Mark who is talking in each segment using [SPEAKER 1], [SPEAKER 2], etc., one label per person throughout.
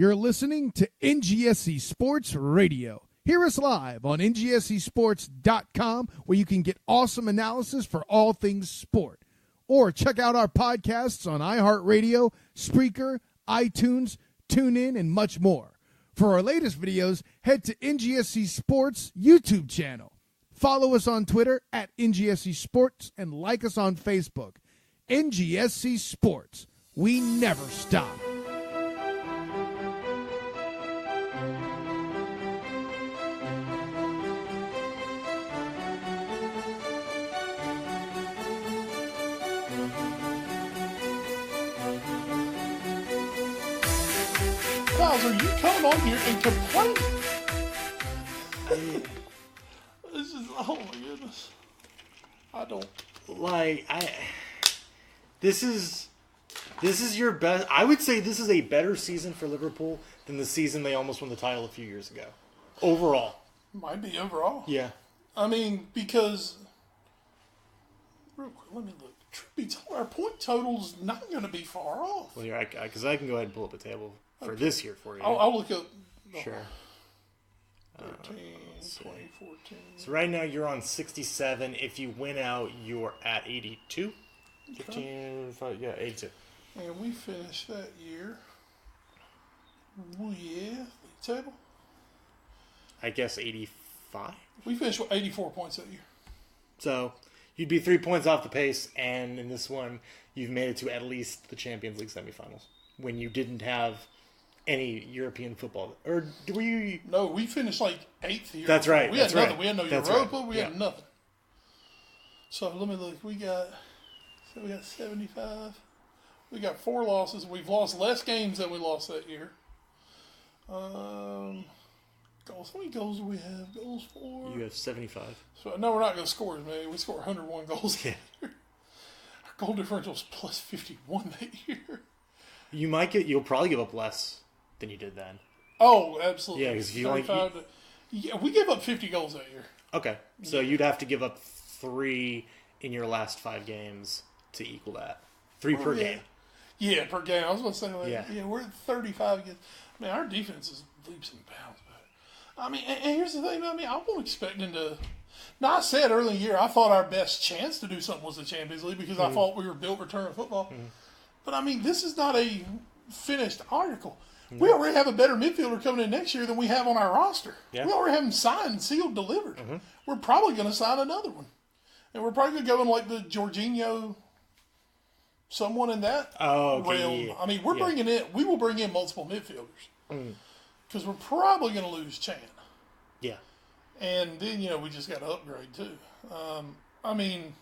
[SPEAKER 1] You're listening to NGSC Sports Radio. Hear us live on ngscsports.com, where you can get awesome analysis for all things sport. Or check out our podcasts on iHeartRadio, Spreaker, iTunes, TuneIn, and much more. For our latest videos, head to NGSC Sports YouTube channel. Follow us on Twitter at NGSC Sports and like us on Facebook. NGSC Sports. We never stop.
[SPEAKER 2] Are you coming on here and complaining? This is, oh my goodness. I don't
[SPEAKER 3] like. This is your best. I would say this is a better season for Liverpool than the season they almost won the title a few years ago. Overall,
[SPEAKER 2] might be overall.
[SPEAKER 3] Yeah.
[SPEAKER 2] I mean, because real quick, let me look. Truth be told, our point total's not going to be far off.
[SPEAKER 3] Well, yeah, because I can go ahead and pull up a table for this year for you.
[SPEAKER 2] I'll look up.
[SPEAKER 3] Sure.
[SPEAKER 2] 13, 2014.
[SPEAKER 3] So right now you're on 67. If you win out, you're at 82. 15, 5, yeah, 82.
[SPEAKER 2] And we finished that year with table.
[SPEAKER 3] I guess 85.
[SPEAKER 2] We finished with 84 points that year.
[SPEAKER 3] So you'd be 3 points off the pace, and in this one, you've made it to at least the Champions League semifinals when you didn't have any European football. Or were you?
[SPEAKER 2] No, we finished like 8th year.
[SPEAKER 3] That's right.
[SPEAKER 2] We had nothing. We had no
[SPEAKER 3] That's
[SPEAKER 2] Europa.
[SPEAKER 3] right.
[SPEAKER 2] We had nothing. So let me look. We got 75. We got 4 losses. We've lost less games than we lost that year. Goals. How many goals do we have? Goals for?
[SPEAKER 3] You have 75.
[SPEAKER 2] So no, we're not going to score as many. We scored 101 goals. Yeah. Our goal differential is plus 51 that year.
[SPEAKER 3] You'll probably give up less than you did then.
[SPEAKER 2] Oh, absolutely.
[SPEAKER 3] Yeah, because if you
[SPEAKER 2] we gave up 50 goals that year.
[SPEAKER 3] Okay, so you'd have to give up 3 in your last 5 games to equal that. 3 per game.
[SPEAKER 2] Yeah, per game. I was going to say, like,
[SPEAKER 3] yeah,
[SPEAKER 2] we're at 35 against. I mean, our defense is leaps and bounds. But I mean, and here's the thing. I mean, I wasn't expecting to. Now, I said early in the year I thought our best chance to do something was the Champions League because I thought we were built for tournament football. Mm-hmm. But I mean, this is not a finished article. We already have a better midfielder coming in next year than we have on our roster. Yeah. We already have him signed, sealed, delivered. Mm-hmm. We're probably going to sign another one. And we're probably going to go in like the Jorginho, someone in that realm. Yeah. I mean, we will bring in multiple midfielders. Because we're probably going to lose Chan.
[SPEAKER 3] Yeah.
[SPEAKER 2] And then, we just got to upgrade too. I mean,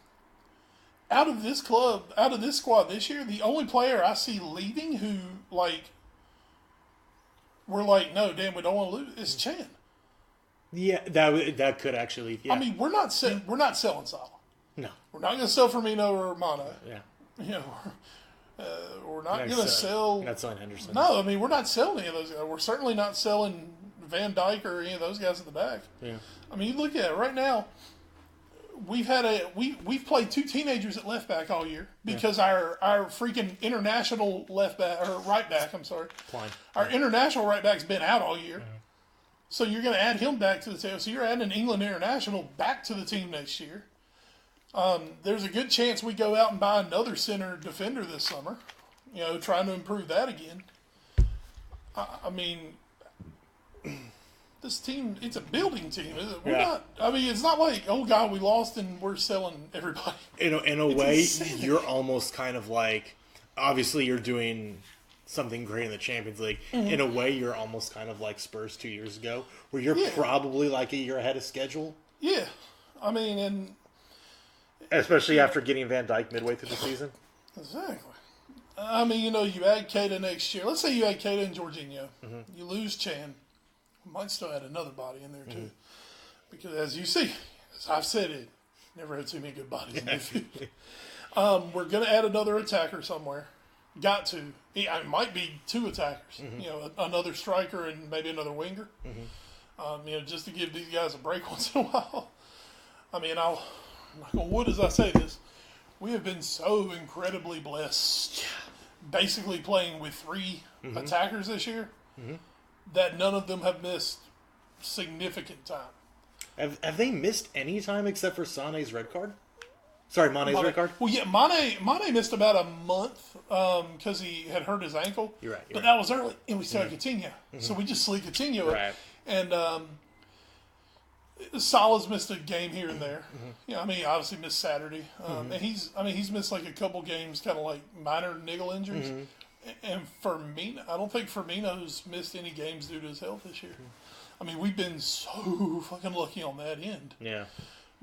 [SPEAKER 2] out of this squad this year, the only player I see leaving who, we're like, no, damn, we don't want to lose, is Chan.
[SPEAKER 3] Yeah, that could actually. Yeah.
[SPEAKER 2] I mean, we're not selling Salah.
[SPEAKER 3] No,
[SPEAKER 2] we're not going to sell Firmino or Mane.
[SPEAKER 3] Yeah,
[SPEAKER 2] we're not going to sell.
[SPEAKER 3] Not selling Henderson.
[SPEAKER 2] No, I mean, we're not selling any of those guys. We're certainly not selling Van Dijk or any of those guys at the back.
[SPEAKER 3] Yeah,
[SPEAKER 2] I mean, you look at it right now. We've played 2 teenagers at left back all year because our freaking international left back or right back. I'm sorry, our international right back's been out all year. Mm-hmm. So you're going to add him back to the team. So you're adding an England international back to the team next year. There's a good chance we go out and buy another center defender this summer. Trying to improve that again. I mean, this team, it's a building team. We're not. I mean, it's not like, oh God, we lost and we're selling everybody.
[SPEAKER 3] In a way, insane. You're almost kind of like, obviously you're doing something great in the Champions League. Mm-hmm. In a way, you're almost kind of like Spurs 2 years ago, where you're probably like a year ahead of schedule.
[SPEAKER 2] Yeah. I mean, and
[SPEAKER 3] especially after getting Van Dijk midway through the season.
[SPEAKER 2] Exactly. I mean, you add Keita next year. Let's say you add Keita and Jorginho. Mm-hmm. You lose Chan. We might still add another body in there, too. Mm-hmm. Because, as you see, as I've said it, never had too many good bodies in midfield. We're going to add another attacker somewhere. Got to. It might be 2 attackers. Mm-hmm. Another striker and maybe another winger. Mm-hmm. Just to give these guys a break once in a while. I mean, I'm not going to wood as I say this. We have been so incredibly blessed. Basically playing with 3 attackers this year. that none of them have missed significant time.
[SPEAKER 3] Have they missed any time except for Sané's red card? Sorry, Mane's red card?
[SPEAKER 2] Well, yeah, Mane missed about a month because he had hurt his ankle.
[SPEAKER 3] You're right.
[SPEAKER 2] But that was early, and we started Coutinho. So we just slid Coutinho.
[SPEAKER 3] Right.
[SPEAKER 2] And Salah's missed a game here and there. Yeah, I mean, obviously missed Saturday. And he's missed like a couple games, kind of like minor niggle injuries. And Firmino, I don't think Firmino's missed any games due to his health this year. I mean, we've been so fucking lucky on that end.
[SPEAKER 3] Yeah.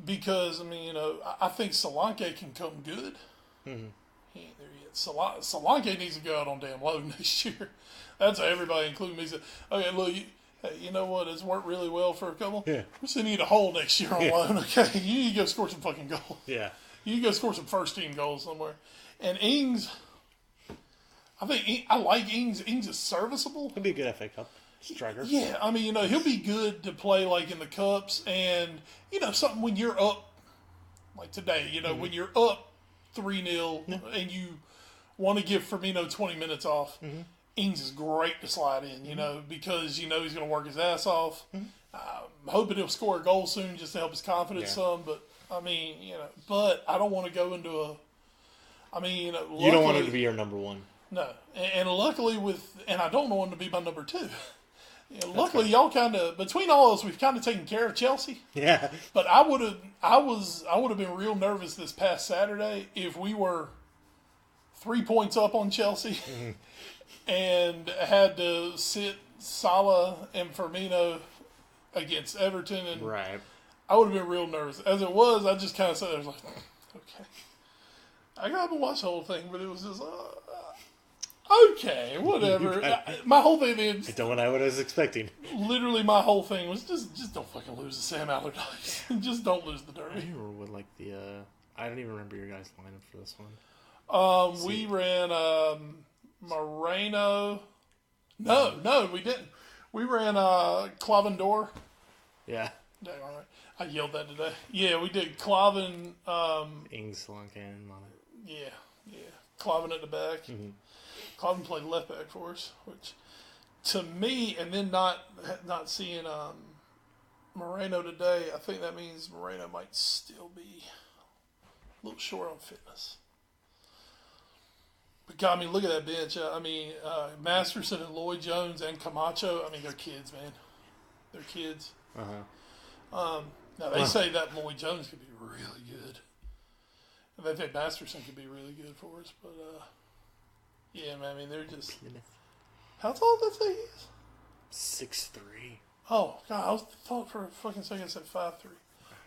[SPEAKER 2] Because, I mean, I think Solanke can come good. He ain't there yet. Solanke needs to go out on damn loan next year. That's how everybody, including me, said, okay, look, you know what? It's worked really well for a couple.
[SPEAKER 3] Yeah.
[SPEAKER 2] We're sending you to hole next year on loan, okay? You need to go score some fucking goals.
[SPEAKER 3] Yeah.
[SPEAKER 2] You need to go score some first-team goals somewhere. And Ings, I like Ings. Ings is serviceable.
[SPEAKER 3] He'll be a good FA Cup striker.
[SPEAKER 2] Yeah, I mean, he'll be good to play like in the cups, and something when you're up, like today, when you're up 3-0 and you want to give Firmino 20 minutes off. Ings is great to slide in, because he's going to work his ass off. I'm hoping he'll score a goal soon just to help his confidence some. But I mean, but I don't want to go into a. I mean,
[SPEAKER 3] you don't want him to be your number one.
[SPEAKER 2] No, and luckily and I don't want him to be my number two. Luckily, y'all kind of between all of us, we've kind of taken care of Chelsea.
[SPEAKER 3] Yeah.
[SPEAKER 2] But I would have been real nervous this past Saturday if we were 3 points up on Chelsea and had to sit Salah and Firmino against Everton, and
[SPEAKER 3] right.
[SPEAKER 2] I would have been real nervous. As it was, I just kind of sat there, like, okay, I got to watch the whole thing, but it was just. Okay, whatever. My whole thing is...
[SPEAKER 3] I don't know what I was expecting.
[SPEAKER 2] Literally, my whole thing was just don't fucking lose the Sam Allardyce. Just don't lose the Derby.
[SPEAKER 3] I don't remember what, I don't even remember your guys' lineup for this one.
[SPEAKER 2] We ran Moreno. No, we didn't. We ran Clavendor.
[SPEAKER 3] Yeah.
[SPEAKER 2] Dang, all right. I yelled that today. Yeah, we did Clavin.
[SPEAKER 3] Ings, Solanke, and Mane.
[SPEAKER 2] Yeah. Clavin at the back. Clavin played left back for us, which to me, and then not seeing Moreno today, I think that means Moreno might still be a little short on fitness. But God, I mean, look at that bench. Masterson and Lloyd Jones and Camacho. I mean, they're kids, man. They're kids. Now they say that Lloyd Jones could be really good, and they think Masterson could be really good for us, but. Yeah, man, I mean, they're just... How tall did they is?
[SPEAKER 3] 6'3".
[SPEAKER 2] Oh, God, I thought for a fucking second I said 5'3".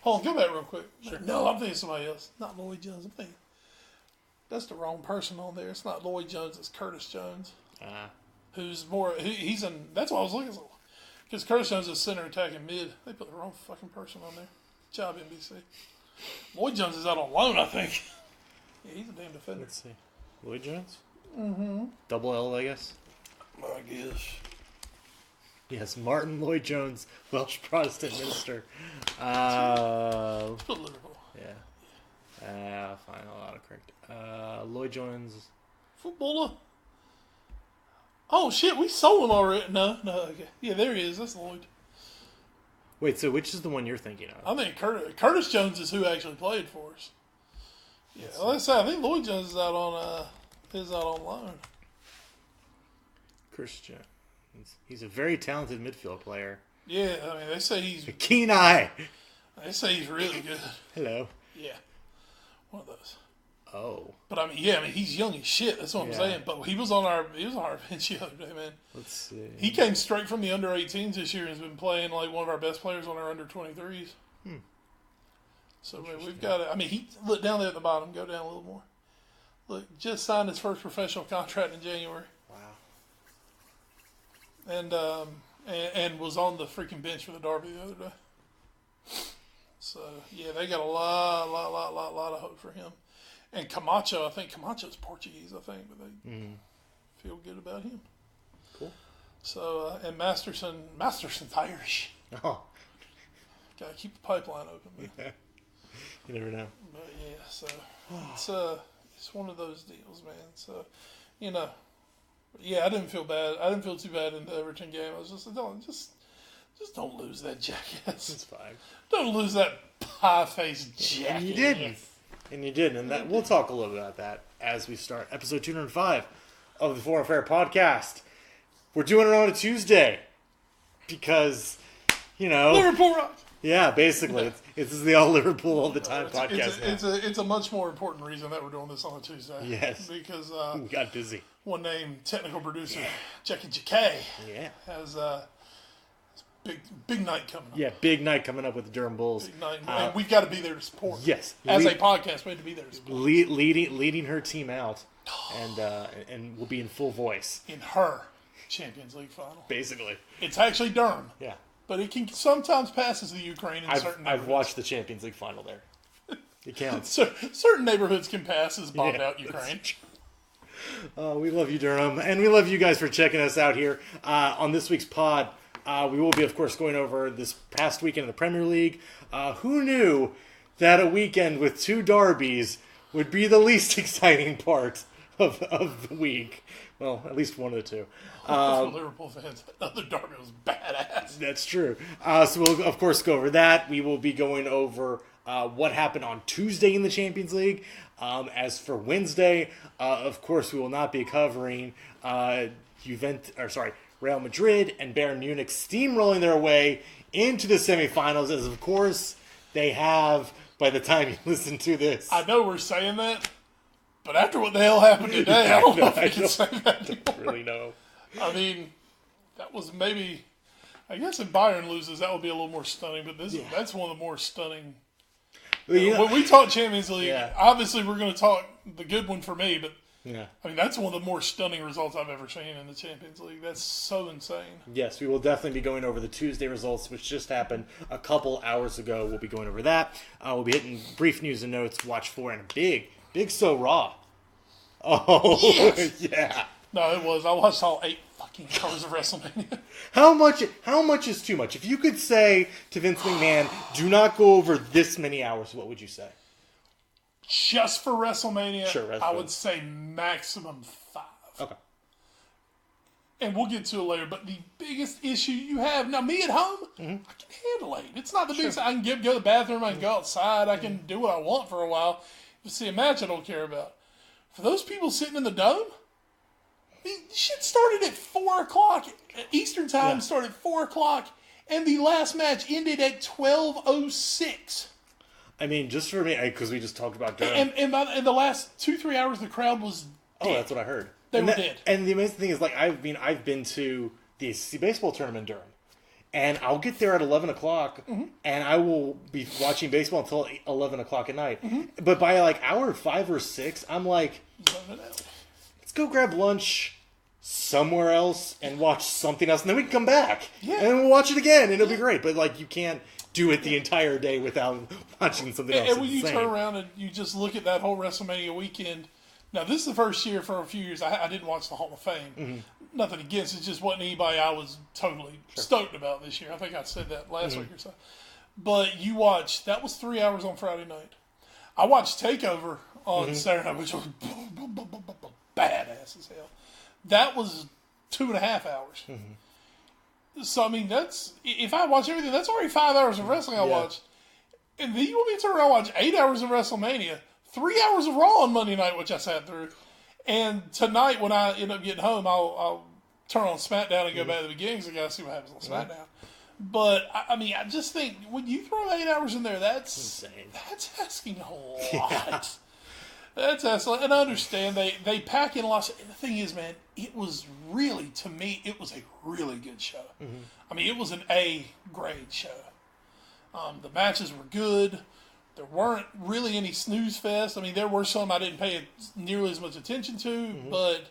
[SPEAKER 2] Hold on, go back real quick. Sure. No, I'm thinking somebody else. Not Lloyd Jones. I'm thinking... That's the wrong person on there. It's not Lloyd Jones, it's Curtis Jones. Who's more... He's in... That's what I was looking for. Because Curtis Jones is center attacking mid. They put the wrong fucking person on there. Good job, NBC. Lloyd Jones is out on loan, I think. Yeah, he's a damn defender.
[SPEAKER 3] Let's see. Lloyd Jones? Double L, I guess.
[SPEAKER 2] I guess.
[SPEAKER 3] Yes, Martin Lloyd Jones, Welsh Protestant minister.
[SPEAKER 2] Political.
[SPEAKER 3] Yeah. Fine, I'll autocorrect. Lloyd Jones.
[SPEAKER 2] Footballer. Oh shit, we sold him already. No, okay. Yeah, there he is. That's Lloyd.
[SPEAKER 3] Wait, so which is the one you're thinking of?
[SPEAKER 2] I think Curtis Jones is who actually played for us. Yeah, like I said, I think Lloyd Jones is out on loan.
[SPEAKER 3] Curtis Jones. He's a very talented midfield player.
[SPEAKER 2] Yeah, I mean, they say he's...
[SPEAKER 3] A keen eye.
[SPEAKER 2] They say he's really good.
[SPEAKER 3] Hello.
[SPEAKER 2] Yeah. One of those.
[SPEAKER 3] Oh.
[SPEAKER 2] But I mean, he's young as shit. That's what I'm saying. But he was on our bench the other day, man.
[SPEAKER 3] Let's see.
[SPEAKER 2] He came straight from the under 18s this year and has been playing like one of our best players on our under 23s. So man, we've got it. I mean, look down there at the bottom. Go down a little more. Look, just signed his first professional contract in January. Wow. And was on the freaking bench for the Derby the other day. So yeah, they got a lot of hope for him. And Camacho, I think Camacho's Portuguese, but they feel good about him.
[SPEAKER 3] Cool.
[SPEAKER 2] So and Masterson's Irish.
[SPEAKER 3] Oh.
[SPEAKER 2] Gotta keep the pipeline open, man.
[SPEAKER 3] Yeah. You never know.
[SPEAKER 2] But yeah, so it's one of those deals, man. So, Yeah, I didn't feel bad. I didn't feel too bad in the Everton game. I was just don't lose that jackass.
[SPEAKER 3] It's fine.
[SPEAKER 2] Don't lose that pie-faced jackass.
[SPEAKER 3] And you didn't. And you didn't. And that we'll talk a little bit about that as we start episode 205 of the Foreign Fair podcast. We're doing it on a Tuesday because,
[SPEAKER 2] Liverpool rocks.
[SPEAKER 3] Yeah, basically. This is the all Liverpool all the time podcast.
[SPEAKER 2] It's a much more important reason that we're doing this on a Tuesday.
[SPEAKER 3] Yes.
[SPEAKER 2] Because
[SPEAKER 3] we got busy.
[SPEAKER 2] One name technical producer Jackie J.K. has big night coming up.
[SPEAKER 3] Yeah, big night coming up with the Durham Bulls.
[SPEAKER 2] Big night, and we've got to be there to support.
[SPEAKER 3] Yes,
[SPEAKER 2] as a podcast, we have to be there to support.
[SPEAKER 3] Leading her team out, and we'll be in full voice
[SPEAKER 2] in her Champions League final.
[SPEAKER 3] Basically,
[SPEAKER 2] it's actually Durham.
[SPEAKER 3] Yeah.
[SPEAKER 2] But it can sometimes passes the Ukraine in certain neighborhoods.
[SPEAKER 3] I've watched the Champions League final there. It counts.
[SPEAKER 2] Certain neighborhoods can pass as bombed out Ukraine.
[SPEAKER 3] We love you, Durham. And we love you guys for checking us out here. On this week's pod, we will be, of course, going over this past weekend of the Premier League. Who knew that a weekend with two derbies would be the least exciting part of the week? Well, at least one of the two.
[SPEAKER 2] For Liverpool fans, another derby was badass.
[SPEAKER 3] That's true. So we'll, of course, go over that. We will be going over what happened on Tuesday in the Champions League. As for Wednesday, of course, we will not be covering Real Madrid and Bayern Munich steamrolling their way into the semifinals, as of course they have by the time you listen to this.
[SPEAKER 2] I know we're saying that, but after what the hell happened today, I don't know if we can say that anymore.
[SPEAKER 3] I don't really know.
[SPEAKER 2] I mean, that was maybe... I guess if Bayern loses, that would be a little more stunning, but that's one of the more stunning... When we talk Champions League, obviously we're going to talk the good one for me, but I mean, that's one of the more stunning results I've ever seen in the Champions League. That's so insane. Yes,
[SPEAKER 3] we will definitely be going over the Tuesday results, which just happened a couple hours ago. We'll be going over that. We'll be hitting brief news and notes, watch for, and a big So Raw. Oh,
[SPEAKER 2] yes.
[SPEAKER 3] Yeah.
[SPEAKER 2] No, it was. I watched all 8 fucking hours of WrestleMania.
[SPEAKER 3] How much is too much? If you could say to Vince McMahon, do not go over this many hours, what would you say?
[SPEAKER 2] Just for WrestleMania,
[SPEAKER 3] sure,
[SPEAKER 2] I would say maximum 5.
[SPEAKER 3] Okay.
[SPEAKER 2] And we'll get to it later, but the biggest issue you have, now me at home, I can handle it. It's not the biggest, I can go to the bathroom, I can go outside, I can do what I want for a while. But see, a match I don't care about. For those people sitting in the dome, shit started at 4 o'clock. Eastern time started at 4 o'clock, and the last match ended at 12:06.
[SPEAKER 3] I mean, just for me, because we just talked about Durham.
[SPEAKER 2] And the last 2-3 hours, the crowd was dead.
[SPEAKER 3] Oh, that's what I heard.
[SPEAKER 2] They were dead.
[SPEAKER 3] And the amazing thing is, like, I've been to the ACC baseball tournament in Durham, and I'll get there at 11 o'clock, and I will be watching baseball until 11 o'clock at night. But by, like, hour 5 or 6, I'm like, let's go grab lunch somewhere else and watch something else, and then we can come back. Yeah. And we'll watch it again, and it'll be great. But, like, you can't do it the entire day without watching something else.
[SPEAKER 2] And when you turn around and you just look at that whole WrestleMania weekend, now this is the first year for a few years I didn't watch the Hall of Fame. Nothing against it, just wasn't anybody I was totally stoked about this year. I think I said that last week or so. But you watch, that was 3 hours on Friday night. I watched TakeOver on Saturday night, which was badass as hell. That was 2.5 hours. So, I mean, that's... If I watch everything, that's already 5 hours of wrestling I watched. And then you want me to turn around and watch 8 hours of WrestleMania, 3 hours of Raw on Monday night, which I sat through. And tonight, when I end up getting home, I'll turn on SmackDown and go back to the beginning because I got to see what happens on SmackDown. But, I mean, I just think, when you throw 8 hours in there, that's insane. That's asking a lot. That's excellent. And I understand they pack in lots. The thing is, man, it was really, to me, it was a really good show. I mean, it was an A-grade show. The matches were good. There weren't really any snooze fest. I mean, there were some I didn't pay nearly as much attention to, but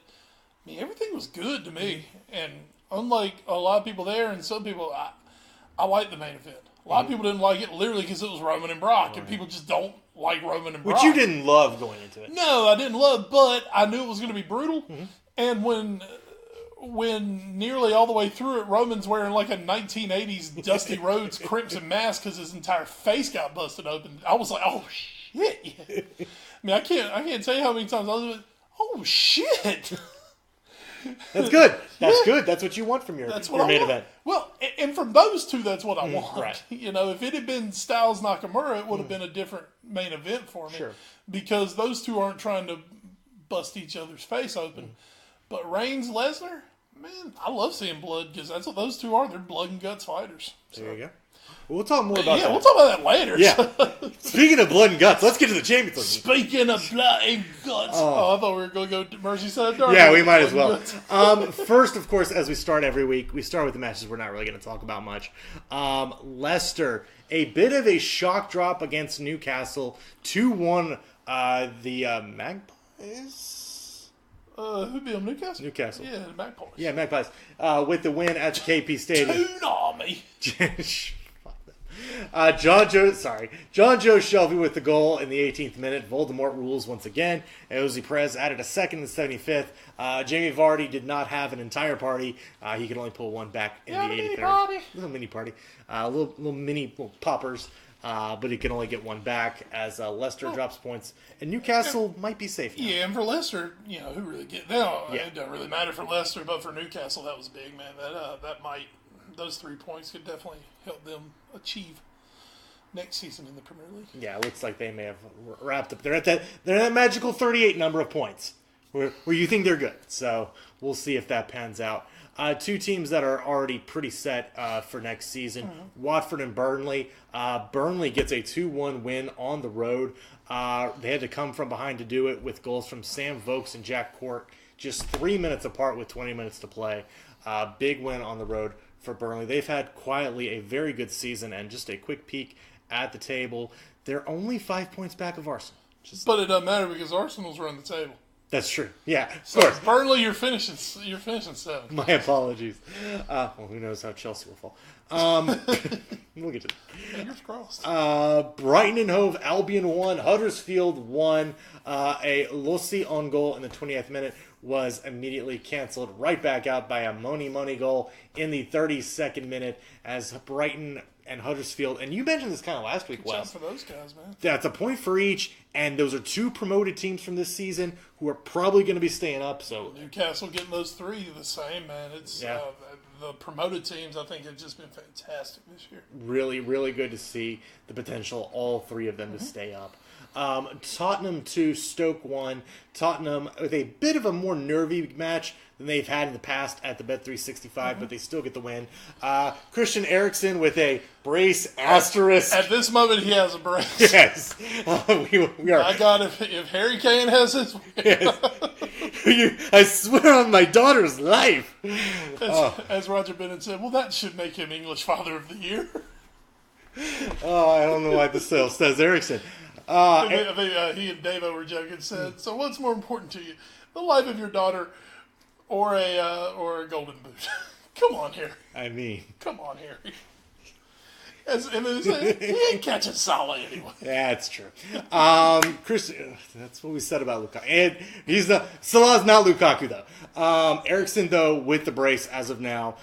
[SPEAKER 2] I mean, everything was good to me. And unlike a lot of people there and some people, I liked the main event. A lot of people didn't like it literally because it was Roman and Brock, and people just don't like Roman and Brock.
[SPEAKER 3] Which you didn't love going into it.
[SPEAKER 2] No, I didn't love, but I knew it was going to be brutal. And when nearly all the way through it, Roman's wearing like a 1980s Dusty Rhodes crimson mask because his entire face got busted open, I was like, oh shit! I mean, I can't tell you how many times I was like, oh shit!
[SPEAKER 3] That's good. That's good. That's what you want from your main event.
[SPEAKER 2] Well, and from those two, that's what I want.
[SPEAKER 3] Right.
[SPEAKER 2] If it had been Styles Nakamura, it would have been a different main event for me.
[SPEAKER 3] Sure.
[SPEAKER 2] Because those two aren't trying to bust each other's face open. But Reigns, Lesnar, man, I love seeing blood because that's what those two are. They're blood and guts fighters. So.
[SPEAKER 3] There you go. We'll talk more about that.
[SPEAKER 2] Yeah, we'll talk about that later.
[SPEAKER 3] Yeah. Speaking of blood and guts, let's get to the Champions League.
[SPEAKER 2] Speaking of blood and guts. I thought we were going to go to Merseyside Derby.
[SPEAKER 3] Yeah, we might as well. First, of course, as we start every week, we start with the matches we're not really going to talk about much. Leicester, a bit of a shock drop against Newcastle. 2-1 the Magpies?
[SPEAKER 2] Who beat them? Newcastle?
[SPEAKER 3] Newcastle.
[SPEAKER 2] Yeah, the Magpies.
[SPEAKER 3] Yeah, Magpies. With the win at the KP Stadium.
[SPEAKER 2] Toon Army.
[SPEAKER 3] John Joe Shelby with the goal in the 18th minute. Voldemort rules once again. Jose Perez added a second in the 75th. Jamie Vardy did not have an entire party. He could only pull one back in the 83rd. Little mini party. Little poppers. But he can only get one back as Leicester drops points. And Newcastle might be safe now.
[SPEAKER 2] Yeah, and for Leicester, who really it doesn't really matter for Leicester, but for Newcastle, that was big, man. Those 3 points could definitely help them achieve next season in the Premier League.
[SPEAKER 3] Yeah, it looks like they may have wrapped up. They're at that magical 38 number of points where you think they're good. So we'll see if that pans out. Two teams that are already pretty set for next season, Watford and Burnley. Burnley gets a 2-1 win on the road. They had to come from behind to do it with goals from Sam Vokes and Jack Cork, just 3 minutes apart with 20 minutes to play. Big win on the road for Burnley. They've had quietly a very good season, and just a quick peek at the table, they're only 5 points back of Arsenal.
[SPEAKER 2] But it doesn't matter because Arsenal's running the table.
[SPEAKER 3] That's true. Yeah, of
[SPEAKER 2] so
[SPEAKER 3] course.
[SPEAKER 2] Burnley, you're finishing 7.
[SPEAKER 3] My apologies. Well, who knows how Chelsea will fall. We'll get to that.
[SPEAKER 2] Fingers crossed.
[SPEAKER 3] Brighton and Hove Albion 1, Huddersfield 1. A Lossi on goal in the 20th minute was immediately canceled right back out by a Money goal in the 32nd minute as Brighton and Huddersfield, and you mentioned this kind of last week, Wes.
[SPEAKER 2] For those guys, man.
[SPEAKER 3] That's a point for each, and those are two promoted teams from this season who are probably going to be staying up. So
[SPEAKER 2] Newcastle getting those three the same, man. It's the promoted teams, I think, have just been fantastic this year.
[SPEAKER 3] Really, really good to see the potential, all three of them to stay up. Tottenham 2, Stoke 1. Tottenham with a bit of a more nervy match than they've had in the past at the Bet365, but they still get the win. Christian Eriksen with a brace asterisk.
[SPEAKER 2] At this moment, he has a brace.
[SPEAKER 3] Yes. We are.
[SPEAKER 2] My God, if Harry Kane has his...
[SPEAKER 3] Yes. I swear on my daughter's life.
[SPEAKER 2] As Roger Bennett said, well, that should make him English Father of the Year.
[SPEAKER 3] I don't know why this still says Eriksen.
[SPEAKER 2] I think he and Davo were joking. Said, so what's more important to you, the life of your daughter, or a golden boot? Come on, Harry.
[SPEAKER 3] I mean,
[SPEAKER 2] come on, Harry. And then he ain't catching Salah anyway.
[SPEAKER 3] That's true. Chris, that's what we said about Lukaku. And Salah's not Lukaku though. Eriksen though with the brace as of now.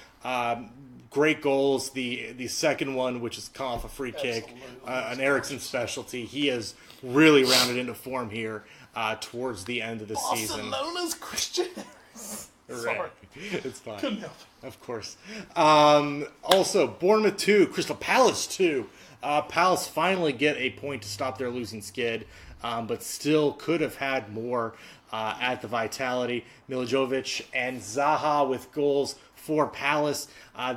[SPEAKER 3] Great goals. The second one, which is come off a free kick, an Eriksen specialty. He has really rounded into form here towards the end of the season.
[SPEAKER 2] Barcelona's Christian Eriksen.
[SPEAKER 3] Right. It's fine.
[SPEAKER 2] Couldn't help it.
[SPEAKER 3] Of course. Also, Bournemouth 2, Crystal Palace 2. Palace finally get a point to stop their losing skid, but still could have had more at the Vitality. Milijovic and Zaha with goals for Palace.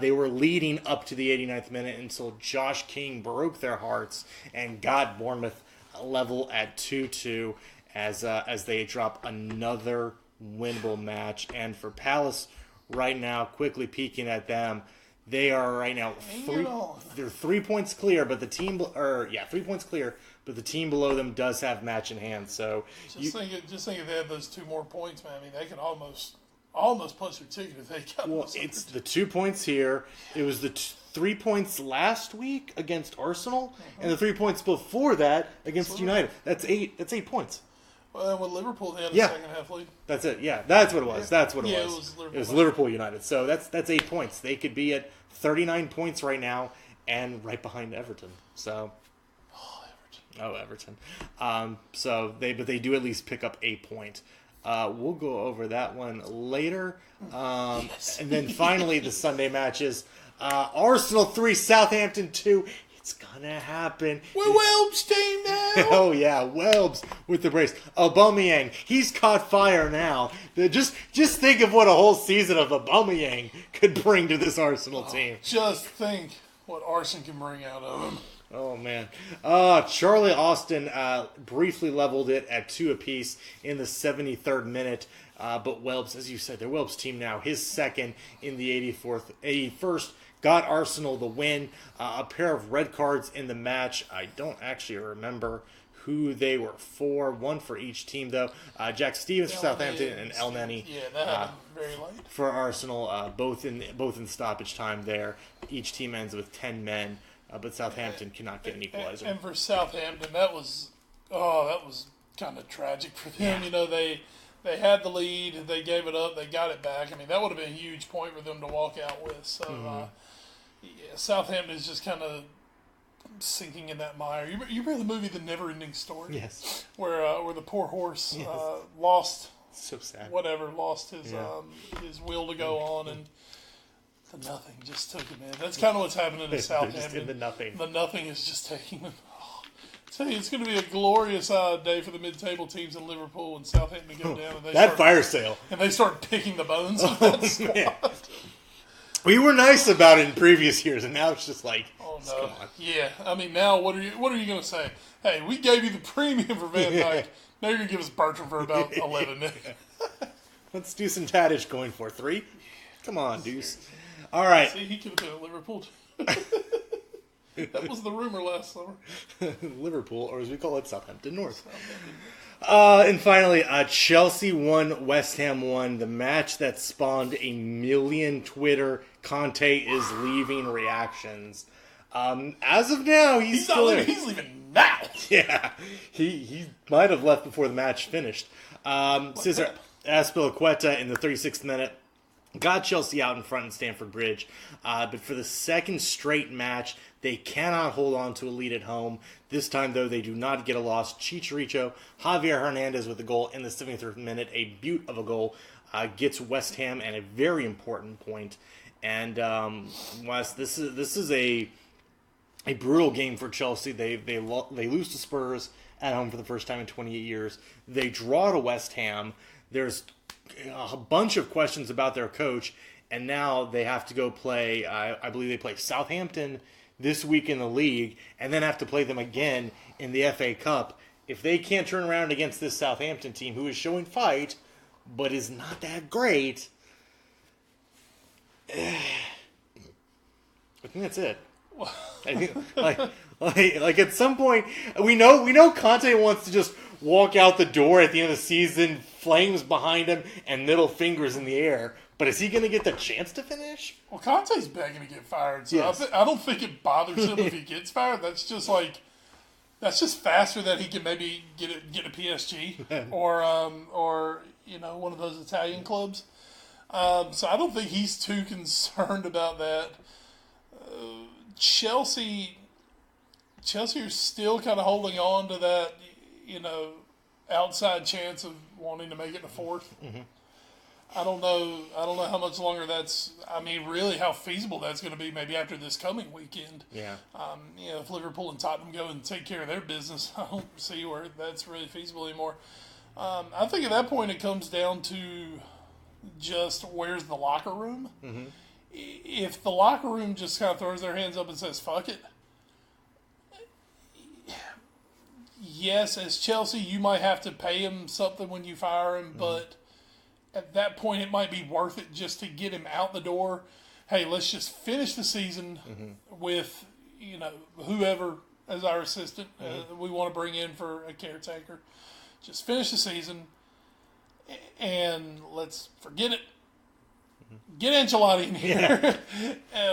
[SPEAKER 3] They were leading up to the 89th minute until Josh King broke their hearts and got Bournemouth level at 2-2 as they drop another winnable match. And for Palace right now, quickly peeking at them, they are right now they're 3 points clear, but the team 3 points clear, but the team below them does have match in hand. So
[SPEAKER 2] just think if they had those 2 more points, man. I mean, they could almost punch their ticket if they got.
[SPEAKER 3] Well, it's the 2 points here. It was the 3 points last week against Arsenal, and the 3 points before that against United. That's 8. That's 8 points.
[SPEAKER 2] Well, with Liverpool, they had the second half lead.
[SPEAKER 3] That's it. Yeah, that's what it was. That's what it was.
[SPEAKER 2] It was
[SPEAKER 3] Liverpool United. So that's 8 points. They could be at 39 points right now, and right behind Everton. So. Everton. So they do at least pick up a point. We'll go over that one later. And then finally, the Sunday matches. Arsenal 3, Southampton 2. It's gonna happen.
[SPEAKER 2] We're Welb's team now.
[SPEAKER 3] Oh yeah, Welbs with the brace. Aubameyang, he's caught fire now. Just think of what a whole season of Aubameyang could bring to this Arsenal team.
[SPEAKER 2] Just think what Arsenal can bring out of him.
[SPEAKER 3] Oh man, Charlie Austin briefly leveled it at 2 apiece in the 73rd minute. But Welbs, as you said, they're Welb's team now. His second in the 81st. Got Arsenal the win. A pair of red cards in the match. I don't actually remember who they were for. One for each team, though. Jack Stevens for Southampton and El Neni.
[SPEAKER 2] Yeah, that happened very late.
[SPEAKER 3] For Arsenal, both in stoppage time there. Each team ends with 10 men, but Southampton cannot get an equalizer.
[SPEAKER 2] And for Southampton, that was kind of tragic for them.
[SPEAKER 3] Yeah.
[SPEAKER 2] They had the lead, they gave it up, they got it back. I mean, that would have been a huge point for them to walk out with. So, Southampton is just kind of sinking in that mire. You remember the movie The Never Ending Story?
[SPEAKER 3] Yes.
[SPEAKER 2] Where the poor horse lost.
[SPEAKER 3] So sad.
[SPEAKER 2] Lost his will to go on, and the nothing just took him in. That's kind of what's happening to Southampton.
[SPEAKER 3] Just in the nothing.
[SPEAKER 2] The nothing is just taking them. Tell you, it's going to be a glorious day for the mid-table teams in Liverpool and Southampton to go down. And
[SPEAKER 3] fire sale.
[SPEAKER 2] And they start picking the bones of that squad.
[SPEAKER 3] Man. We were nice about it in previous years, and now it's just like,
[SPEAKER 2] oh no,
[SPEAKER 3] come on.
[SPEAKER 2] Yeah. I mean, now what are you going to say? Hey, we gave you the premium for Van Dijk. Now you're going to give us Bertrand for about 11 million.
[SPEAKER 3] Let's do some Tadic going for 3. Come on, Deuce. All right.
[SPEAKER 2] See, he could have been at Liverpool. That was the rumor last summer.
[SPEAKER 3] Liverpool, or as we call it, Southampton North. And finally, Chelsea won, West Ham won. The match that spawned a million Twitter Conte is leaving reactions. As of now, he's still there.
[SPEAKER 2] He's leaving now.
[SPEAKER 3] Yeah, he might have left before the match finished. Cesar Azpilicueta in the 36th minute got Chelsea out in front in Stamford Bridge. But for the second straight match, they cannot hold on to a lead at home. This time, though, they do not get a loss. Chicharito, Javier Hernandez with the goal in the 73rd minute, a beaut of a goal, gets West Ham at a very important point. And Wes, this is a brutal game for Chelsea. They lose to Spurs at home for the first time in 28 years. They draw to West Ham. There's a bunch of questions about their coach, and now they have to go play, I believe they play Southampton this week in the league, and then have to play them again in the FA Cup. If they can't turn around against this Southampton team, who is showing fight, but is not that great, I think that's it. I think, like at some point, we know Conte wants to just walk out the door at the end of the season, flames behind him, and middle fingers in the air. But is he going to get the chance to finish?
[SPEAKER 2] Well, Conte's begging to get fired, so
[SPEAKER 3] Yes.
[SPEAKER 2] I don't think it bothers him if he gets fired. That's just faster that he can maybe get a PSG or one of those Italian clubs. So I don't think he's too concerned about that. Chelsea are still kind of holding on to that, outside chance of wanting to make it to fourth.
[SPEAKER 3] Mm-hmm.
[SPEAKER 2] I don't know how much longer that's. I mean, really, how feasible that's going to be. Maybe after this coming weekend.
[SPEAKER 3] Yeah.
[SPEAKER 2] If Liverpool and Tottenham go and take care of their business, I don't see where that's really feasible anymore. I think at that point it comes down to just where's the locker room. Mm-hmm. If the locker room just kind of throws their hands up and says "fuck it," yes, as Chelsea, you might have to pay him something when you fire him, mm-hmm. but at that point, it might be worth it just to get him out the door. Hey, let's just finish the season mm-hmm. with, whoever as our assistant mm-hmm. We want to bring in for a caretaker. Just finish the season, and let's forget it. Mm-hmm. Get Ancelotti in here,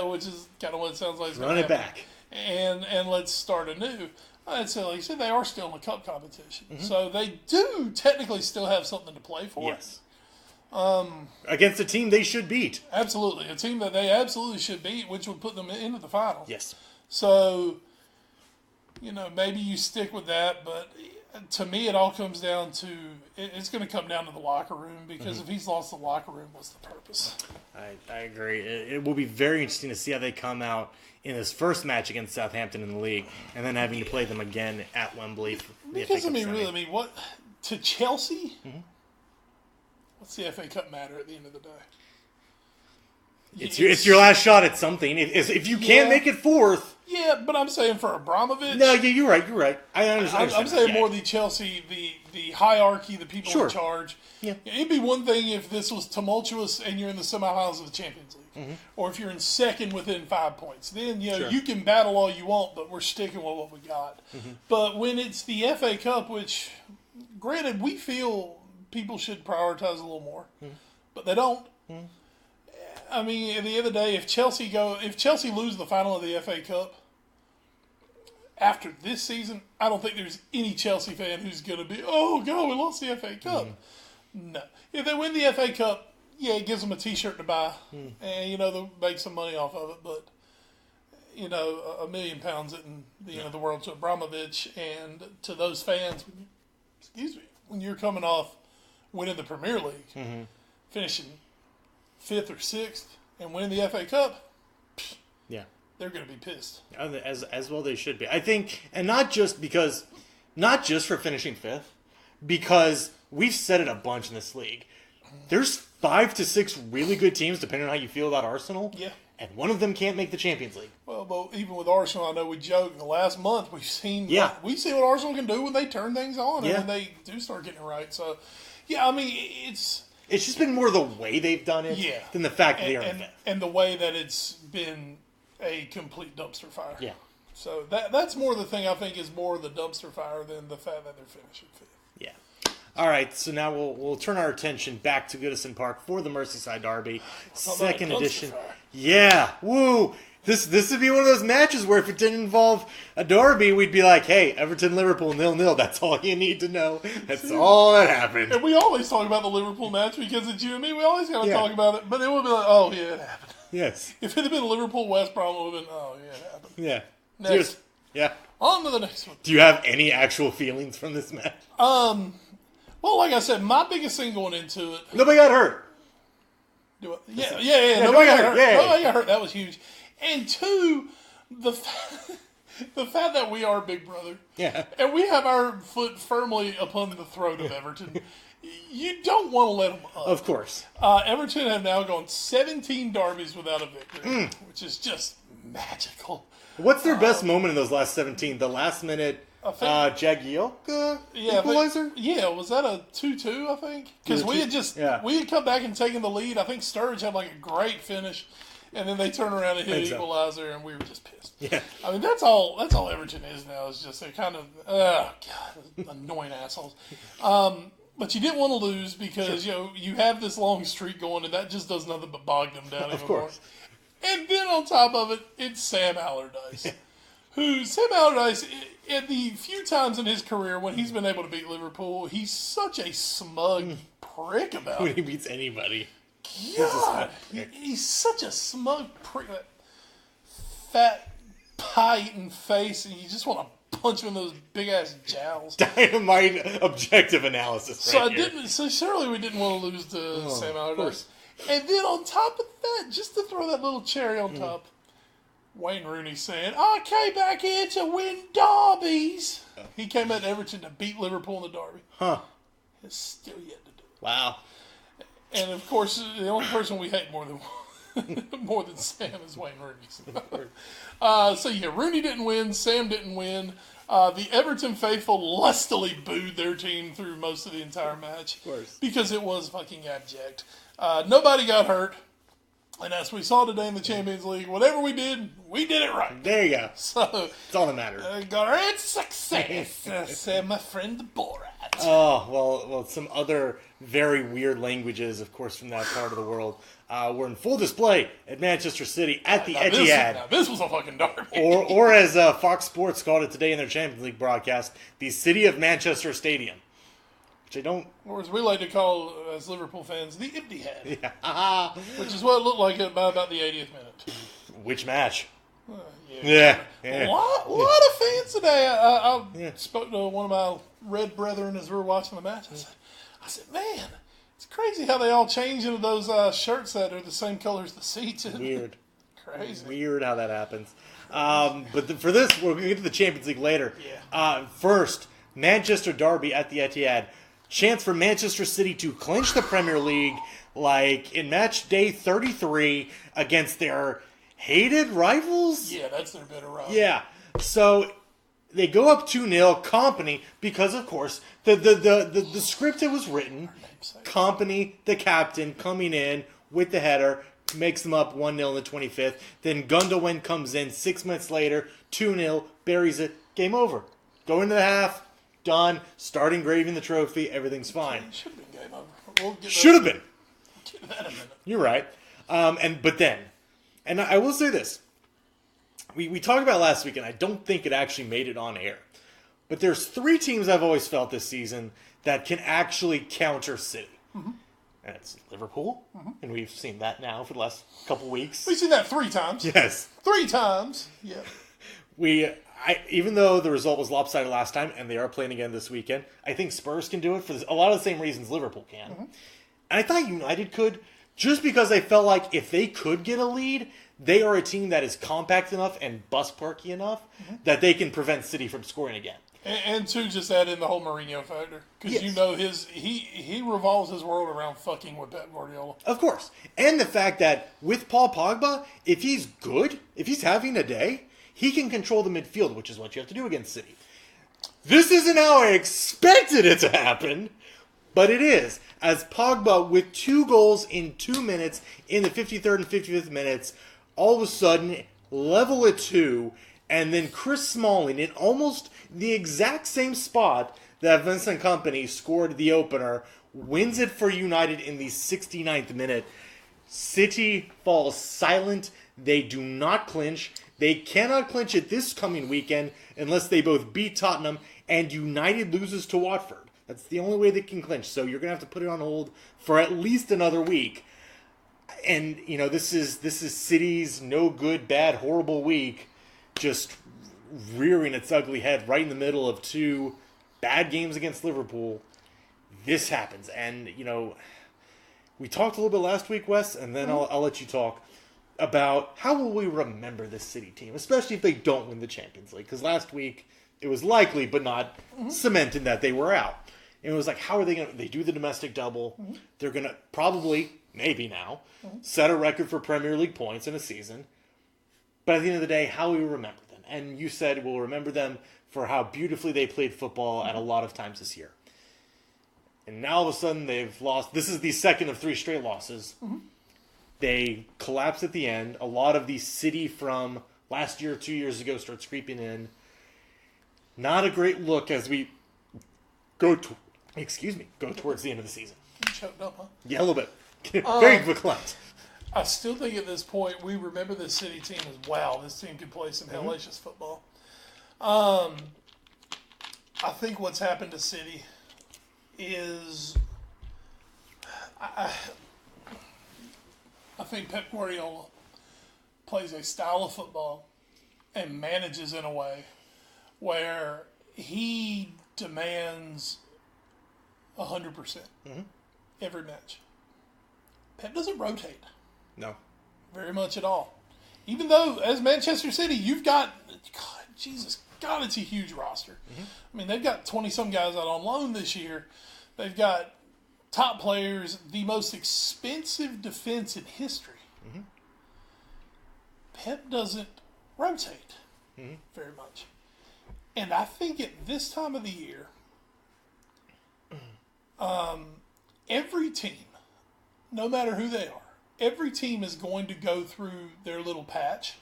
[SPEAKER 2] which is kind of what it sounds like.
[SPEAKER 3] Run it back.
[SPEAKER 2] And let's start anew. And so, like you said, they are still in the cup competition. Mm-hmm. So they do technically still have something to play for.
[SPEAKER 3] Yes. Against a team they should beat.
[SPEAKER 2] Absolutely. A team that they absolutely should beat, which would put them into the finals.
[SPEAKER 3] Yes.
[SPEAKER 2] So, maybe you stick with that, but to me, it all comes down to it's going to come down to the locker room because if he's lost the locker room, what's the purpose?
[SPEAKER 3] I agree. It will be very interesting to see how they come out in this first match against Southampton in the league, and then having to play them again at Wembley.
[SPEAKER 2] Because really, what to Chelsea? What's the FA Cup matter at the end of the day?
[SPEAKER 3] It's your last shot at something. If you can't make it fourth.
[SPEAKER 2] Yeah, but I'm saying for Abramovich.
[SPEAKER 3] No, yeah, you're right. I understand.
[SPEAKER 2] I'm saying more the Chelsea, the hierarchy, the people in charge.
[SPEAKER 3] Yeah.
[SPEAKER 2] It'd be one thing if this was tumultuous and you're in the semifinals of the Champions League, or if you're in second within 5 points. Then you can battle all you want, but we're sticking with what we got. But when it's the FA Cup, which, granted, we feel people should prioritize a little more, but they don't. I mean, at the end of the day, if Chelsea lose the final of the FA Cup after this season, I don't think there's any Chelsea fan who's going to be, oh God, we lost the FA Cup. No, if they win the FA Cup, yeah, it gives them a T-shirt to buy, and they'll make some money off of it. But £1 million isn't the end of the world to Abramovich and to those fans. When you're coming off winning the Premier League, finishing 5th or 6th, and winning the FA Cup, they're going to be pissed.
[SPEAKER 3] As well they should be. I think, and not just for finishing 5th, because we've said it a bunch in this league. There's 5 to 6 really good teams, depending on how you feel about Arsenal.
[SPEAKER 2] Yeah.
[SPEAKER 3] And one of them can't make the Champions League.
[SPEAKER 2] Well, but even with Arsenal, I know we joke in the last month we've seen what Arsenal can do when they turn things on and when they do start getting it right. So, I mean, it's
[SPEAKER 3] just been more the way they've done it than the fact that they are in fifth.
[SPEAKER 2] And the way that it's been a complete dumpster fire.
[SPEAKER 3] Yeah.
[SPEAKER 2] So that's more the thing I think is more the dumpster fire than the fact that they're finishing 5th.
[SPEAKER 3] Yeah. All right, so now we'll turn our attention back to Goodison Park for the Merseyside Derby, second edition. Yeah, woo! This would be one of those matches where if it didn't involve a derby, we'd be like, hey, Everton-Liverpool 0-0. That's all you need to know. That's all that happened.
[SPEAKER 2] And we always talk about the Liverpool match because it's you and me. We always got to talk about it. But it would be like, oh, yeah, it happened.
[SPEAKER 3] Yes.
[SPEAKER 2] If it had been Liverpool-West Brom, it would have been, oh, yeah, it happened.
[SPEAKER 3] Yeah.
[SPEAKER 2] Next.
[SPEAKER 3] Cheers. Yeah.
[SPEAKER 2] On to the next one.
[SPEAKER 3] Do you have any actual feelings from this match?
[SPEAKER 2] Well, like I said, my biggest thing going into it.
[SPEAKER 3] Nobody got hurt.
[SPEAKER 2] Yeah.
[SPEAKER 3] Nobody got hurt. Yeah.
[SPEAKER 2] Nobody got hurt. That was huge. And 2, the fact that we are Big Brother.
[SPEAKER 3] Yeah.
[SPEAKER 2] And we have our foot firmly upon the throat of Everton. You don't want to let them up.
[SPEAKER 3] Of course.
[SPEAKER 2] Everton have now gone 17 derbies without a victory, which is just magical.
[SPEAKER 3] What's their best moment in those last 17? The last minute Jagielka equalizer?
[SPEAKER 2] Was that a 2-2, I think? Because we had come back and taken the lead. I think Sturridge had like a great finish, and then they turned around and hit an equalizer, and we were just pissed.
[SPEAKER 3] Yeah.
[SPEAKER 2] I mean, that's all Everton is now. Is just they're kind of annoying assholes. But you didn't want to lose because you have this long streak going, and that just does nothing but bog them down even more. And then on top of it, it's Sam Allardyce. Sam Allardyce, at the few times in his career when he's been able to beat Liverpool, he's such a smug prick about it.
[SPEAKER 3] When he beats anybody.
[SPEAKER 2] God, he's such a smug prick. That fat, pie-eating face, and you just want to punch him in those big-ass jowls.
[SPEAKER 3] Dynamite objective analysis
[SPEAKER 2] So surely we didn't want to lose to Sam Allardyce. And then on top of that, just to throw that little cherry on top, Wayne Rooney saying, I came back here to win derbies. He came at Everton to beat Liverpool in the derby.
[SPEAKER 3] Huh.
[SPEAKER 2] It's still yet to do.
[SPEAKER 3] Wow.
[SPEAKER 2] And of course, the only person we hate more than Sam is Wayne Rooney. Rooney didn't win. Sam didn't win. The Everton faithful lustily booed their team through most of the entire match.
[SPEAKER 3] Of course.
[SPEAKER 2] Because it was fucking abject. Nobody got hurt. And as we saw today in the Champions League, whatever we did it right.
[SPEAKER 3] There you go.
[SPEAKER 2] So,
[SPEAKER 3] it's all that matters.
[SPEAKER 2] Great success, said my friend Borat.
[SPEAKER 3] Oh, well, some other very weird languages, of course, from that part of the world were in full display at Manchester City at the Etihad.
[SPEAKER 2] This was a fucking derby.
[SPEAKER 3] Or as Fox Sports called it today in their Champions League broadcast, the City of Manchester Stadium. Which I don't...
[SPEAKER 2] Or as we like to call, as Liverpool fans, the Etihad.
[SPEAKER 3] Yeah.
[SPEAKER 2] Which is what it looked like by about the 80th minute.
[SPEAKER 3] Which match?
[SPEAKER 2] A lot of fans today. I spoke to one of my red brethren as we were watching the match. I said, man, it's crazy how they all change into those shirts that are the same color as the seats.
[SPEAKER 3] Weird.
[SPEAKER 2] Crazy.
[SPEAKER 3] Weird how that happens. For this, we're going to get to the Champions League later.
[SPEAKER 2] Yeah.
[SPEAKER 3] First, Manchester Derby at the Etihad. Chance for Manchester City to clinch the Premier League, like in match day 33 against their hated rivals.
[SPEAKER 2] Yeah, that's their bitter rival.
[SPEAKER 3] Yeah. So they go up 2-0. Kompany, because of course the script that was written, Kompany, the captain, coming in with the header, makes them up 1-0 in the 25th. Then Gundogan comes in 6 minutes later, 2-0, buries it, game over. Go into the half, done, start engraving the trophy, everything's fine.
[SPEAKER 2] It should have been game over.
[SPEAKER 3] Should have been.
[SPEAKER 2] We'll get that in a minute.
[SPEAKER 3] You're right. And I will say this. We talked about last week, and I don't think it actually made it on air. But there's 3 teams I've always felt this season that can actually counter City. Mm-hmm. And it's Liverpool, and we've seen that now for the last couple weeks.
[SPEAKER 2] We've seen that 3 times.
[SPEAKER 3] Yes.
[SPEAKER 2] 3 times. Yeah.
[SPEAKER 3] Even though the result was lopsided last time, and they are playing again this weekend, I think Spurs can do it for a lot of the same reasons Liverpool can. Mm-hmm. And I thought United could, just because I felt like if they could get a lead, they are a team that is compact enough and bus parky enough that they can prevent City from scoring again.
[SPEAKER 2] And to just add in the whole Mourinho factor. Because you know he revolves his world around fucking with Pep Guardiola.
[SPEAKER 3] Of course. And the fact that with Paul Pogba, if he's good, if he's having a day, he can control the midfield, which is what you have to do against City. This isn't how I expected it to happen, but it is. As Pogba, with 2 goals in 2 minutes, in the 53rd and 55th minutes, all of a sudden, level at 2, and then Chris Smalling, in almost the exact same spot that Vincent Kompany scored the opener, wins it for United in the 69th minute. City falls silent. They do not clinch. They cannot clinch it this coming weekend unless they both beat Tottenham and United loses to Watford. That's the only way they can clinch. So you're going to have to put it on hold for at least another week. And, this is City's no good, bad, horrible week just rearing its ugly head right in the middle of 2 bad games against Liverpool. This happens. And, we talked a little bit last week, Wes, and then I'll let you talk about how will we remember this City team, especially if they don't win the Champions League. Because last week, it was likely, but not cemented that they were out. And it was like, how are they going to... They do the domestic double. They're going to probably, maybe now, set a record for Premier League points in a season. But at the end of the day, how will we remember them? And you said we'll remember them for how beautifully they played football at a lot of times this year. And now all of a sudden they've lost... This is the second of 3 straight losses. They collapse at the end. A lot of the City from last year, 2 years ago starts creeping in. Not a great look as we go towards the end of the season.
[SPEAKER 2] You choked up, huh?
[SPEAKER 3] Yeah, a little bit. Very verklempt.
[SPEAKER 2] I still think at this point we remember this City team as, wow, this team can play some hellacious football. I think what's happened to City is I think Pep Guardiola plays a style of football and manages in a way where he demands 100% every match. Pep doesn't rotate.
[SPEAKER 3] No.
[SPEAKER 2] Very much at all. Even though, as Manchester City, you've got, God, it's a huge roster. I mean, they've got 20-some guys out on loan this year. They've got top players, the most expensive defense in history. Pep doesn't rotate very much. And I think at this time of the year, every team, no matter who they are, every team is going to go through their little patch.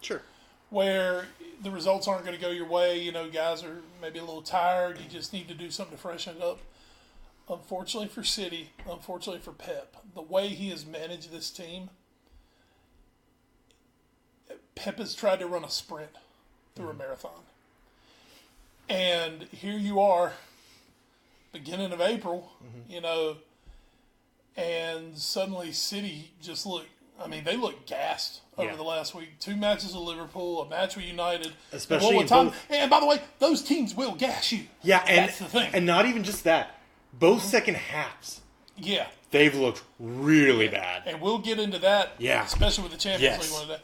[SPEAKER 3] Sure.
[SPEAKER 2] Where the results aren't going to go your way. Guys are maybe a little tired. You just need to do something to freshen it up. Unfortunately for City, unfortunately for Pep, the way he has managed this team, Pep has tried to run a sprint through a marathon. And here you are, beginning of April, and suddenly City just look I mean, they look gassed over the last week. 2 matches with Liverpool, a match with United.
[SPEAKER 3] Especially
[SPEAKER 2] And by the way, those teams will gas you.
[SPEAKER 3] Yeah, and
[SPEAKER 2] that's the thing.
[SPEAKER 3] And not even just that. Both second halves.
[SPEAKER 2] Yeah.
[SPEAKER 3] They've looked really bad.
[SPEAKER 2] And we'll get into that, especially with the Champions League one today.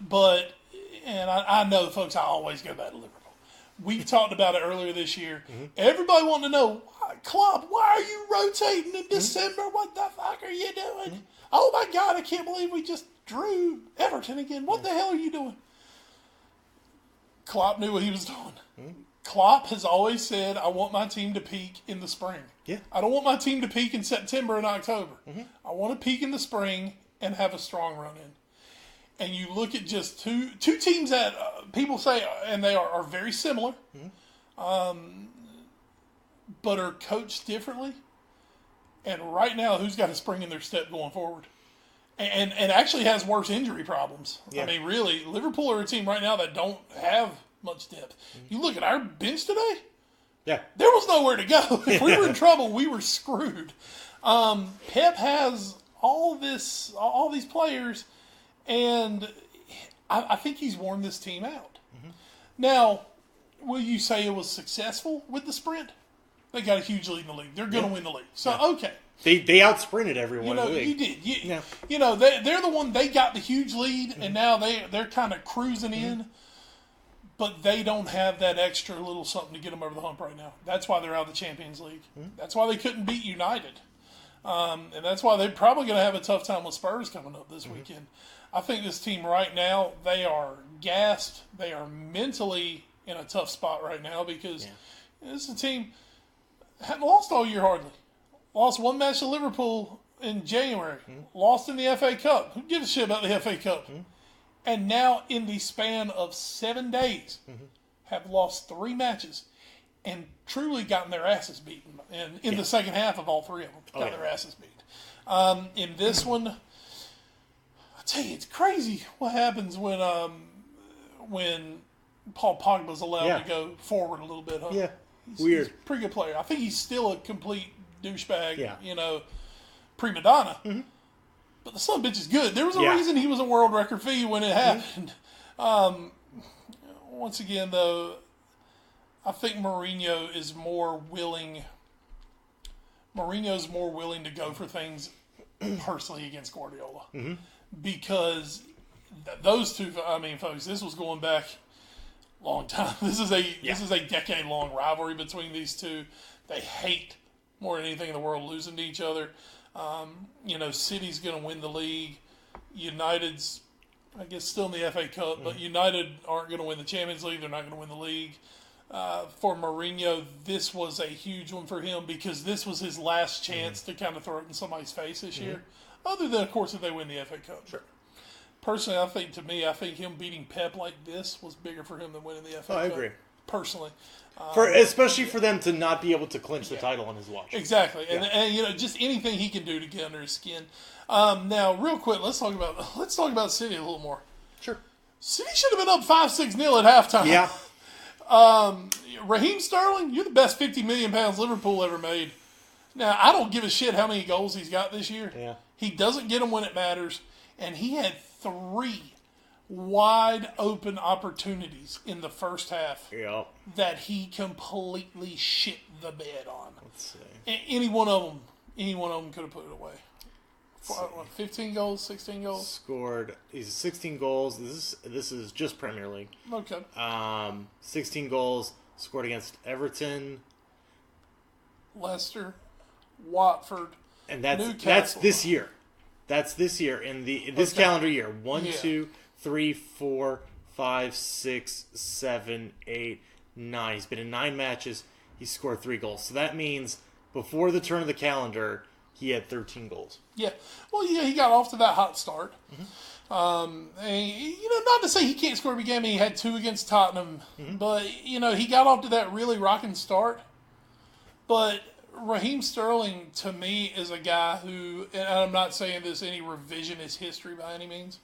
[SPEAKER 2] But, and I know, folks, I always go back to Liverpool. We talked about it earlier this year. Everybody wanted to know, Klopp, why are you rotating in December? What the fuck are you doing? Oh, my God, I can't believe we just drew Everton again. What the hell are you doing? Klopp knew what he was doing. Klopp has always said, I want my team to peak in the spring.
[SPEAKER 3] Yeah.
[SPEAKER 2] I don't want my team to peak in September and October. I want to peak in the spring and have a strong run in. And you look at just two teams that people say, and they are very similar, but are coached differently. And right now, who's got a spring in their step going forward? And actually has worse injury problems. Yeah. I mean, really, Liverpool are a team right now that don't have much depth. You look at our bench today, there was nowhere to go. If we were in trouble, we were screwed. Pep has all these players, and I think he's worn this team out. Now, will you say it was successful with the sprint? They got a huge lead in the league. They're going to win the league. So, okay.
[SPEAKER 3] They out-sprinted everyone in the league.
[SPEAKER 2] You did. You know, they're the one, they got the huge lead, and now they're kind of cruising in. But they don't have that extra little something to get them over the hump right now. That's why they're out of the Champions League. That's why they couldn't beat United. And that's why they're probably going to have a tough time with Spurs coming up this weekend. I think this team right now, they are gassed. They are mentally in a tough spot right now because this is a team hadn't lost all year hardly. Lost one match to Liverpool in January. Lost in the FA Cup. Who gives a shit about the FA Cup? And now, in the span of 7 days, have lost 3 matches and truly gotten their asses beaten. And in the second half of all 3 of them, got their asses beat. In this one, I tell you, it's crazy what happens when Paul Pogba's allowed to go forward a little bit. Huh?
[SPEAKER 3] Yeah,
[SPEAKER 2] He's a pretty good player. I think he's still a complete douchebag, prima donna. But the son of a bitch is good. There was a reason he was a world record fee when it happened. Once again, though, I think Mourinho is more willing. Mourinho's more willing to go for things personally against Guardiola because those two. I mean, folks, this was going back a long time. This is a decade-long rivalry between these two. They hate more than anything in the world losing to each other. City's going to win the league. United's, I guess, still in the FA Cup, but United aren't going to win the Champions League. They're not going to win the league. For Mourinho, this was a huge one for him because this was his last chance to kind of throw it in somebody's face this year. Other than, of course, if they win the FA Cup. Sure. Personally, I think him beating Pep like this was bigger for him than winning the FA Cup. I agree. Personally.
[SPEAKER 3] Especially for them to not be able to clinch the title on his watch.
[SPEAKER 2] Exactly. And just anything he can do to get under his skin. Now, real quick, let's talk about City a little more.
[SPEAKER 3] Sure.
[SPEAKER 2] City should have been up 5-6-0 at halftime.
[SPEAKER 3] Yeah.
[SPEAKER 2] Raheem Sterling, you're the best 50 million pounds Liverpool ever made. Now, I don't give a shit how many goals he's got this year.
[SPEAKER 3] Yeah.
[SPEAKER 2] He doesn't get them when it matters. And he had 3 wide open opportunities in the first half that he completely shit the bed on.
[SPEAKER 3] Let's see.
[SPEAKER 2] Any one of them could have put it away. 15 goals, 16 goals.
[SPEAKER 3] Scored. He's 16 goals. This is just Premier League.
[SPEAKER 2] Okay.
[SPEAKER 3] 16 goals scored against Everton,
[SPEAKER 2] Leicester, Watford,
[SPEAKER 3] and
[SPEAKER 2] Newcastle.
[SPEAKER 3] That's this year. That's this year in this calendar year. 1, 2, 3, 4, 5, 6, 7, 8, 9. He's been in 9 matches. He scored 3 goals. So that means before the turn of the calendar, he had 13 goals.
[SPEAKER 2] Yeah. Well, he got off to that hot start. And, not to say he can't score every game. He had 2 against Tottenham. But, he got off to that really rocking start. But Raheem Sterling, to me, is a guy who, and I'm not saying this any revisionist history by any means,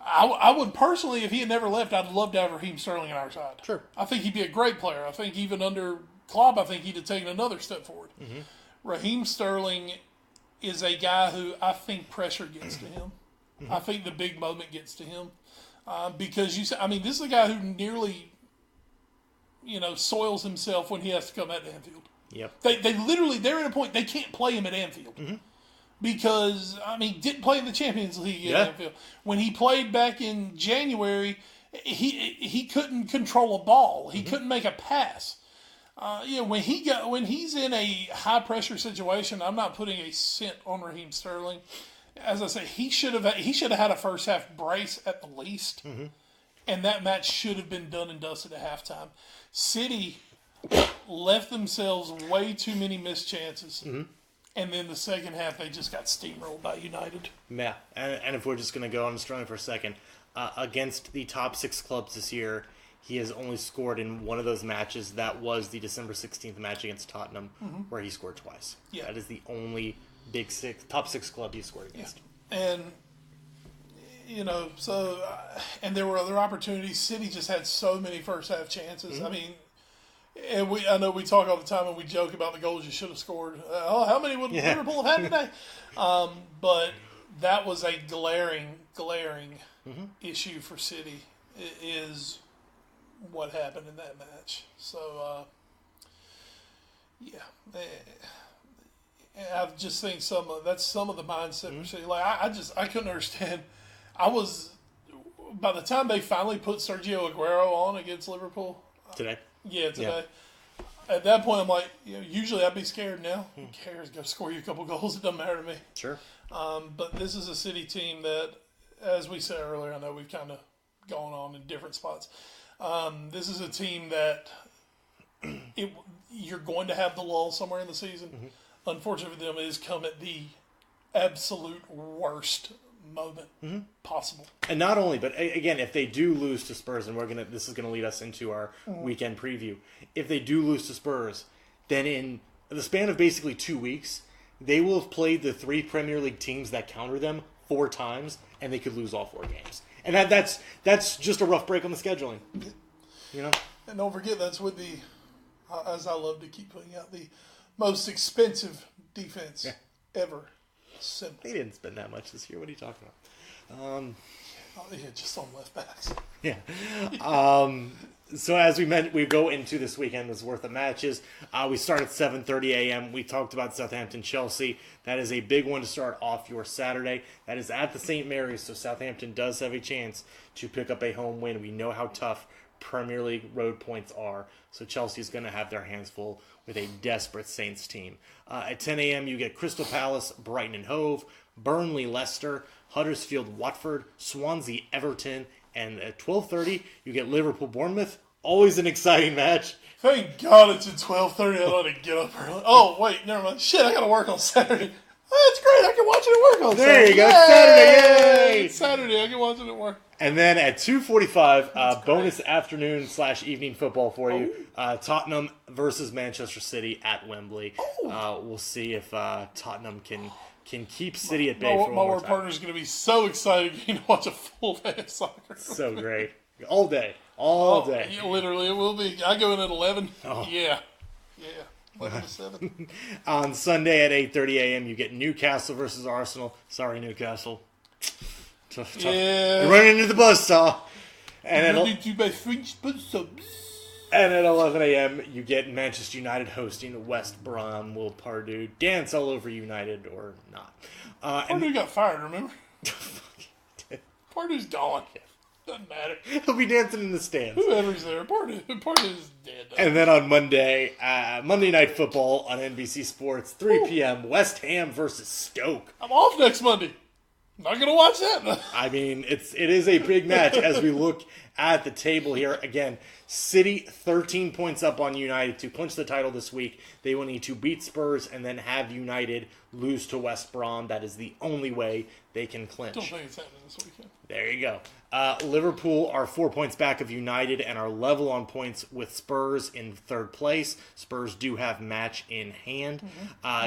[SPEAKER 2] I would personally, if he had never left, I'd love to have Raheem Sterling on our side.
[SPEAKER 3] Sure.
[SPEAKER 2] I think he'd be a great player. I think even under Klopp, I think he'd have taken another step forward. Raheem Sterling is a guy who I think pressure gets to him. I think the big moment gets to him because this is a guy who nearly, soils himself when he has to come at Anfield.
[SPEAKER 3] Yep.
[SPEAKER 2] They're at a point they can't play him at Anfield. Because, didn't play in the Champions League at Anfield. When he played back in January, he couldn't control a ball. He couldn't make a pass. When he's in a high pressure situation, I'm not putting a cent on Raheem Sterling. As I say, he should have had a first half brace at the least, and that match should have been done and dusted at halftime. City left themselves way too many missed chances. And then the second half, they just got steamrolled by United.
[SPEAKER 3] Yeah, and if we're just going to go on Sterling for a second, against the top 6 clubs this year, he has only scored in one of those matches. That was the December 16th match against Tottenham, where he scored twice. Yeah. That is the only top 6 club he scored against.
[SPEAKER 2] Yeah. And, and there were other opportunities. City just had so many first half chances. And I know we talk all the time and we joke about the goals you should have scored. How many would Liverpool have had today? But that was a glaring issue for City. Is what happened in that match. So, I just think that's some of the mindset for City. Like I couldn't understand. By the time they finally put Sergio Aguero on against Liverpool
[SPEAKER 3] today.
[SPEAKER 2] Yeah, today. Yeah. At that point, I'm like, usually I'd be scared now. Who cares? Go score you a couple goals. It doesn't matter to me.
[SPEAKER 3] Sure.
[SPEAKER 2] But this is a City team that, as we said earlier, I know we've kind of gone on in different spots. This is a team that you're going to have the lull somewhere in the season. Unfortunately for them, it has come at the absolute worst moment possible. And
[SPEAKER 3] not only, but again, if they do lose to Spurs, and this is gonna lead us into our weekend preview. If they do lose to Spurs, then in the span of basically 2 weeks, they will have played the 3 Premier League teams that counter them 4 times, and they could lose all 4 games. And that's just a rough break on the scheduling.
[SPEAKER 2] And don't forget, that's with the, as I love to keep putting out, the most expensive defense ever. Simple.
[SPEAKER 3] They didn't spend that much this year. What are you talking about?
[SPEAKER 2] Just on left backs.
[SPEAKER 3] Yeah. So as we mentioned, we go into this weekend's worth of matches. We start at 7:30 a.m. We talked about Southampton-Chelsea. That is a big one to start off your Saturday. That is at the St. Mary's, so Southampton does have a chance to pick up a home win. We know how tough Premier League road points are, so Chelsea's going to have their hands full with a desperate Saints team. At 10 a.m., you get Crystal Palace, Brighton and Hove, Burnley, Leicester, Huddersfield, Watford, Swansea, Everton, and at 12:30, you get Liverpool, Bournemouth. Always an exciting match.
[SPEAKER 2] Thank God it's at 12:30. I let it get up early. Oh, wait, never mind. Shit, I got to work on Saturday. Oh, that's great. I can watch it at work on Saturday.
[SPEAKER 3] There you go. Saturday. Yay!
[SPEAKER 2] It's Saturday. I can watch it at work.
[SPEAKER 3] And then at 2:45, bonus afternoon/evening football for you. Tottenham versus Manchester City at Wembley. We'll see if Tottenham can keep City at bay for one
[SPEAKER 2] more time.
[SPEAKER 3] My
[SPEAKER 2] work partner's going to be so excited to watch a full day of soccer.
[SPEAKER 3] So great. All day. All day.
[SPEAKER 2] Yeah, literally, it will be. I go in at 11. Oh. Yeah. 11 to 7.
[SPEAKER 3] On Sunday at 8:30 a.m., you get Newcastle versus Arsenal. Sorry, Newcastle. Tough.
[SPEAKER 2] Yeah.
[SPEAKER 3] You're running into the buzzsaw. And at 11 a.m., you get Manchester United hosting West Brom. Will Pardew dance all over United or not?
[SPEAKER 2] Pardew got fired, remember? Pardew's gone. Doesn't matter.
[SPEAKER 3] He'll be dancing in the stands.
[SPEAKER 2] Whoever's there. Pardew's dead.
[SPEAKER 3] And then on Monday, Monday Night Football on NBC Sports, 3 p.m., West Ham versus Stoke.
[SPEAKER 2] I'm off next Monday. Not going to watch that.
[SPEAKER 3] I mean, it is a big match as we look at the table here. Again, City 13 points up on United to clinch the title this week. They will need to beat Spurs and then have United lose to West Brom. That is the only way they can clinch.
[SPEAKER 2] Don't think it's happening this weekend.
[SPEAKER 3] There you go. Liverpool are 4 points back of United and are level on points with Spurs in third place. Spurs do have match in hand.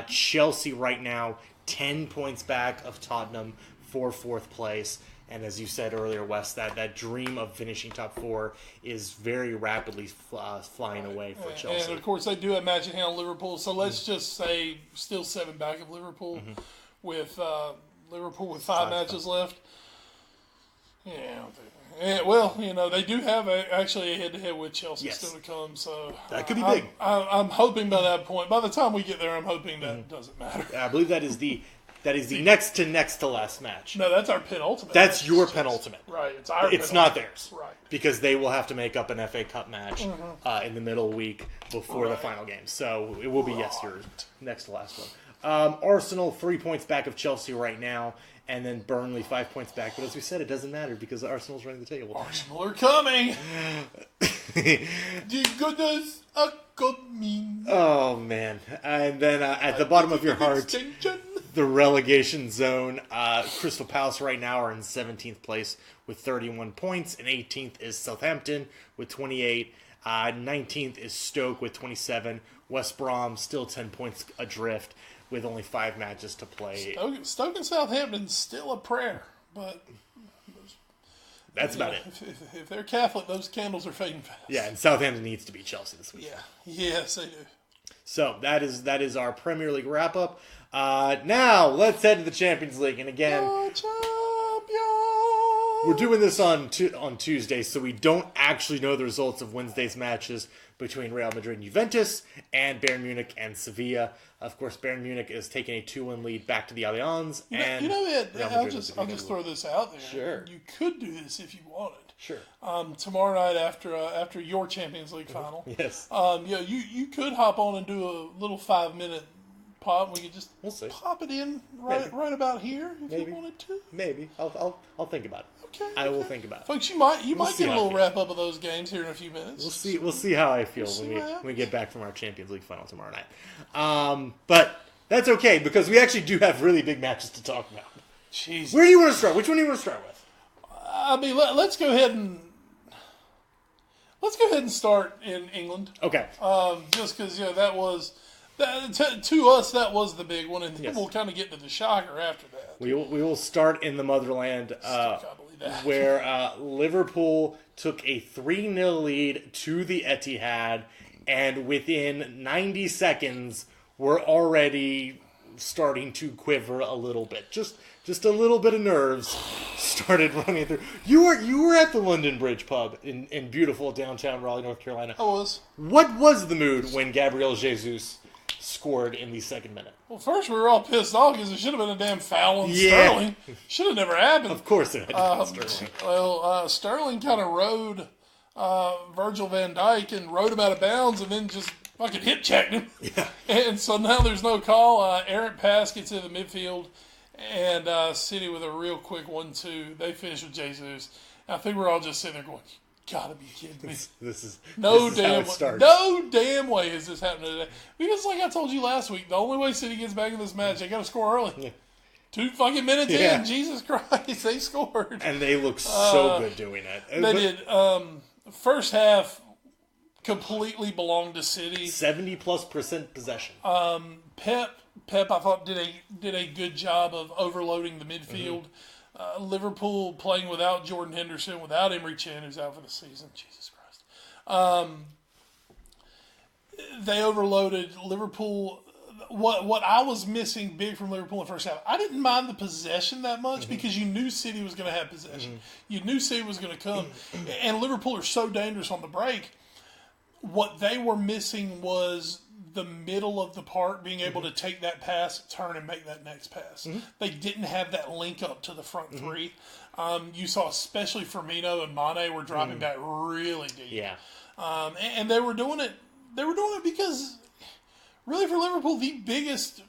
[SPEAKER 3] Chelsea right now 10 points back of Tottenham for fourth place. And as you said earlier, Wes, that dream of finishing top 4 is very rapidly flying away for Chelsea.
[SPEAKER 2] And, of course, they do have match in hand on Liverpool. So let's just say still 7 back of Liverpool with Liverpool with 5 matches left. Yeah, well, they do have actually a head-to-head with Chelsea
[SPEAKER 3] Yes.
[SPEAKER 2] still to come, so
[SPEAKER 3] That could be big.
[SPEAKER 2] I'm hoping by that point, by the time we get there, I'm hoping that doesn't matter.
[SPEAKER 3] I believe that is the next to last match.
[SPEAKER 2] No, that's our penultimate.
[SPEAKER 3] That's
[SPEAKER 2] match.
[SPEAKER 3] your penultimate.
[SPEAKER 2] Right, it's our
[SPEAKER 3] It's
[SPEAKER 2] penultimate.
[SPEAKER 3] not theirs.
[SPEAKER 2] Right.
[SPEAKER 3] Because they will have to make up an FA Cup match in the middle week before the final game. So it will be, yes, your next to last one. Arsenal 3 points back of Chelsea right now, and then Burnley 5 points back. But as we said, it doesn't matter because Arsenal's running the table.
[SPEAKER 2] Arsenal are coming. The goodness are coming.
[SPEAKER 3] Oh, man. And then at the bottom of your heart,
[SPEAKER 2] Extinction.
[SPEAKER 3] the relegation zone. Crystal Palace right now are in 17th place with 31 points, and 18th is Southampton with 28. 19th is Stoke with 27. West Brom still 10 points adrift with only 5 matches to play.
[SPEAKER 2] Stoke and Southampton still a prayer, but
[SPEAKER 3] That's about it.
[SPEAKER 2] If they're Catholic, those candles are fading fast.
[SPEAKER 3] Yeah, and Southampton needs to beat Chelsea this week.
[SPEAKER 2] Yeah. Yes, they do.
[SPEAKER 3] So that is our Premier League wrap up. Now let's head to the Champions League, and again, we're doing this on Tuesday, so we don't actually know the results of Wednesday's matches between Real Madrid and Juventus and Bayern Munich and Sevilla. Of course, Bayern Munich is taking a 2-1 lead back to the Allianz.
[SPEAKER 2] And
[SPEAKER 3] Real
[SPEAKER 2] I'll
[SPEAKER 3] Madrid
[SPEAKER 2] just throw this out there.
[SPEAKER 3] Sure.
[SPEAKER 2] You could do this if you wanted.
[SPEAKER 3] Sure.
[SPEAKER 2] Tomorrow night after your Champions League final.
[SPEAKER 3] Yes.
[SPEAKER 2] You could hop on and do a little 5-minute pop. We could just pop it in right about here if you wanted to.
[SPEAKER 3] Maybe. I'll think about it.
[SPEAKER 2] Okay.
[SPEAKER 3] I will think about it.
[SPEAKER 2] Folks, you might get a little
[SPEAKER 3] feel.
[SPEAKER 2] wrap up of those games here in a few minutes.
[SPEAKER 3] We'll see how I feel when we get back from our Champions League final tomorrow night. But that's okay because we actually do have really big matches to talk about.
[SPEAKER 2] Jesus.
[SPEAKER 3] Where do you want to start? Which one do you want to start with?
[SPEAKER 2] I mean, let's go ahead and start in England.
[SPEAKER 3] Okay.
[SPEAKER 2] Just because that was to us that was the big one, and then we'll kind of get to the shocker after that.
[SPEAKER 3] We will start in the motherland,
[SPEAKER 2] Still can't believe that.
[SPEAKER 3] where Liverpool took a 3-0 lead to the Etihad, and within 90 seconds, we're already starting to quiver a little bit. Just a little bit of nerves started running through. You were at the London Bridge pub in beautiful downtown Raleigh, North Carolina.
[SPEAKER 2] I was.
[SPEAKER 3] What was the mood when Gabriel Jesus scored in the second minute?
[SPEAKER 2] Well, first we were all pissed off because it should have been a damn foul on Sterling. Should have never happened.
[SPEAKER 3] Of course it had to be Sterling.
[SPEAKER 2] Well, Sterling kind of rode Virgil van Dijk and rode him out of bounds and then just fucking hip checked him.
[SPEAKER 3] Yeah.
[SPEAKER 2] And so now there's no call. Errant pass gets in the midfield, and City with a real quick 1-2. They finish with Jesus. I think we're all just sitting there going, "You gotta be kidding me!"
[SPEAKER 3] This is
[SPEAKER 2] No
[SPEAKER 3] how
[SPEAKER 2] damn,
[SPEAKER 3] it starts.
[SPEAKER 2] no damn way is this happening today. Because, like I told you last week, the only way City gets back in this match, they got to score early.
[SPEAKER 3] Yeah.
[SPEAKER 2] 2 fucking minutes
[SPEAKER 3] Yeah.
[SPEAKER 2] in, Jesus Christ, they scored.
[SPEAKER 3] And they look so good doing it.
[SPEAKER 2] They did. First half completely belonged to City.
[SPEAKER 3] 70+% possession.
[SPEAKER 2] Pep, I thought did a good job of overloading the midfield. Liverpool playing without Jordan Henderson, without Emery Chen, who's out for the season. Jesus Christ. They overloaded Liverpool. What I was missing big from Liverpool in the first half, I didn't mind the possession that much because you knew City was going to have possession. You knew City was going to come. And Liverpool are so dangerous on the break. What they were missing was the middle of the park, being able to take that pass, turn, and make that next pass. They didn't have that link up to the front three. You saw especially Firmino and Mane were dropping back really deep.
[SPEAKER 3] Yeah.
[SPEAKER 2] And they were doing it. They were doing it because, really, for Liverpool, the biggest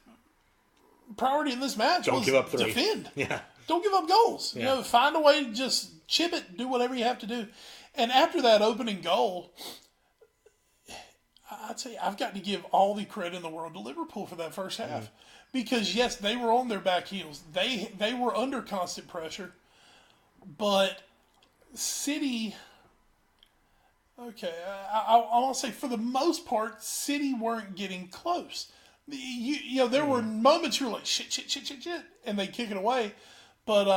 [SPEAKER 2] priority in this match was
[SPEAKER 3] give up three.
[SPEAKER 2] defend.
[SPEAKER 3] Yeah.
[SPEAKER 2] Don't give up goals.
[SPEAKER 3] Yeah.
[SPEAKER 2] Find a way to just chip it, do whatever you have to do. And after that opening goal, I'd say I've got to give all the credit in the world to Liverpool for that first half. Because, yes, they were on their back heels. They were under constant pressure. But City, okay, I want to say for the most part, City weren't getting close. There were moments you were like, shit, and they kick it away. But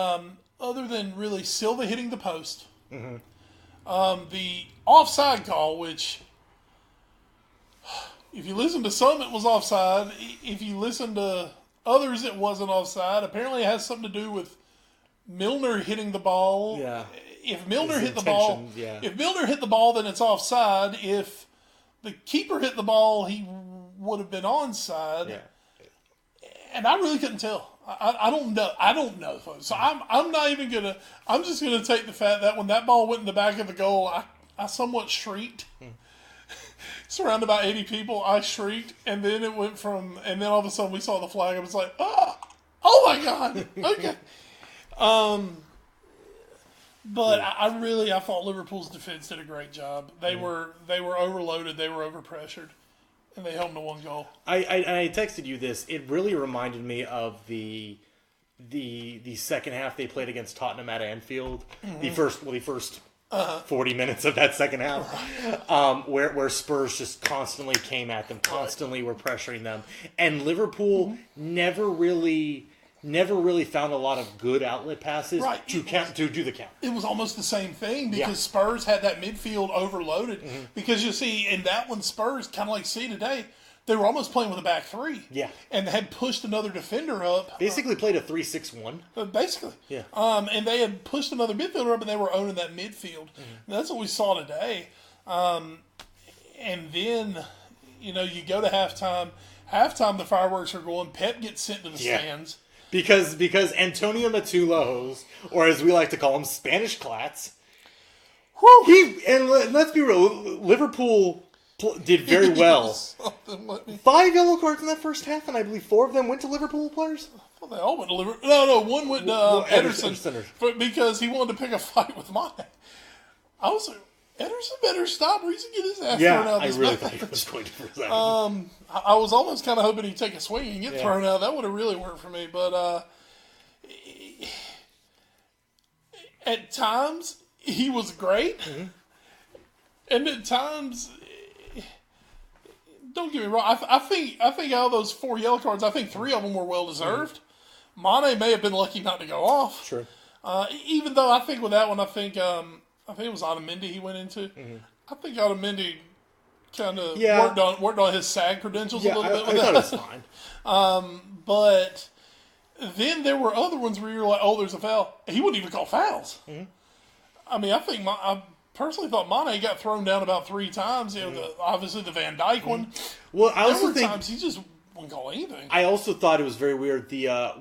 [SPEAKER 2] other than really Silva hitting the post, the offside call, which, if you listen to some, it was offside. If you listen to others, it wasn't offside. Apparently, it has something to do with Milner hitting the ball.
[SPEAKER 3] Yeah.
[SPEAKER 2] If Milner
[SPEAKER 3] His
[SPEAKER 2] hit the ball,
[SPEAKER 3] intentions, yeah.
[SPEAKER 2] if Milner hit the ball, then it's offside. If the keeper hit the ball, he would have been onside.
[SPEAKER 3] Yeah.
[SPEAKER 2] And I really couldn't tell. I don't know. I don't know, folks. So I'm not even gonna. I'm just gonna take the fact that when that ball went in the back of the goal, I somewhat shrieked. Surrounded by 80 people, I shrieked, and then it went from, and then all of a sudden we saw the flag. I was like, oh my god, okay. But I thought Liverpool's defense did a great job. They were overloaded, they were overpressured, and they held them to one goal.
[SPEAKER 3] I texted you this. It really reminded me of the second half they played against Tottenham at Anfield. The first 40 minutes of that second half, where Spurs just constantly came at them, constantly were pressuring them, and Liverpool never really found a lot of good outlet passes to do the count.
[SPEAKER 2] It was almost the same thing because Spurs had that midfield overloaded. Because you see, in that one, Spurs, kind of like today, they were almost playing with a back three.
[SPEAKER 3] Yeah.
[SPEAKER 2] And they had pushed another defender up.
[SPEAKER 3] Basically played a 3-6-1.
[SPEAKER 2] Basically.
[SPEAKER 3] Yeah.
[SPEAKER 2] And they had pushed another midfielder up, and they were owning that midfield. And that's what we saw today. And then, you go to halftime. Halftime, the fireworks are going. Pep gets sent to the stands.
[SPEAKER 3] Because Antonio Matulojos, or as we like to call him, Spanish Clats, and let's be real, Liverpool did very well. 5 yellow cards in that first half, and I believe 4 of them went to Liverpool players.
[SPEAKER 2] Well, they all went to Liverpool. No, one went to Ederson because he wanted to pick a fight with Mane. I was like, Ederson better stop or he's going to get his ass thrown out.
[SPEAKER 3] I really thought he was going to for a second.
[SPEAKER 2] I was almost kind of hoping he'd take a swing and get thrown out. That would have really worked for me. But at times, he was great. And at times, don't get me wrong, I think out of those 4 yellow cards, I think 3 of them were well-deserved. Mane may have been lucky not to go off.
[SPEAKER 3] Sure.
[SPEAKER 2] Even though I think with that one, I think it was Otamendi he went into. I think Otamendi kind of worked on his SAG credentials a little bit with
[SPEAKER 3] that.
[SPEAKER 2] that.
[SPEAKER 3] I thought it was fine.
[SPEAKER 2] But then there were other ones where you're like, oh, there's a foul. He wouldn't even call fouls. I mean, I personally thought Mane got thrown down about 3 times. Obviously the Van Dijk one.
[SPEAKER 3] Well, I also think
[SPEAKER 2] times he just wouldn't call anything.
[SPEAKER 3] I also thought it was very weird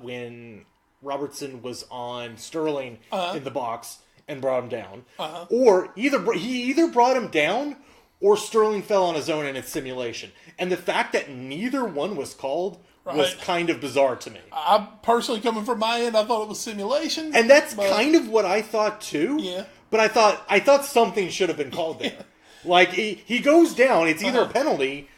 [SPEAKER 3] when Robertson was on Sterling in the box and brought him down, or he either brought him down or Sterling fell on his own in its simulation. And the fact that neither one was called was kind of bizarre to me.
[SPEAKER 2] I personally, coming from my end, I thought it was simulation,
[SPEAKER 3] and that's kind of what I thought too.
[SPEAKER 2] Yeah,
[SPEAKER 3] but I thought something should have been called there. Like he goes down, it's either a penalty,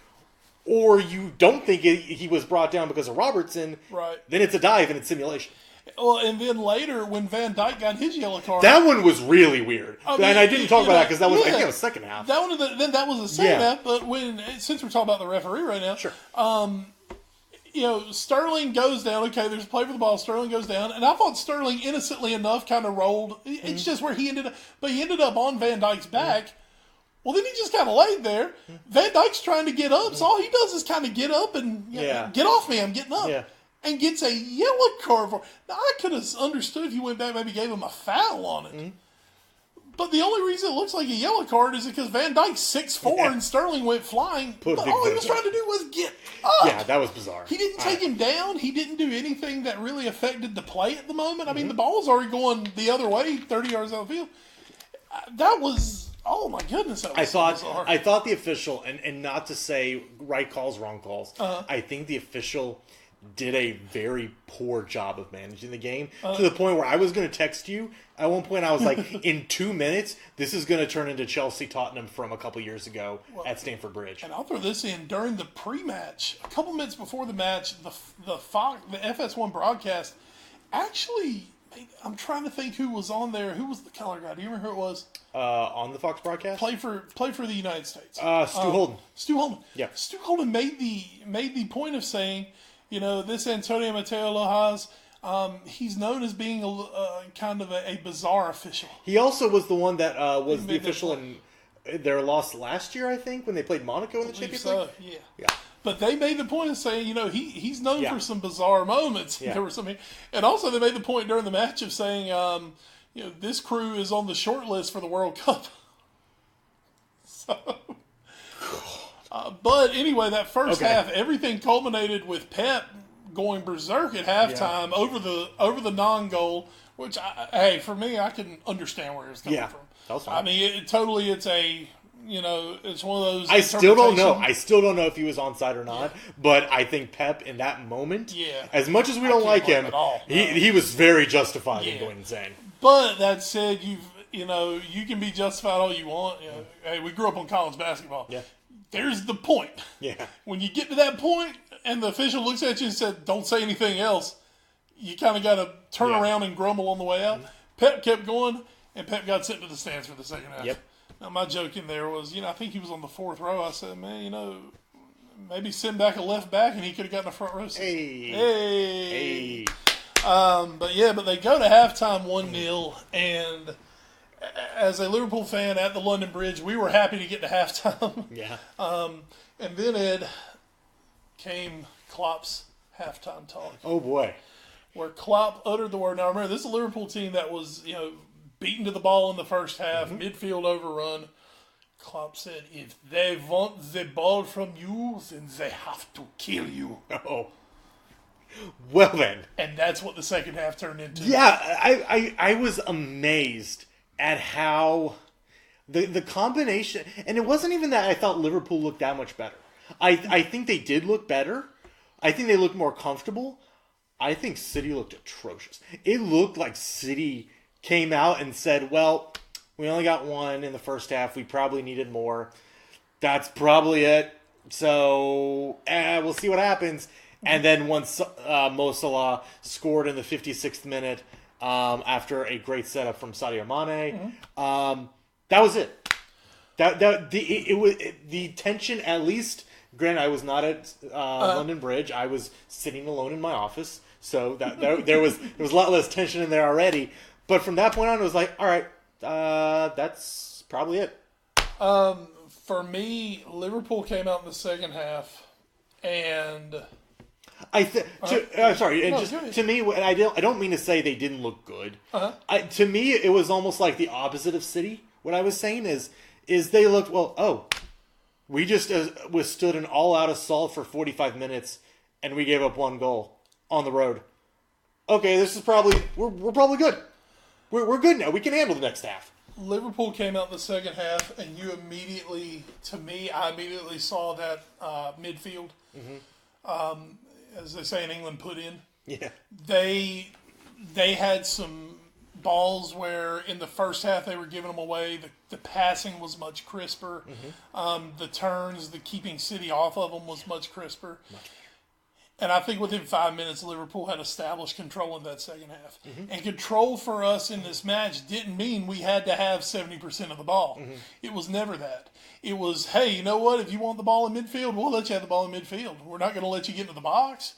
[SPEAKER 3] or you don't think he was brought down because of Robertson.
[SPEAKER 2] Right.
[SPEAKER 3] Then it's a dive and it's simulation.
[SPEAKER 2] Well, and then later when Van Dijk got his yellow card,
[SPEAKER 3] that one was really weird. And I didn't talk about that because that was the second half.
[SPEAKER 2] That one, then that was the second half. But since we're talking about the referee right now,
[SPEAKER 3] sure.
[SPEAKER 2] Sterling goes down. Okay, there's a play for the ball. Sterling goes down, and I thought Sterling, innocently enough, kind of rolled. It's just where he ended up, but he ended up on Van Dijk's back. Well, then he just kind of laid there. Van Dijk's trying to get up, so all he does is kind of get up and get off me. I'm getting up.
[SPEAKER 3] Yeah.
[SPEAKER 2] And gets a yellow card for. Now, I could have understood if you went back, maybe gave him a foul on it. But the only reason it looks like a yellow card is because Van Dijk's 6'4" and Sterling went flying. But all he was trying to do was get up.
[SPEAKER 3] Yeah, that was bizarre.
[SPEAKER 2] He didn't take him down. He didn't do anything that really affected the play at the moment. I mean, the ball's already going the other way, 30 yards out of the field. That was, oh my goodness, that was bizarre.
[SPEAKER 3] I thought the official, and not to say right calls, wrong calls, I think the official did a very poor job of managing the game to the point where I was going to text you. At one point, I was like, in 2 minutes, this is going to turn into Chelsea-Tottenham from a couple years ago at Stamford Bridge.
[SPEAKER 2] And I'll throw this in. During the pre-match, a couple minutes before the match, the FS1 broadcast actually, I'm trying to think who was on there. Who was the color guy? Do you remember who it was?
[SPEAKER 3] On the Fox broadcast?
[SPEAKER 2] Play for the United States.
[SPEAKER 3] Stu Holden.
[SPEAKER 2] Stu Holden.
[SPEAKER 3] Yeah.
[SPEAKER 2] Stu Holden made the point of saying, this Antonio Mateo Lojas, he's known as being kind of a bizarre official.
[SPEAKER 3] He also was the one that was the official in their loss last year, I think, when they played Monaco in the Champions League.
[SPEAKER 2] Yeah. But they made the point of saying, he's known for some bizarre moments.
[SPEAKER 3] Yeah.
[SPEAKER 2] There were some, and also they made the point during the match of saying, this crew is on the short list for the World Cup. So, but anyway, that first half, everything culminated with Pep going berserk at halftime over the non-goal. Which, for me, I can understand where it's coming from.
[SPEAKER 3] That was fine.
[SPEAKER 2] I mean, it's one of those.
[SPEAKER 3] I still don't know. I still don't know if he was onside or not.
[SPEAKER 2] Yeah.
[SPEAKER 3] But I think Pep in that moment,
[SPEAKER 2] Yeah.
[SPEAKER 3] as much as we don't like him,
[SPEAKER 2] at all.
[SPEAKER 3] he was very justified in going insane.
[SPEAKER 2] But that said, you can be justified all you want. Hey, we grew up on college basketball.
[SPEAKER 3] Yeah.
[SPEAKER 2] There's the point.
[SPEAKER 3] Yeah.
[SPEAKER 2] When you get to that point, and the official looks at you and said, "Don't say anything else," you kind of got to turn around and grumble on the way out. Pep kept going, and Pep got sent to the stands for the second half.
[SPEAKER 3] Yep.
[SPEAKER 2] Now, my joke in there was, I think he was on the fourth row. I said, man, maybe send back a left back, and he could have gotten a front row seat. Hey. But they go to halftime 1-0, and as a Liverpool fan at the London Bridge, we were happy to get to halftime.
[SPEAKER 3] Yeah.
[SPEAKER 2] And then, Ed, came Klopp's halftime talk.
[SPEAKER 3] Oh, boy.
[SPEAKER 2] Where Klopp uttered the word. Now, remember, this is a Liverpool team that was, beaten to the ball in the first half, midfield overrun. Klopp said, "If they want the ball from you, then they have to kill you."
[SPEAKER 3] Oh. Well, then.
[SPEAKER 2] And that's what the second half turned into.
[SPEAKER 3] Yeah, I was amazed at how the combination, and it wasn't even that I thought Liverpool looked that much better. I think they did look better. I think they looked more comfortable. I think City looked atrocious. It looked like City came out and said, well, we only got one in the first half. We probably needed more. That's probably it. So, we'll see what happens. And then once Mo Salah scored in the 56th minute after a great setup from Sadio Mane, that was it. The tension, at least, granted, I was not at London Bridge. I was sitting alone in my office. So there was a lot less tension in there already. But from that point on, it was like, all right, that's probably it.
[SPEAKER 2] For me, Liverpool came out in the second half, and
[SPEAKER 3] to me, I don't mean to say they didn't look good. To me, it was almost like the opposite of City. What I was saying is they looked we just withstood an all-out assault for 45 minutes, and we gave up one goal on the road. Okay, this is probably we're probably good. We're good now. We can handle the next half.
[SPEAKER 2] Liverpool came out in the second half, and I immediately saw that midfield, as they say in England, put in.
[SPEAKER 3] Yeah.
[SPEAKER 2] They had some balls where in the first half they were giving them away. The passing was much crisper. The turns, the keeping City off of them was much crisper. And I think within 5 minutes, Liverpool had established control in that second half. And control for us in this match didn't mean we had to have 70% of the ball. It was never that. It was, hey, you know what? If you want the ball in midfield, we'll let you have the ball in midfield. We're not going to let you get into the box.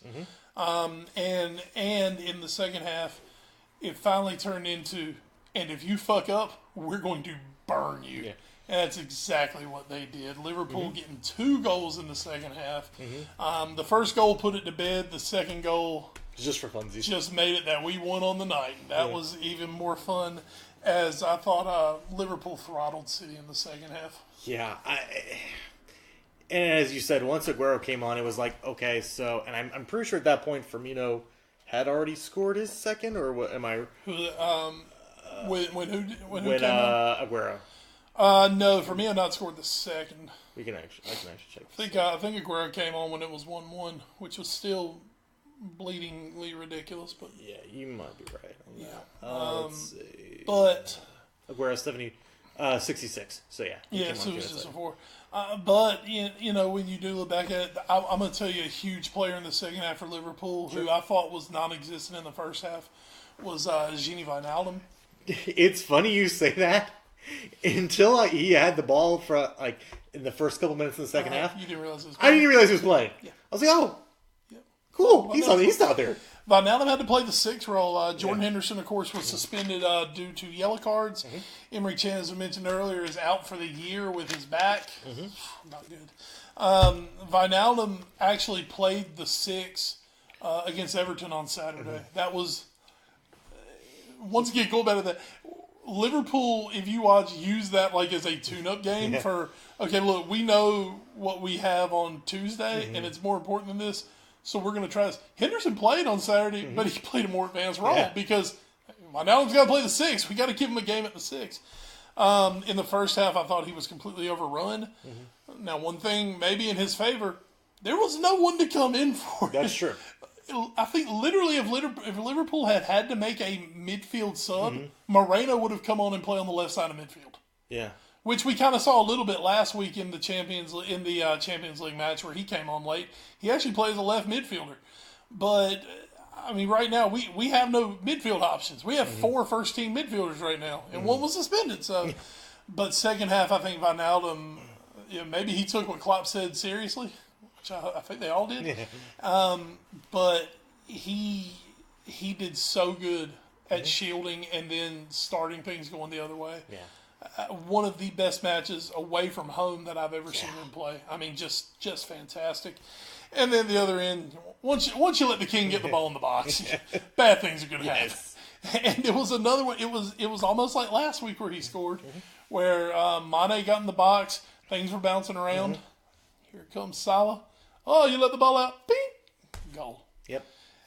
[SPEAKER 2] And in the second half, it finally turned into, and if you fuck up, we're going to burn you. Yeah. And that's exactly what they did. Liverpool getting 2 goals in the second half. The first goal put it to bed. The second goal
[SPEAKER 3] just for funsies
[SPEAKER 2] just made it that we won on the night. That was even more fun, as I thought Liverpool throttled City in the second half.
[SPEAKER 3] Yeah, and as you said, once Aguero came on, it was like, okay, so, and I'm pretty sure at that point Firmino had already scored his second, or what? Am I?
[SPEAKER 2] When who came on?
[SPEAKER 3] Aguero.
[SPEAKER 2] No, Firmino not scored the second.
[SPEAKER 3] I can actually check.
[SPEAKER 2] I think Aguero came on when it was 1-1, which was still bleedingly ridiculous. But
[SPEAKER 3] yeah, you might be right on that. Let's see.
[SPEAKER 2] But
[SPEAKER 3] Aguero 66. So yeah.
[SPEAKER 2] Yeah, so it was just before. But when you do look back at it, I'm going to tell you a huge player in the second half for Liverpool, who I thought was non-existent in the first half, was Gini Wijnaldum.
[SPEAKER 3] It's funny you say that. Until he had the ball for in the first couple minutes in the second half,
[SPEAKER 2] you didn't realize it was
[SPEAKER 3] I didn't realize he was playing. Yeah. I was like, oh, cool, he's out there.
[SPEAKER 2] Von Allen had to play the 6 role. Jordan Henderson, of course, was suspended due to yellow cards. Emery Chan, as I mentioned earlier, is out for the year with his back. Not good. Wijnaldum actually played the 6 against Everton on Saturday. That was, once again, going back to that, Liverpool, if you watch, use that like as a tune-up game for, okay, look, we know what we have on Tuesday, and it's more important than this, so we're going to try this. Henderson played on Saturday, but he played a more advanced role because Wijnaldum's got to play the 6. We got to give him a game at the 6. In the first half, I thought he was completely overrun. Now, one thing maybe in his favor, there was no one to come in for it.
[SPEAKER 3] That's true.
[SPEAKER 2] I think literally if Liverpool had to make a midfield sub, Moreno would have come on and play on the left side of midfield.
[SPEAKER 3] Yeah.
[SPEAKER 2] Which we kind of saw a little bit last week in the Champions League match where he came on late. He actually plays a left midfielder. But, I mean, right now we have no midfield options. We have 4 first-team midfielders right now, and one was suspended. So, but second half, I think Wijnaldum, maybe he took what Klopp said seriously, which I think they all did. But he did so good at shielding and then starting things going the other way. One of the best matches away from home that I've ever seen him play. I mean, just fantastic. And then the other end, once you let the king get the ball in the box, bad things are going to happen. And it was another one. It was almost like last week where he scored, where Mane got in the box, things were bouncing around. Here comes Salah. Oh, you let the ball out. Bing! Goal.
[SPEAKER 3] Yep.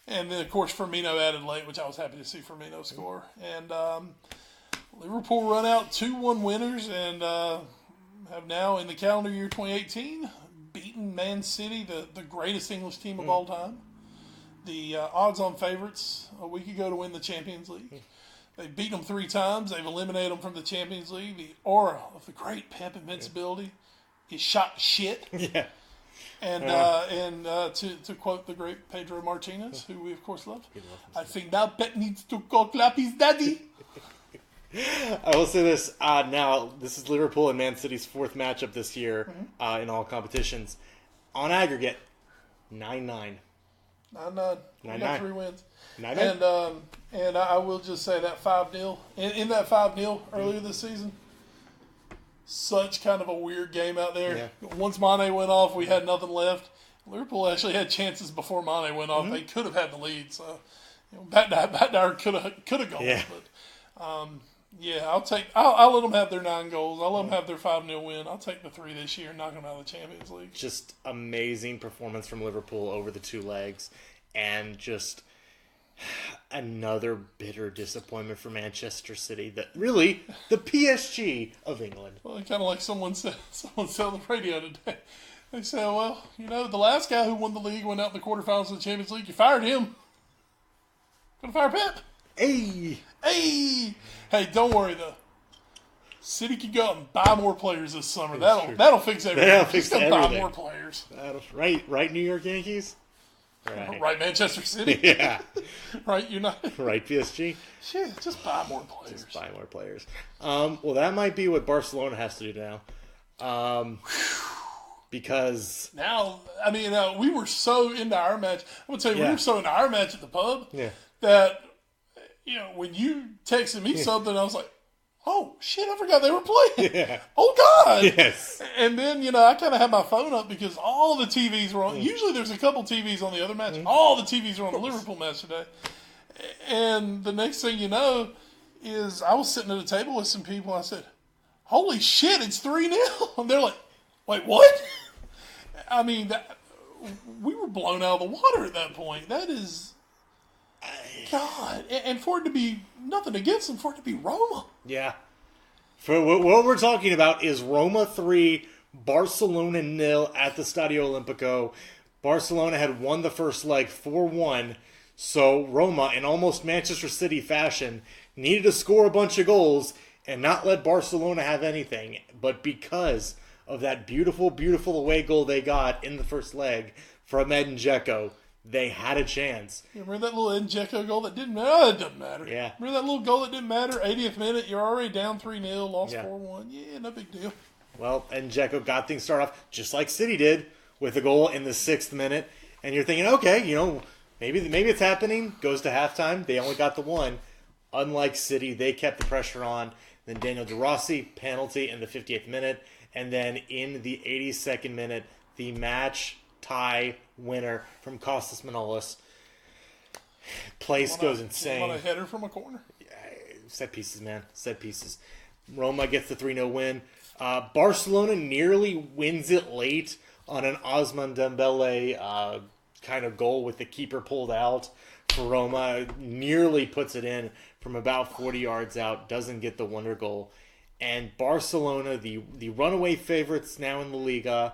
[SPEAKER 2] And then, of course, Firmino added late, which I was happy to see Firmino score. And Liverpool run out 2-1 winners and have now, in the calendar year 2018, beaten Man City, the greatest English team of all time. The odds-on favorites a week ago to win the Champions League. They've beaten them 3 times. They've eliminated them from the Champions League. The aura of the great Pep invincibility is shot to shit. Yeah. And to quote the great Pedro Martinez, who we of course love, I think now Pep needs to go clap his daddy.
[SPEAKER 3] I will say this. Now, this is Liverpool and Man City's 4th matchup this year in all competitions. On aggregate, 9-9.
[SPEAKER 2] 9-9. We got 3 wins.
[SPEAKER 3] 9-9.
[SPEAKER 2] And I will just say that 5-0. In that 5-0 earlier this season, such kind of a weird game out there. Once Mane went off, we had nothing left. Liverpool actually had chances before Mane went off. They could have had the lead. So, Batdyer could have gone.
[SPEAKER 3] Yeah.
[SPEAKER 2] But, I'll let them have their 9 goals. I'll let them have their 5-0 win. I'll take the 3 this year and knock them out of the Champions League.
[SPEAKER 3] Just amazing performance from Liverpool over the 2 legs. And just another bitter disappointment for Manchester City. That really, the PSG of England.
[SPEAKER 2] Well, kind of like someone said on the radio today. They said, well, the last guy who won the league went out in the quarterfinals of the Champions League. You fired him. Gonna fire Pep.
[SPEAKER 3] Hey,
[SPEAKER 2] don't worry though. City can go out and buy more players this summer. That'll fix everything.
[SPEAKER 3] That'll fix everything.
[SPEAKER 2] Buy more players.
[SPEAKER 3] Right, New York Yankees.
[SPEAKER 2] Right, Manchester City.
[SPEAKER 3] Yeah.
[SPEAKER 2] Right, United.
[SPEAKER 3] Right, PSG.
[SPEAKER 2] Shit, just buy more players.
[SPEAKER 3] Well, that might be what Barcelona has to do now. Because
[SPEAKER 2] now, I mean, we were so into our match. I'm gonna tell you, we were so into our match at the pub that when you texted me something, I was like, "Oh shit, I forgot they were playing."
[SPEAKER 3] Yeah.
[SPEAKER 2] Oh god.
[SPEAKER 3] Yes.
[SPEAKER 2] And then I kind of had my phone up because all the TVs were on. Usually, there's a couple TVs on the other match. All the TVs were on the Liverpool match today. And the next thing you know is I was sitting at a table with some people. I said, "Holy shit, it's 3-0." And they're like, "Wait, what?" I mean, we were blown out of the water at that point. That is, God. And for it to be nothing against them, for it to be Roma.
[SPEAKER 3] Yeah. For what we're talking about is Roma 3, Barcelona 0 at the Stadio Olimpico. Barcelona had won the first leg 4-1, so Roma, in almost Manchester City fashion, needed to score a bunch of goals and not let Barcelona have anything. But because of that beautiful, beautiful away goal they got in the first leg from Edin Dzeko, they had a chance.
[SPEAKER 2] You remember that little Edin Dzeko goal that didn't matter? Oh, it doesn't matter.
[SPEAKER 3] Yeah.
[SPEAKER 2] Remember that little goal that didn't matter? 80th minute, you're already down 3-0, lost 4-1. Yeah, no big deal.
[SPEAKER 3] Well, Edin Dzeko got things started off just like City did with a goal in the 6th minute. And you're thinking, okay, Maybe it's happening. Goes to halftime. They only got the one. Unlike City, they kept the pressure on. Then Daniel DeRossi, penalty in the 58th minute. And then in the 82nd minute, the match tie winner from Costas Manolis. Place goes insane.
[SPEAKER 2] On a header from a corner?
[SPEAKER 3] Set pieces, man. Set pieces. Roma gets the 3-0 win. Barcelona nearly wins it late on an Ousmane Dembele kind of goal with the keeper pulled out for Roma. Nearly puts it in from about 40 yards out. Doesn't get the wonder goal. And Barcelona, the runaway favorites now in the Liga,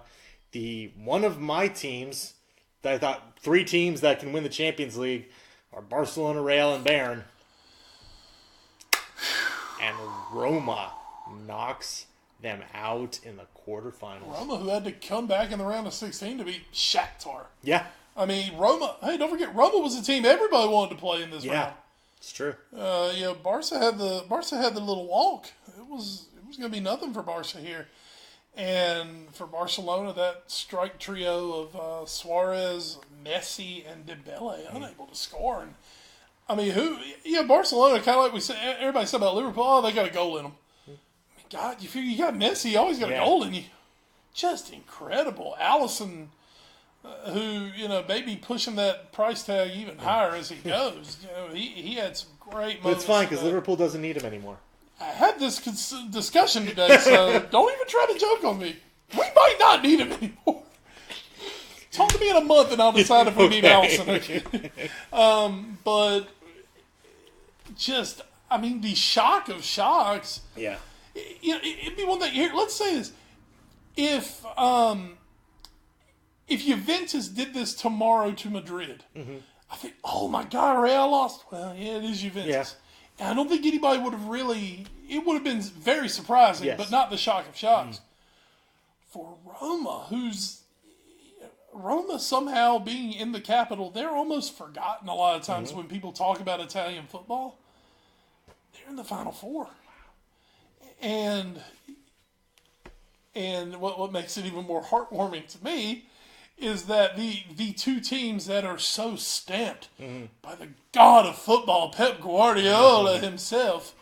[SPEAKER 3] one of my teams that I thought 3 teams that can win the Champions League are Barcelona, Real, and Bayern. And Roma knocks them out in the quarterfinals.
[SPEAKER 2] Roma, who had to come back in the round of 16 to beat Shakhtar.
[SPEAKER 3] Yeah.
[SPEAKER 2] I mean, Roma, hey, don't forget, Roma was a team everybody wanted to play in this round.
[SPEAKER 3] It's true.
[SPEAKER 2] Barca had the little walk. It was going to be nothing for Barca here. And for Barcelona, that strike trio of Suarez, Messi, and Dembele unable to score. And I mean, Barcelona, kind of like we said, everybody said about Liverpool, oh, they got a goal in them. I mean, God, you figure you got Messi, you always got a goal in you. Just incredible. Alisson, who, maybe pushing that price tag even higher as he goes. He had some great moments.
[SPEAKER 3] But it's fine because Liverpool doesn't need him anymore.
[SPEAKER 2] I had this discussion today, so don't even try to joke on me. We might not need him anymore. Talk to me in a month and I'll decide if we need Alisson. But just, I mean, the shock of shocks.
[SPEAKER 3] Yeah.
[SPEAKER 2] It'd be one thing. Here, let's say this. If Juventus did this tomorrow to Madrid, I think, oh my God, Real lost. Well, yeah, it is Juventus. Yeah. And I don't think anybody would have really, it would have been very surprising, but not the shock of shocks. For Roma somehow being in the capital, they're almost forgotten a lot of times when people talk about Italian football. They're in the Final Four. And what makes it even more heartwarming to me is that the 2 teams that are so stamped by the god of football, Pep Guardiola himself,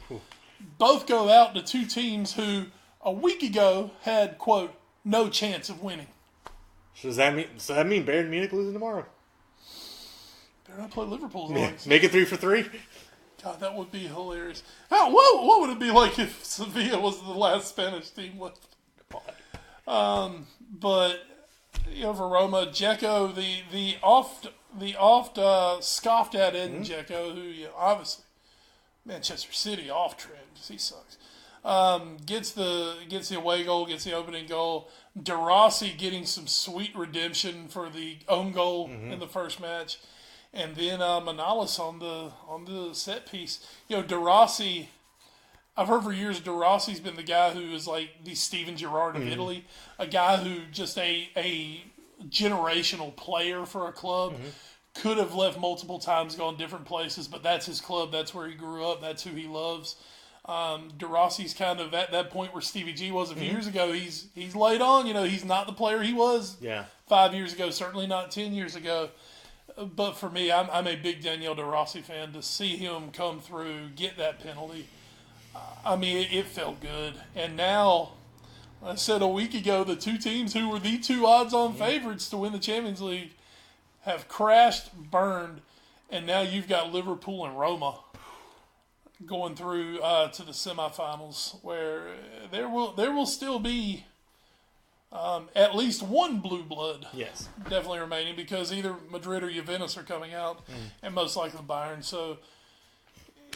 [SPEAKER 2] both go out to 2 teams who a week ago had, quote, no chance of winning.
[SPEAKER 3] So does that mean Bayern Munich losing tomorrow?
[SPEAKER 2] Better not play Liverpool.
[SPEAKER 3] Make it 3-3?
[SPEAKER 2] God, that would be hilarious. What would it be like if Sevilla was the last Spanish team left? But for Roma, Dzeko, the oft scoffed at Edin Dzeko, who obviously Manchester City off trend, he sucks. Gets the away goal, gets the opening goal. De Rossi getting some sweet redemption for the own goal in the first match, and then Manolis on the set piece. De Rossi, I've heard for years De Rossi's been the guy who is like the Steven Gerrard of Italy, a guy who just a generational player for a club. Could have left multiple times, gone different places, but that's his club. That's where he grew up. That's who he loves. De Rossi's kind of at that point where Stevie G was a few years ago. He's laid on. He's not the player he was 5 years ago. Certainly not 10 years ago. But for me, I'm a big Daniel De Rossi fan. To see him come through, get that penalty, I mean, it felt good. And now, I said a week ago, the 2 teams who were the 2 odds-on favorites to win the Champions League have crashed, burned, and now you've got Liverpool and Roma going through to the semifinals, where there will still be at least one blue blood definitely remaining, because either Madrid or Juventus are coming out, and most likely Bayern. So,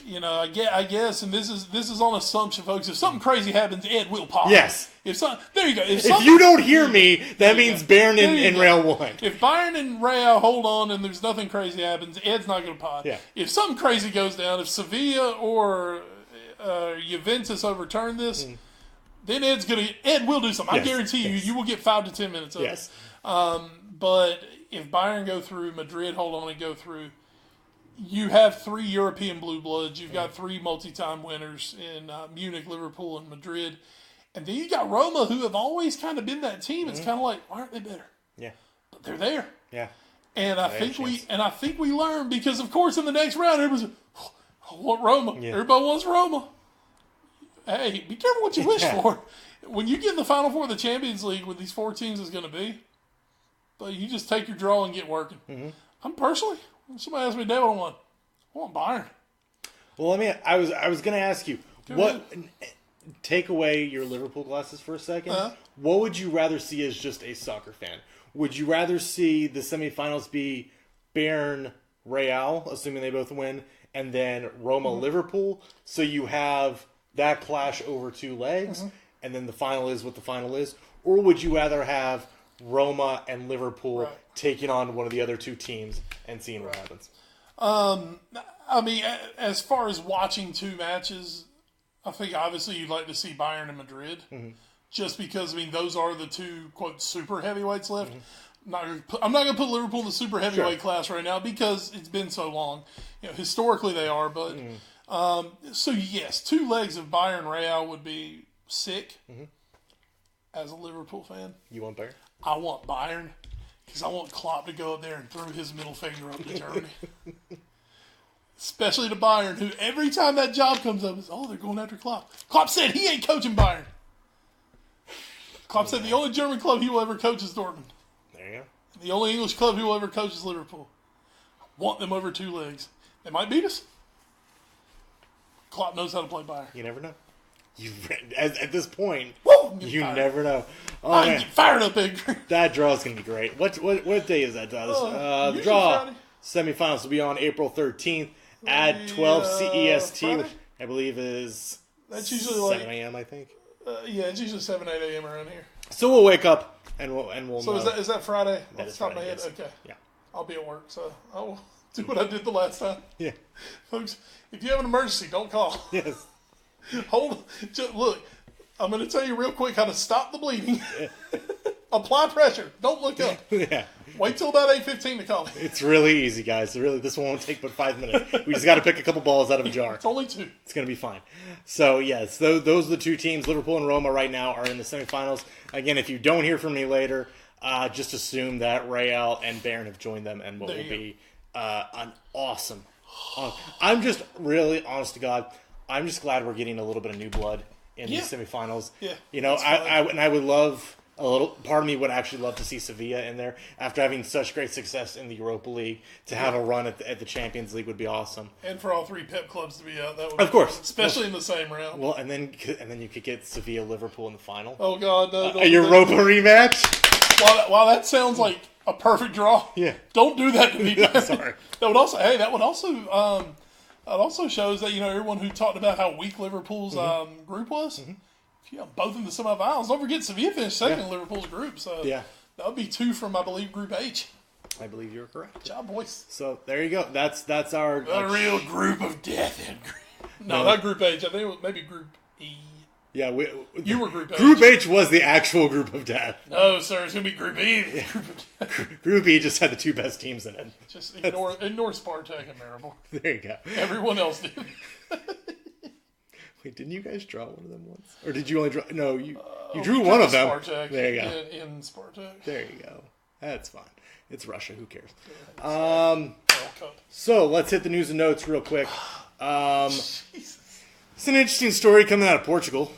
[SPEAKER 2] I guess, and this is on assumption, folks. If something crazy happens, Ed will pop.
[SPEAKER 3] Yes.
[SPEAKER 2] There you go.
[SPEAKER 3] If you don't hear me, that means Bayern and Real won.
[SPEAKER 2] If Bayern and Real hold on and there's nothing crazy happens, Ed's not going to pop.
[SPEAKER 3] Yeah.
[SPEAKER 2] If something crazy goes down, if Sevilla or Juventus overturn this, then Ed will do something.
[SPEAKER 3] Yes.
[SPEAKER 2] I guarantee you will get 5 to 10 minutes of it. But if Bayern go through, Madrid hold on and go through, you have 3 European blue bloods. You've got 3 multi-time winners in Munich, Liverpool, and Madrid. And then you got Roma, who have always kind of been that team. It's kind of like, why aren't they better?
[SPEAKER 3] Yeah.
[SPEAKER 2] But they're there.
[SPEAKER 3] Yeah.
[SPEAKER 2] And I think we learned because, of course, in the next round, it was, I want Roma.
[SPEAKER 3] Yeah.
[SPEAKER 2] Everybody wants Roma. Hey, be careful what you wish for. When you get in the Final Four of the Champions League with these 4 teams is going to be, but you just take your draw and get working. Mm-hmm. I'm personally, when somebody asks me, Dad, what I want Bayern.
[SPEAKER 3] Well, I was going to ask you, take away your Liverpool glasses for a second. What would you rather see as just a soccer fan? Would you rather see the semifinals be Bayern Real, assuming they both win, and then Roma Liverpool, so you have that clash over 2 legs, and then the final is what the final is? Or would you rather have Roma and Liverpool taking on one of the other 2 teams and seeing what happens?
[SPEAKER 2] I mean, as far as watching 2 matches, I think obviously you'd like to see Bayern and Madrid, just because, I mean, those are the 2, quote, super heavyweights left. I'm not going to put Liverpool in the super heavyweight class right now because it's been so long. You know, historically they are, but so yes, 2 legs of Bayern Real would be sick. As a Liverpool fan,
[SPEAKER 3] you want Bayern?
[SPEAKER 2] I want Bayern because I want Klopp to go up there and throw his middle finger up to Germany. Especially to Bayern, who every time that job comes up is, they're going after Klopp. Klopp said he ain't coaching Bayern. Klopp said the only German club he will ever coach is Dortmund.
[SPEAKER 3] There you go.
[SPEAKER 2] The only English club he will ever coach is Liverpool. I want them over 2 legs. They might beat us. Klopp knows how to play Bayern.
[SPEAKER 3] You never know. At this point, you
[SPEAKER 2] never
[SPEAKER 3] know.
[SPEAKER 2] I get fired up, Edgar.
[SPEAKER 3] That draw is going to be great. What day is that draw? The draw semifinals will be on April 13th at 12 CEST, which I believe is
[SPEAKER 2] that's usually
[SPEAKER 3] 7 a.m. I think.
[SPEAKER 2] Yeah, it's usually 7, 8 a.m. around here.
[SPEAKER 3] So we'll wake up and we'll.
[SPEAKER 2] So
[SPEAKER 3] know.
[SPEAKER 2] is that Friday?
[SPEAKER 3] That
[SPEAKER 2] Off the top of my head.
[SPEAKER 3] Yes.
[SPEAKER 2] Okay.
[SPEAKER 3] Yeah.
[SPEAKER 2] I'll be at work, so I'll do what I did the last time.
[SPEAKER 3] Yeah.
[SPEAKER 2] Folks, if you have an emergency, don't call.
[SPEAKER 3] Yes.
[SPEAKER 2] Look, I'm going to tell you real quick how to stop the bleeding. Apply pressure. Don't look up.
[SPEAKER 3] Yeah.
[SPEAKER 2] Wait till about 8:15 to call me.
[SPEAKER 3] It's really easy, guys. This won't take but 5 minutes. We just got to pick a couple balls out of a jar.
[SPEAKER 2] It's only 2.
[SPEAKER 3] It's going to be fine. So, yes, those are the 2 teams. Liverpool and Roma right now are in the semifinals. Again, if you don't hear from me later, just assume that Real and Bayern have joined them and what will be an awesome. I'm just really, honest to God, I'm just glad we're getting a little bit of new blood in these semifinals.
[SPEAKER 2] Yeah.
[SPEAKER 3] You know, I would love a little. Part of me would actually love to see Sevilla in there after having such great success in the Europa League. To have a run at the Champions League would be awesome.
[SPEAKER 2] And for all 3 Pep clubs to be out, that would
[SPEAKER 3] of course,
[SPEAKER 2] especially in the same round.
[SPEAKER 3] Well, and then you could get Sevilla Liverpool in the final.
[SPEAKER 2] Oh God, no!
[SPEAKER 3] A Europa rematch.
[SPEAKER 2] While that sounds like a perfect draw, don't do that to me.
[SPEAKER 3] Sorry.
[SPEAKER 2] That would also shows that, you know, everyone who talked about how weak Liverpool's group was. If you have both in the semifinals, don't forget Sevilla finished second in Liverpool's group. So that would be 2 from, I believe, Group H.
[SPEAKER 3] I believe you're correct.
[SPEAKER 2] Good job, boys.
[SPEAKER 3] So there you go. That's our
[SPEAKER 2] real group of death, Edgar. No, not Group H. I think it was maybe Group E.
[SPEAKER 3] Yeah,
[SPEAKER 2] you were Group H.
[SPEAKER 3] Group H was the actual group of death.
[SPEAKER 2] No, sir, it's gonna be Group E.
[SPEAKER 3] Group E just had the 2 best teams in it.
[SPEAKER 2] Just ignore Spartak and Maribor.
[SPEAKER 3] There you go.
[SPEAKER 2] Everyone else did.
[SPEAKER 3] Wait, didn't you guys draw one of them once, or did you only draw? No, you drew one of them.
[SPEAKER 2] Spartak.
[SPEAKER 3] There you go.
[SPEAKER 2] In Spartak.
[SPEAKER 3] There you go. That's fine. It's Russia. Who cares? So let's hit the news and notes real quick. It's an interesting story coming out of Portugal.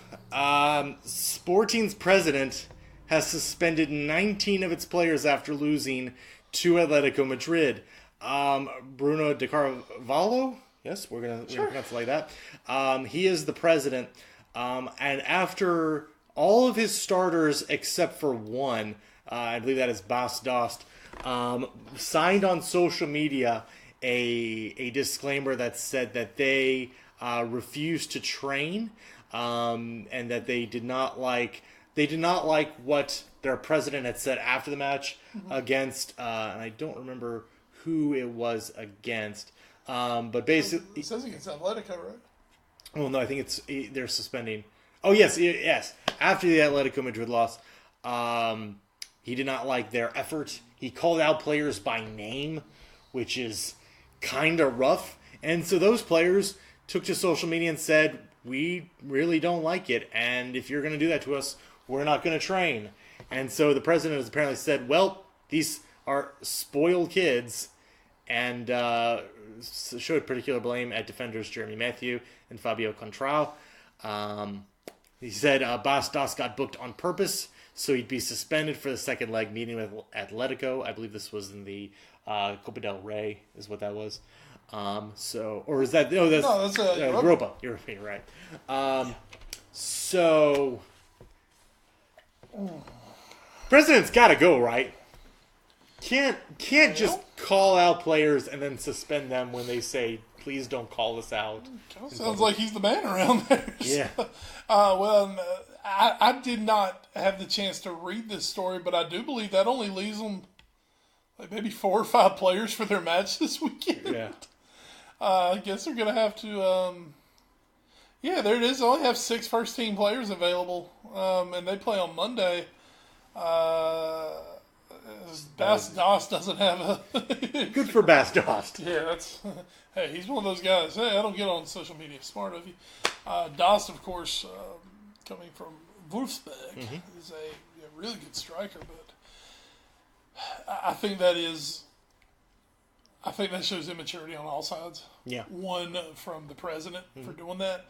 [SPEAKER 3] Sporting's president has suspended 19 of its players after losing to Atletico Madrid. Bruno de Carvalho, yes, we're gonna pronounce it like that. He is the president, and after all of his starters except for one, I believe that is Bas Dost, signed on social media a disclaimer that said that they refused to train, and that they did not like what their president had said after the match against, and I don't remember who it was against, but basically
[SPEAKER 2] it says against Atletico, right?
[SPEAKER 3] Well, no, I think they're suspending. Oh yes. After the Atletico Madrid loss, he did not like their effort. He called out players by name, which is kind of rough, and so those players took to social media and said, we really don't like it, and if you're going to do that to us, we're not going to train. And so the president has apparently said, well, these are spoiled kids, and showed particular blame at defenders Jeremy Matthew and Fabio Contral. He said Bas Dost got booked on purpose, so he'd be suspended for the second leg meeting with Atletico. I believe this was in the Copa del Rey, is what that was. Or is that... No, that's Europa. You're right. President's got to go, right? Can't just call out players and then suspend them when they say, please don't call us out.
[SPEAKER 2] Sounds like he's the man around there.
[SPEAKER 3] Yeah.
[SPEAKER 2] I did not have the chance to read this story, but I do believe that only leaves them like maybe 4 or 5 players for their match this weekend.
[SPEAKER 3] Yeah.
[SPEAKER 2] I guess they're going to have to... yeah, there it is. They only have 6 first-team players available, and they play on Monday. Bas Dost doesn't have a...
[SPEAKER 3] Good for Bas Dost.
[SPEAKER 2] Yeah, that's... Hey, he's one of those guys. Hey, I don't get on social media. Smart of you. Dost, of course, coming from Wolfsburg, is a really good striker, but I think that shows immaturity on all sides.
[SPEAKER 3] Yeah.
[SPEAKER 2] One, from the president for doing that.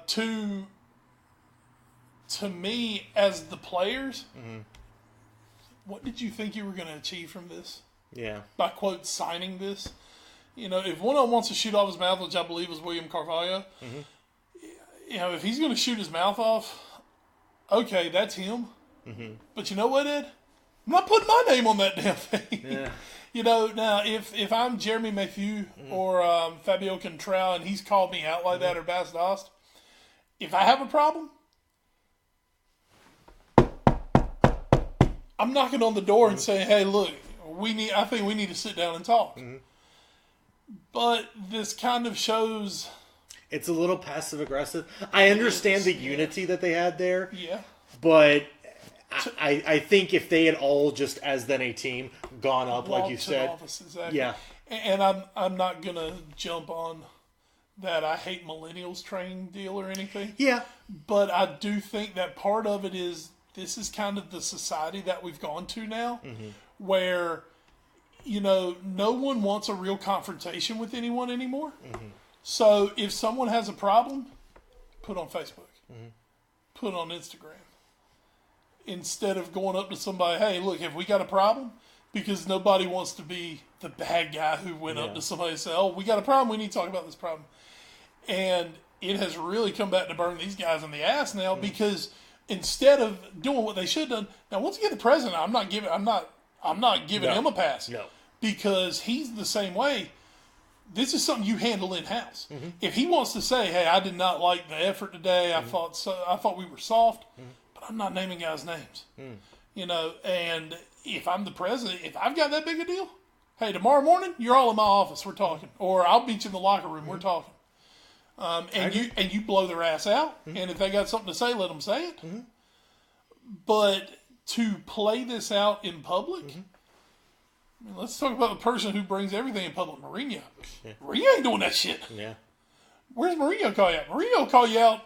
[SPEAKER 2] Two, to me, as the players, what did you think you were going to achieve from this?
[SPEAKER 3] Yeah.
[SPEAKER 2] By, quote, signing this? You know, if one of them wants to shoot off his mouth, which I believe was William Carvalho, you know, if he's going to shoot his mouth off, okay, that's him. But you know what, Ed? I'm not putting my name on that damn thing.
[SPEAKER 3] Yeah.
[SPEAKER 2] You know, now, if I'm Jeremy Mathieu or Fabio Contral and he's called me out like that, or Bas Dost, if I have a problem, I'm knocking on the door and saying, hey, look, I think we need to sit down and talk. But this kind of shows...
[SPEAKER 3] It's a little passive-aggressive. I understand the unity that they had there.
[SPEAKER 2] Yeah.
[SPEAKER 3] But I think if they had all just as then a team gone up, like you said...
[SPEAKER 2] Office, exactly.
[SPEAKER 3] Yeah.
[SPEAKER 2] And I'm not going to jump on that I hate millennials train deal or anything.
[SPEAKER 3] Yeah.
[SPEAKER 2] But I do think that part of it is this is kind of the society that we've gone to now where, you know, no one wants a real confrontation with anyone anymore. So if someone has a problem, put on Facebook. Put on Instagram. Instead of going up to somebody, hey, look, have we got a problem? Because nobody wants to be the bad guy who went up to somebody and said, oh, we got a problem, we need to talk about this problem. And it has really come back to burn these guys in the ass now because instead of doing what they should have done, now once again the president, I'm not giving him a pass.
[SPEAKER 3] No.
[SPEAKER 2] Because he's the same way. This is something you handle in-house. If he wants to say, hey, I did not like the effort today, I thought we were soft, but I'm not naming guys' names. You know, and if I'm the president, if I've got that big a deal, hey, tomorrow morning, you're all in my office, we're talking. Or I'll beat you in the locker room, we're talking. And you blow their ass out, and if they got something to say, let them say it. But to play this out in public... I mean, let's talk about the person who brings everything in public, Mourinho. Mourinho ain't doing that shit.
[SPEAKER 3] Yeah.
[SPEAKER 2] Where's Mourinho call you out? Mourinho will call you out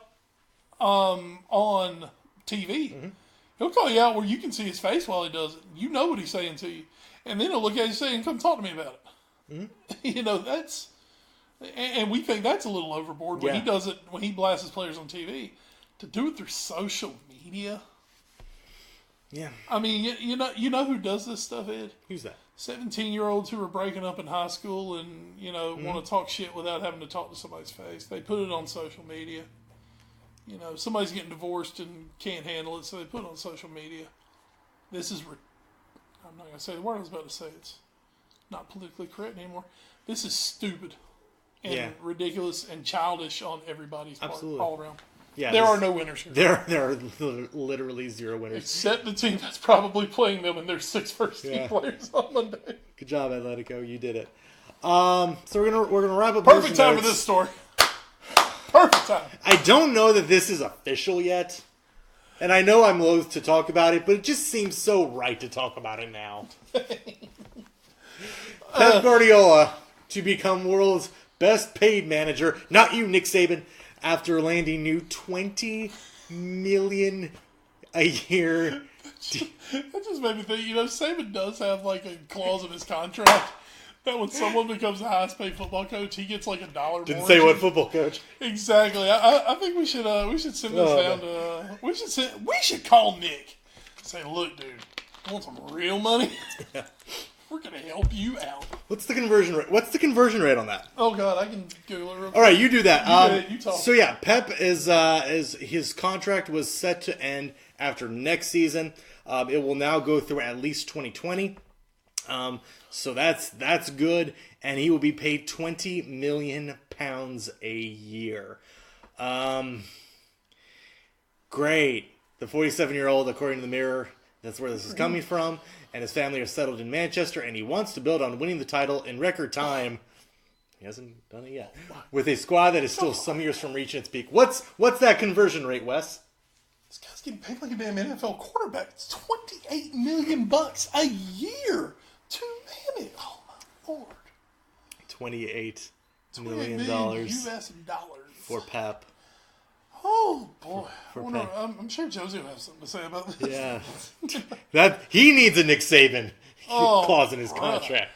[SPEAKER 2] on TV. He'll call you out where you can see his face while he does it. You know what he's saying to you. And then he'll look at you and say, come talk to me about it. You know, that's... And we think that's a little overboard when he does it, when he blasts his players on TV. To do it through social media...
[SPEAKER 3] Yeah.
[SPEAKER 2] I mean, you know who does this stuff, Ed?
[SPEAKER 3] Who's that?
[SPEAKER 2] 17-year-olds who are breaking up in high school and, you know, want to talk shit without having to talk to somebody's face. They put it on social media. You know, somebody's getting divorced and can't handle it, so they put it on social media. This is... I'm not going to say the word I was about to say. It's not politically correct anymore. This is stupid and ridiculous and childish on everybody's part, all around.
[SPEAKER 3] Yeah,
[SPEAKER 2] there are no winners here.
[SPEAKER 3] There are literally 0 winners.
[SPEAKER 2] Except the team that's probably playing them and their 6 first-team players on Monday.
[SPEAKER 3] Good job, Atletico. You did it. So we're gonna wrap up.
[SPEAKER 2] Perfect time for this story. Perfect time.
[SPEAKER 3] I don't know that this is official yet, and I know I'm loath to talk about it, but it just seems so right to talk about it now. Pep Guardiola to become world's best paid manager. Not you, Nick Saban. After landing new $20 million a year.
[SPEAKER 2] That just made me think, Saban does have like a clause in his contract that when someone becomes the highest paid football coach, he gets like $1 more.
[SPEAKER 3] Didn't say what football coach.
[SPEAKER 2] Exactly. I think we should send this down to we should call Nick. Say, look, dude, you want some real money?
[SPEAKER 3] Yeah.
[SPEAKER 2] We're gonna help you out.
[SPEAKER 3] What's the conversion rate? What's the conversion rate on that?
[SPEAKER 2] Oh God, I can Google it real quick.
[SPEAKER 3] All right, you do that.
[SPEAKER 2] You talk.
[SPEAKER 3] So yeah, Pep is his contract was set to end after next season. It will now go through at least 2020. So that's good, and he will be paid £20 million a year. Great. The 47-year-old, according to the Mirror, that's where this is coming from, and his family are settled in Manchester, and he wants to build on winning the title in record time. He hasn't done it yet. With a squad that is still some years from reaching its peak. What's that conversion rate, Wes?
[SPEAKER 2] This guy's getting paid like a damn NFL quarterback. It's $28 million a year to manage. Oh my Lord!
[SPEAKER 3] $28
[SPEAKER 2] $28
[SPEAKER 3] million
[SPEAKER 2] US dollars
[SPEAKER 3] for Pep.
[SPEAKER 2] Oh boy!
[SPEAKER 3] Pep.
[SPEAKER 2] I'm sure Josie will have something to say about this.
[SPEAKER 3] Yeah, that he needs a Nick Saban clause in his contract.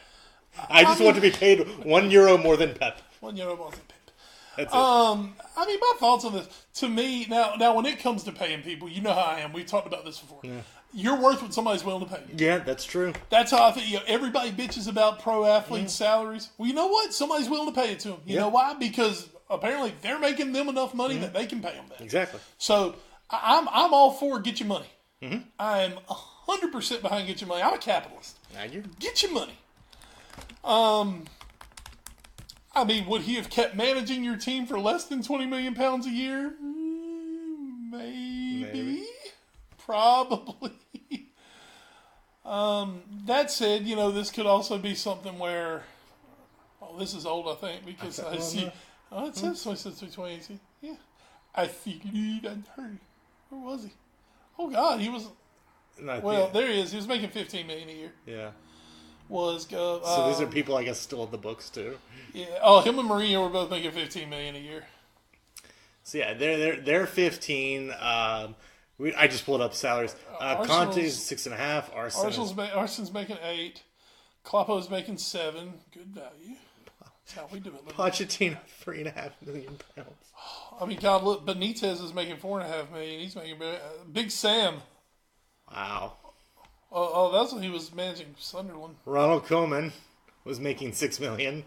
[SPEAKER 3] I just want to be paid €1 more than Pep.
[SPEAKER 2] €1 more than Pep.
[SPEAKER 3] That's it.
[SPEAKER 2] My thoughts on this. To me, now when it comes to paying people, you know how I am. We've talked about this before. Yeah. You're worth what somebody's willing to pay you.
[SPEAKER 3] Yeah, that's true.
[SPEAKER 2] That's how I think. Everybody bitches about pro athletes' salaries. Well, you know what? Somebody's willing to pay it to them. You know why? Because apparently they're making them enough money that they can pay them that.
[SPEAKER 3] Exactly.
[SPEAKER 2] So I'm all for get your money. Mm-hmm. I'm 100% behind get your money. I'm a capitalist. Get your money. Would he have kept managing your team for less than £20 million a year? Maybe. Probably. That said, this could also be something where, this is old, I think, because I see. Oh, it says 2018. Yeah. I figured I'd heard. Where was he? Oh God, he was. There he is. He was making $15 million a year. Yeah.
[SPEAKER 3] So these are people, I guess, still in the books too.
[SPEAKER 2] Yeah. Oh, him and Maria were both making $15 million a year.
[SPEAKER 3] So yeah, they're 15. I just pulled up salaries. Conte's 6.5.
[SPEAKER 2] Arsenal's making 8. Kloppo's making 7. Good value. That's how we do it.
[SPEAKER 3] Pochettino £3.5 million.
[SPEAKER 2] God, look, Benitez is making $4.5 million. He's making Big Sam.
[SPEAKER 3] Wow.
[SPEAKER 2] Oh, that's when he was managing Sunderland.
[SPEAKER 3] Ronald Koeman was making $6 million.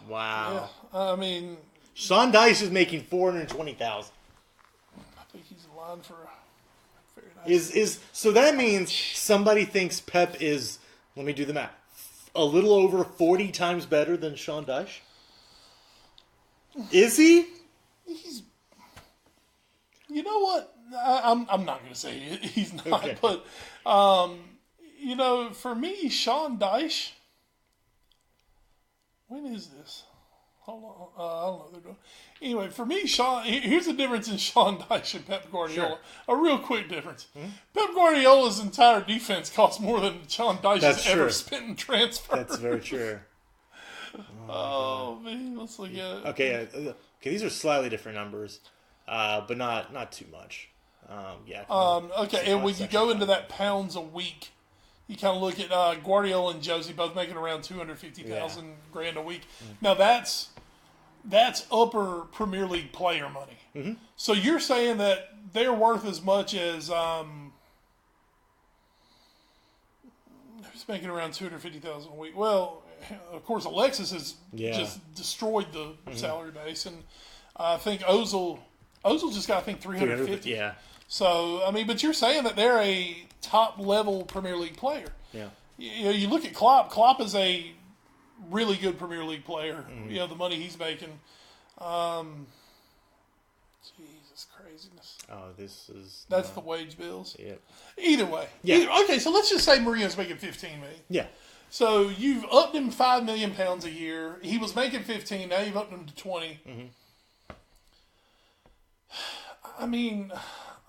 [SPEAKER 3] Wow.
[SPEAKER 2] Yeah.
[SPEAKER 3] Sean Dyche is making $420,000.
[SPEAKER 2] I think he's in line for a very nice.
[SPEAKER 3] So that means somebody thinks Pep is, let me do the math, a little over 40 times better than Sean Dyche? Is he?
[SPEAKER 2] He's. You know what? I'm not going to say he's not, okay. But for me, Sean Dyche. When is this? Hold on, I don't know what they're doing. Anyway, for me, here's the difference in Sean Dyche and Pep Guardiola. Sure. A real quick difference. Mm-hmm. Pep Guardiola's entire defense costs more than Sean Dyche has ever spent in transfer.
[SPEAKER 3] That's very true.
[SPEAKER 2] Oh man, let's look at it.
[SPEAKER 3] Okay, these are slightly different numbers, but not too much.
[SPEAKER 2] Okay, and when you go into that pounds a week, you kind of look at Guardiola and Josie both making around $250,000 grand a week. Mm-hmm. Now that's upper Premier League player money. Mm-hmm. So you're saying that they're worth as much as who's making around $250,000 a week? Well, of course, Alexis has just destroyed the salary base, and I think Ozil just got $350.
[SPEAKER 3] Yeah.
[SPEAKER 2] So but you're saying that they're a top level Premier League player.
[SPEAKER 3] Yeah.
[SPEAKER 2] You look at Klopp. Klopp is a really good Premier League player. Mm-hmm. The money he's making. Jesus craziness.
[SPEAKER 3] Oh,
[SPEAKER 2] that's the wage bills.
[SPEAKER 3] Yep.
[SPEAKER 2] Either way.
[SPEAKER 3] Yeah.
[SPEAKER 2] Okay, so let's just say Mourinho's making $15 million.
[SPEAKER 3] Yeah.
[SPEAKER 2] So you've upped him £5 million a year. He was making 15. Now you've upped him to 20.
[SPEAKER 3] Mm-hmm.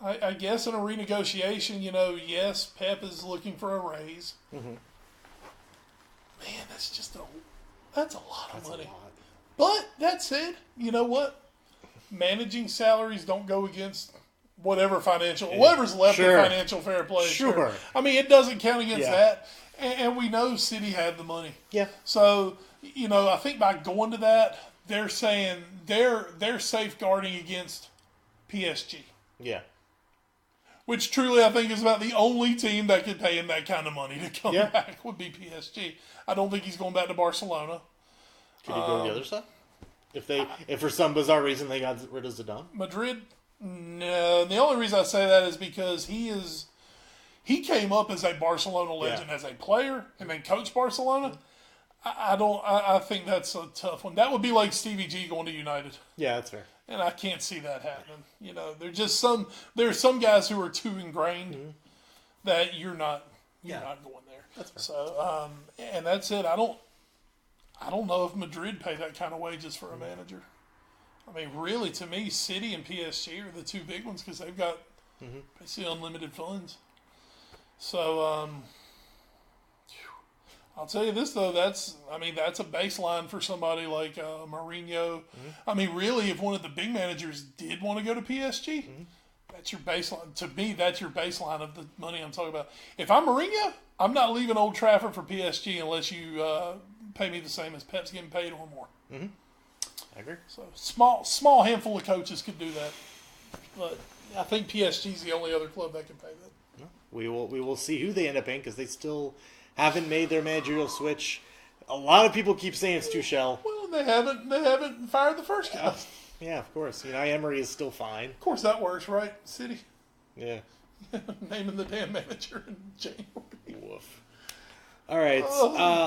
[SPEAKER 2] I guess in a renegotiation, yes, Pep is looking for a raise. Mm-hmm. Man, that's a lot of money. But that said, you know what? Managing salaries don't go against whatever's left
[SPEAKER 3] Sure.
[SPEAKER 2] of financial fair play.
[SPEAKER 3] Sure.
[SPEAKER 2] I mean, it doesn't count against
[SPEAKER 3] Yeah.
[SPEAKER 2] that. And we know City had the money.
[SPEAKER 3] Yeah.
[SPEAKER 2] So, I think by going to that, they're saying they're safeguarding against PSG.
[SPEAKER 3] Yeah.
[SPEAKER 2] Which truly I think is about the only team that could pay him that kind of money to come back would be PSG. I don't think he's going back to Barcelona.
[SPEAKER 3] Could he go to the other side? If for some bizarre reason they got rid of Zidane?
[SPEAKER 2] Madrid? No. The only reason I say that is because he came up as a Barcelona legend as a player and then coached Barcelona. I think that's a tough one. That would be like Stevie G going to United.
[SPEAKER 3] Yeah, that's fair.
[SPEAKER 2] And I can't see that happening. There's some guys who are too ingrained that you're not going there.
[SPEAKER 3] That's fair.
[SPEAKER 2] So and that's it. I don't know if Madrid pay that kind of wages for a manager. I mean, really, to me, City and PSG are the two big ones because they've got basically unlimited funds. So I'll tell you this though, that's a baseline for somebody like Mourinho. I mean, really, if one of the big managers did want to go to PSG, that's your baseline. To me, that's your baseline of the money I'm talking about. If I'm Mourinho, I'm not leaving Old Trafford for PSG unless you pay me the same as Pep's getting paid or more.
[SPEAKER 3] I agree.
[SPEAKER 2] So small handful of coaches could do that, but I think PSG's the only other club that can pay that.
[SPEAKER 3] We will see who they end up in because they still haven't made their managerial switch. A lot of people keep saying it's Tuchel.
[SPEAKER 2] Well, they haven't fired the first guy.
[SPEAKER 3] Yeah, of course. Emery is still fine.
[SPEAKER 2] Of course, that works, right? City
[SPEAKER 3] Yeah.
[SPEAKER 2] naming the damn manager in January.
[SPEAKER 3] Woof. All right,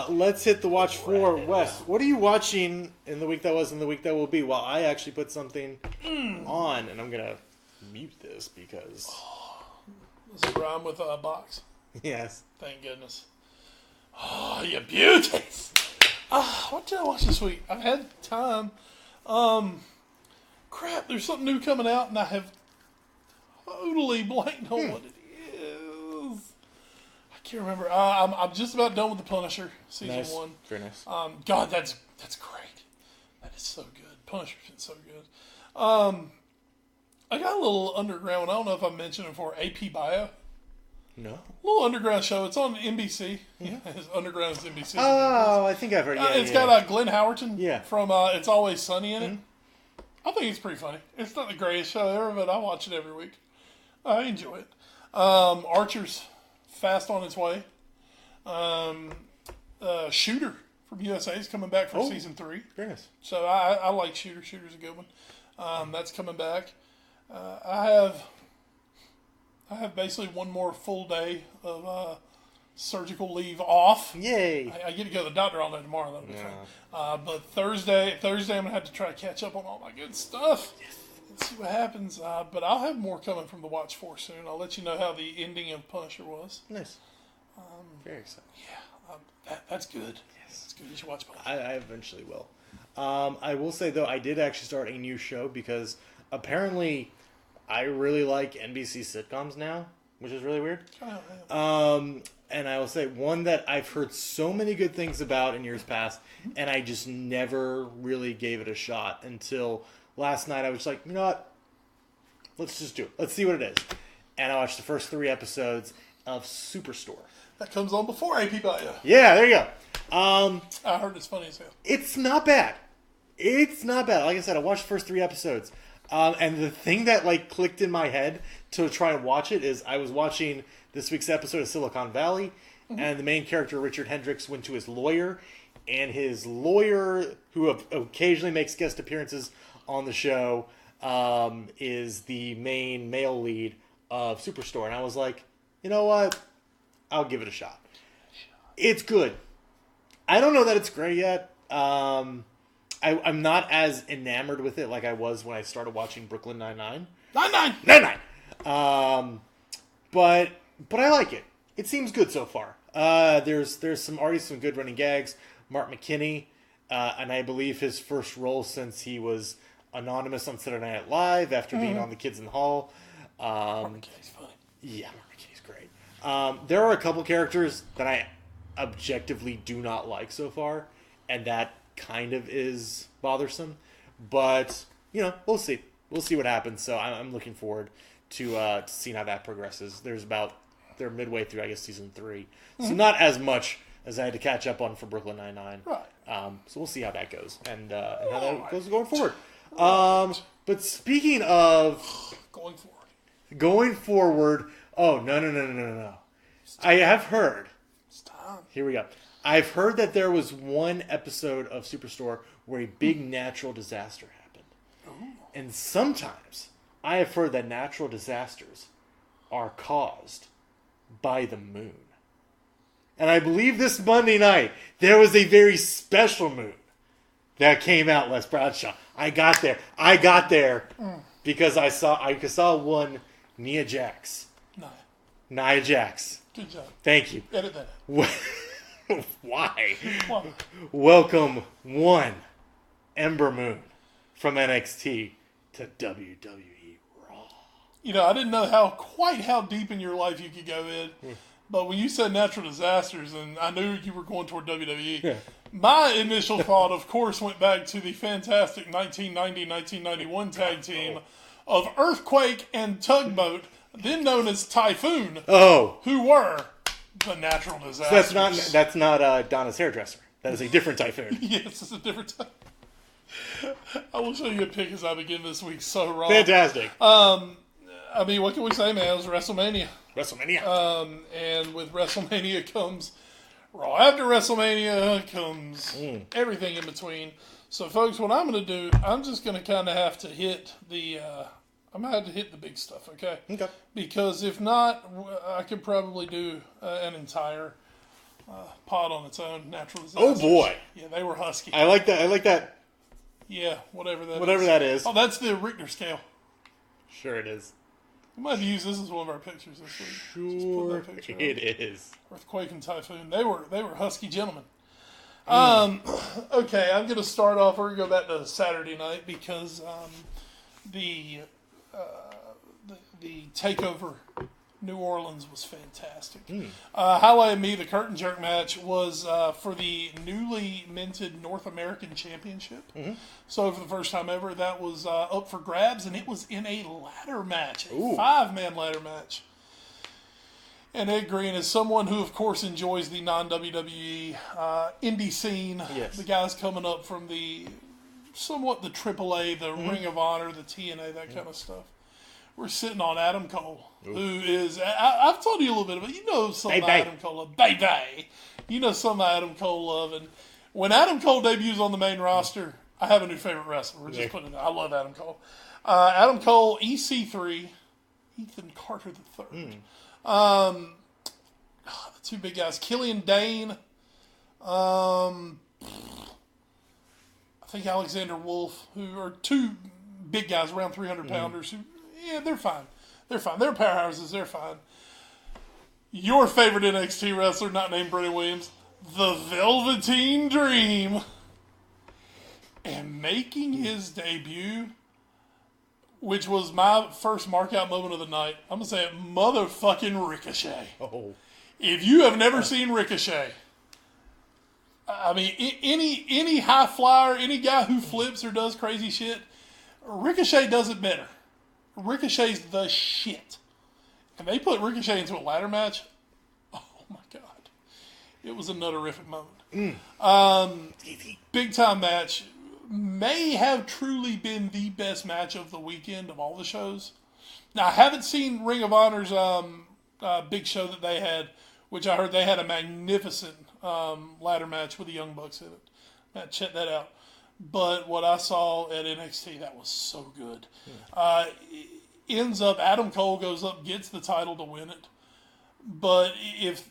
[SPEAKER 3] let's hit the watch for Wes. What are you watching in the week that was and the week that will be? Well, I actually put something on, and I'm gonna mute this because
[SPEAKER 2] Does it rhyme with a box?
[SPEAKER 3] yes.
[SPEAKER 2] Thank goodness. Oh, you beauties! What did I watch this week? I've had time. Crap, there's something new coming out, and I have totally blanked on what it is. I can't remember. I'm just about done with The Punisher, season 1.
[SPEAKER 3] Very nice.
[SPEAKER 2] God, that's great. That is so good. Punisher's been so good. I got a little underground. I don't know if I mentioned it before. AP Bio.
[SPEAKER 3] No.
[SPEAKER 2] Little underground show. It's on NBC. Yeah, it's underground is NBC.
[SPEAKER 3] Oh, I think I've heard.
[SPEAKER 2] It's got Glenn Howerton from It's Always Sunny in it. I think it's pretty funny. It's not the greatest show ever, but I watch it every week. I enjoy it. Archer's fast on its way. Shooter from USA is coming back for season 3.
[SPEAKER 3] Very nice.
[SPEAKER 2] So I like Shooter. Shooter's a good one. That's coming back. I have basically one more full day of surgical leave off.
[SPEAKER 3] Yay!
[SPEAKER 2] I get to go to the doctor all day tomorrow. That'll be fun. But Thursday I'm gonna have to try to catch up on all my good stuff. Yes. And see what happens. But I'll have more coming from the Watch 4 soon. I'll let you know how the ending of Punisher was.
[SPEAKER 3] Nice. Very exciting.
[SPEAKER 2] Yeah, that's good. Yes, that's good. You should watch Punisher.
[SPEAKER 3] I eventually will. I will say though, I did actually start a new show because apparently I really like NBC sitcoms now, which is really weird. And I will say one that I've heard so many good things about in years past, and I just never really gave it a shot until last night. I was like, you know what? Let's just do it. Let's see what it is. And I watched the first 3 episodes of Superstore.
[SPEAKER 2] That comes on before AP Bio.
[SPEAKER 3] Yeah, there you go.
[SPEAKER 2] I heard it's funny as hell.
[SPEAKER 3] It's not bad. It's not bad. Like I said, I watched the first 3 episodes. And the thing that clicked in my head to try and watch it is I was watching this week's episode of Silicon Valley, and the main character, Richard Hendricks, went to his lawyer, and his lawyer, who occasionally makes guest appearances on the show, is the main male lead of Superstore. And I was like, you know what? I'll give it a shot. It's good. I don't know that it's great yet. I'm not as enamored with it like I was when I started watching Brooklyn Nine-Nine. Nine-Nine! But I like it. It seems good so far. There's already some good running gags. Mark McKinney, and I believe his first role since he was anonymous on Saturday Night Live after being on The Kids in the Hall.
[SPEAKER 2] Mark McKinney's funny.
[SPEAKER 3] Yeah, Mark McKinney's great. There are a couple characters that I objectively do not like so far, and that kind of is bothersome. But, we'll see. We'll see what happens. So I'm looking forward to see how that progresses. They're midway through, I guess, season 3, so not as much as I had to catch up on for Brooklyn Nine-Nine.
[SPEAKER 2] Right.
[SPEAKER 3] So we'll see how that goes and how that goes going forward. But speaking of
[SPEAKER 2] going
[SPEAKER 3] forward, oh no! I have heard.
[SPEAKER 2] It's time.
[SPEAKER 3] Here we go. I've heard that there was one episode of Superstore where a big natural disaster happened.
[SPEAKER 2] Ooh.
[SPEAKER 3] And sometimes I have heard that natural disasters are caused by the moon. And I believe this Monday night there was a very special moon that came out, Les Bradshaw. I got there because I saw one Nia Jax. Nia Jax.
[SPEAKER 2] Good job.
[SPEAKER 3] Thank you.
[SPEAKER 2] Edit that.
[SPEAKER 3] Why? Welcome one Ember Moon from NXT to WWE Raw.
[SPEAKER 2] You know, I didn't know quite how deep in your life you could go in, but when you said natural disasters, and I knew you were going toward WWE, my initial thought, of course, went back to the fantastic 1990-1991 tag team of Earthquake and Tugboat, then known as Typhoon, who were the natural disasters.
[SPEAKER 3] So that's not Donna's hairdresser. That is a different Typhoon.
[SPEAKER 2] Yes, it's a different type. I will show you a pic as I begin this week. So Raw.
[SPEAKER 3] Fantastic.
[SPEAKER 2] I mean, what can we say, man? It was WrestleMania. And with WrestleMania comes Raw. After WrestleMania comes everything in between. So, folks, what I'm going to do, I'm just going to kind of have to hit the... I'm going to have to hit the big stuff, okay?
[SPEAKER 3] Okay.
[SPEAKER 2] Because if not, I could probably do an entire pod on its own. Natural disasters.
[SPEAKER 3] Oh, boy.
[SPEAKER 2] Yeah, they were husky.
[SPEAKER 3] I like that.
[SPEAKER 2] Yeah, whatever that is.
[SPEAKER 3] Whatever that is.
[SPEAKER 2] Oh, that's the Richter scale.
[SPEAKER 3] Sure it is.
[SPEAKER 2] We might use this as one of our pictures this week.
[SPEAKER 3] Sure it is.
[SPEAKER 2] Earthquake and Typhoon. They were husky gentlemen. Okay, I'm going to start off. We're going to go back to Saturday night because the takeover New Orleans was fantastic. Highlight of me, the curtain jerk match was for the newly minted North American Championship. So for the first time ever, that was up for grabs, and it was in a ladder match, a 5-man ladder match. And Ed Green is someone who, of course, enjoys the non-WWE indie scene.
[SPEAKER 3] Yes.
[SPEAKER 2] The guys coming up from the AAA, the Ring of Honor, the TNA, that kind of stuff. We're sitting on Adam Cole, who is... I've told you a little bit about... You know some of Adam Cole love. Baby! You know some of Adam Cole love. And when Adam Cole debuts on the main roster, I have a new favorite wrestler. We're just putting it... I love Adam Cole. Adam Cole, EC3, Ethan Carter III. The two big guys. Killian Dane. I think Alexander Wolf, who are two big guys, around 300-pounders, who... Yeah, they're fine. They're powerhouses. They're fine. Your favorite NXT wrestler, not named Brennan Williams, the Velveteen Dream, and making his debut, which was my first mark-out moment of the night. I'm going to say it, motherfucking Ricochet. If you have never seen Ricochet, I mean, any high flyer, any guy who flips or does crazy shit, Ricochet does it better. Ricochet's the shit. And they put Ricochet into a ladder match. Oh my God. It was a nutterific moment. Big time match. May have truly been the best match of the weekend of all the shows. Now, I haven't seen Ring of Honor's big show that they had, which I heard they had a magnificent ladder match with the Young Bucks in it. Matt, check that out. But what I saw at NXT, that was so good. Ends up, Adam Cole goes up, gets the title to win it. But if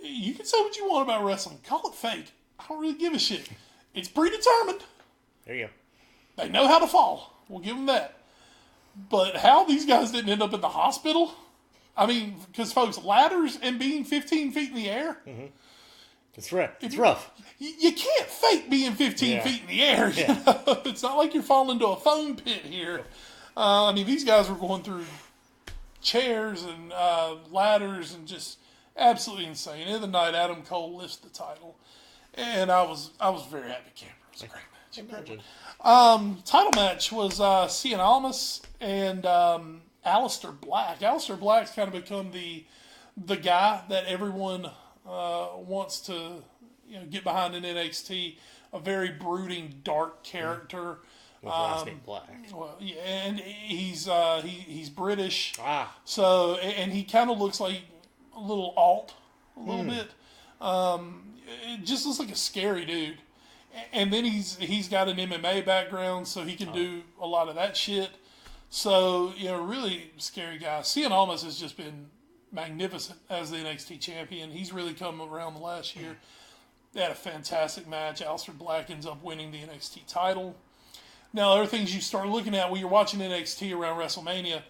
[SPEAKER 2] you can say what you want about wrestling, call it fake. I don't really give a shit. It's predetermined.
[SPEAKER 3] There you go.
[SPEAKER 2] They know how to fall. We'll give them that. But how these guys didn't end up in the hospital? I mean, because folks, ladders and being 15 feet in the air.
[SPEAKER 3] It's rough. It's rough.
[SPEAKER 2] You can't fake being 15 feet in the air. You know? It's not like you're falling into a foam pit here. I mean, these guys were going through chairs and ladders and just absolutely insane. End of the night, Adam Cole lifts the title, and I was very happy. Camera, it was a great match.
[SPEAKER 3] Imagine.
[SPEAKER 2] Title match was Cien Almas and Aleister Black. Aleister Black's kind of become the guy that everyone wants to get behind in NXT. A very brooding, dark character.
[SPEAKER 3] With last name Black.
[SPEAKER 2] Well, yeah, and he's British.
[SPEAKER 3] Ah.
[SPEAKER 2] So, and he kind of looks like a little alt, a little bit. It just looks like a scary dude. And then he's got an MMA background, so he can do a lot of that shit. So, really scary guy. Cien Almas has just been magnificent as the NXT champion. He's really come around the last year. They had a fantastic match. Aleister Black ends up winning the NXT title. Now, other things you start looking at when you're watching NXT around WrestleMania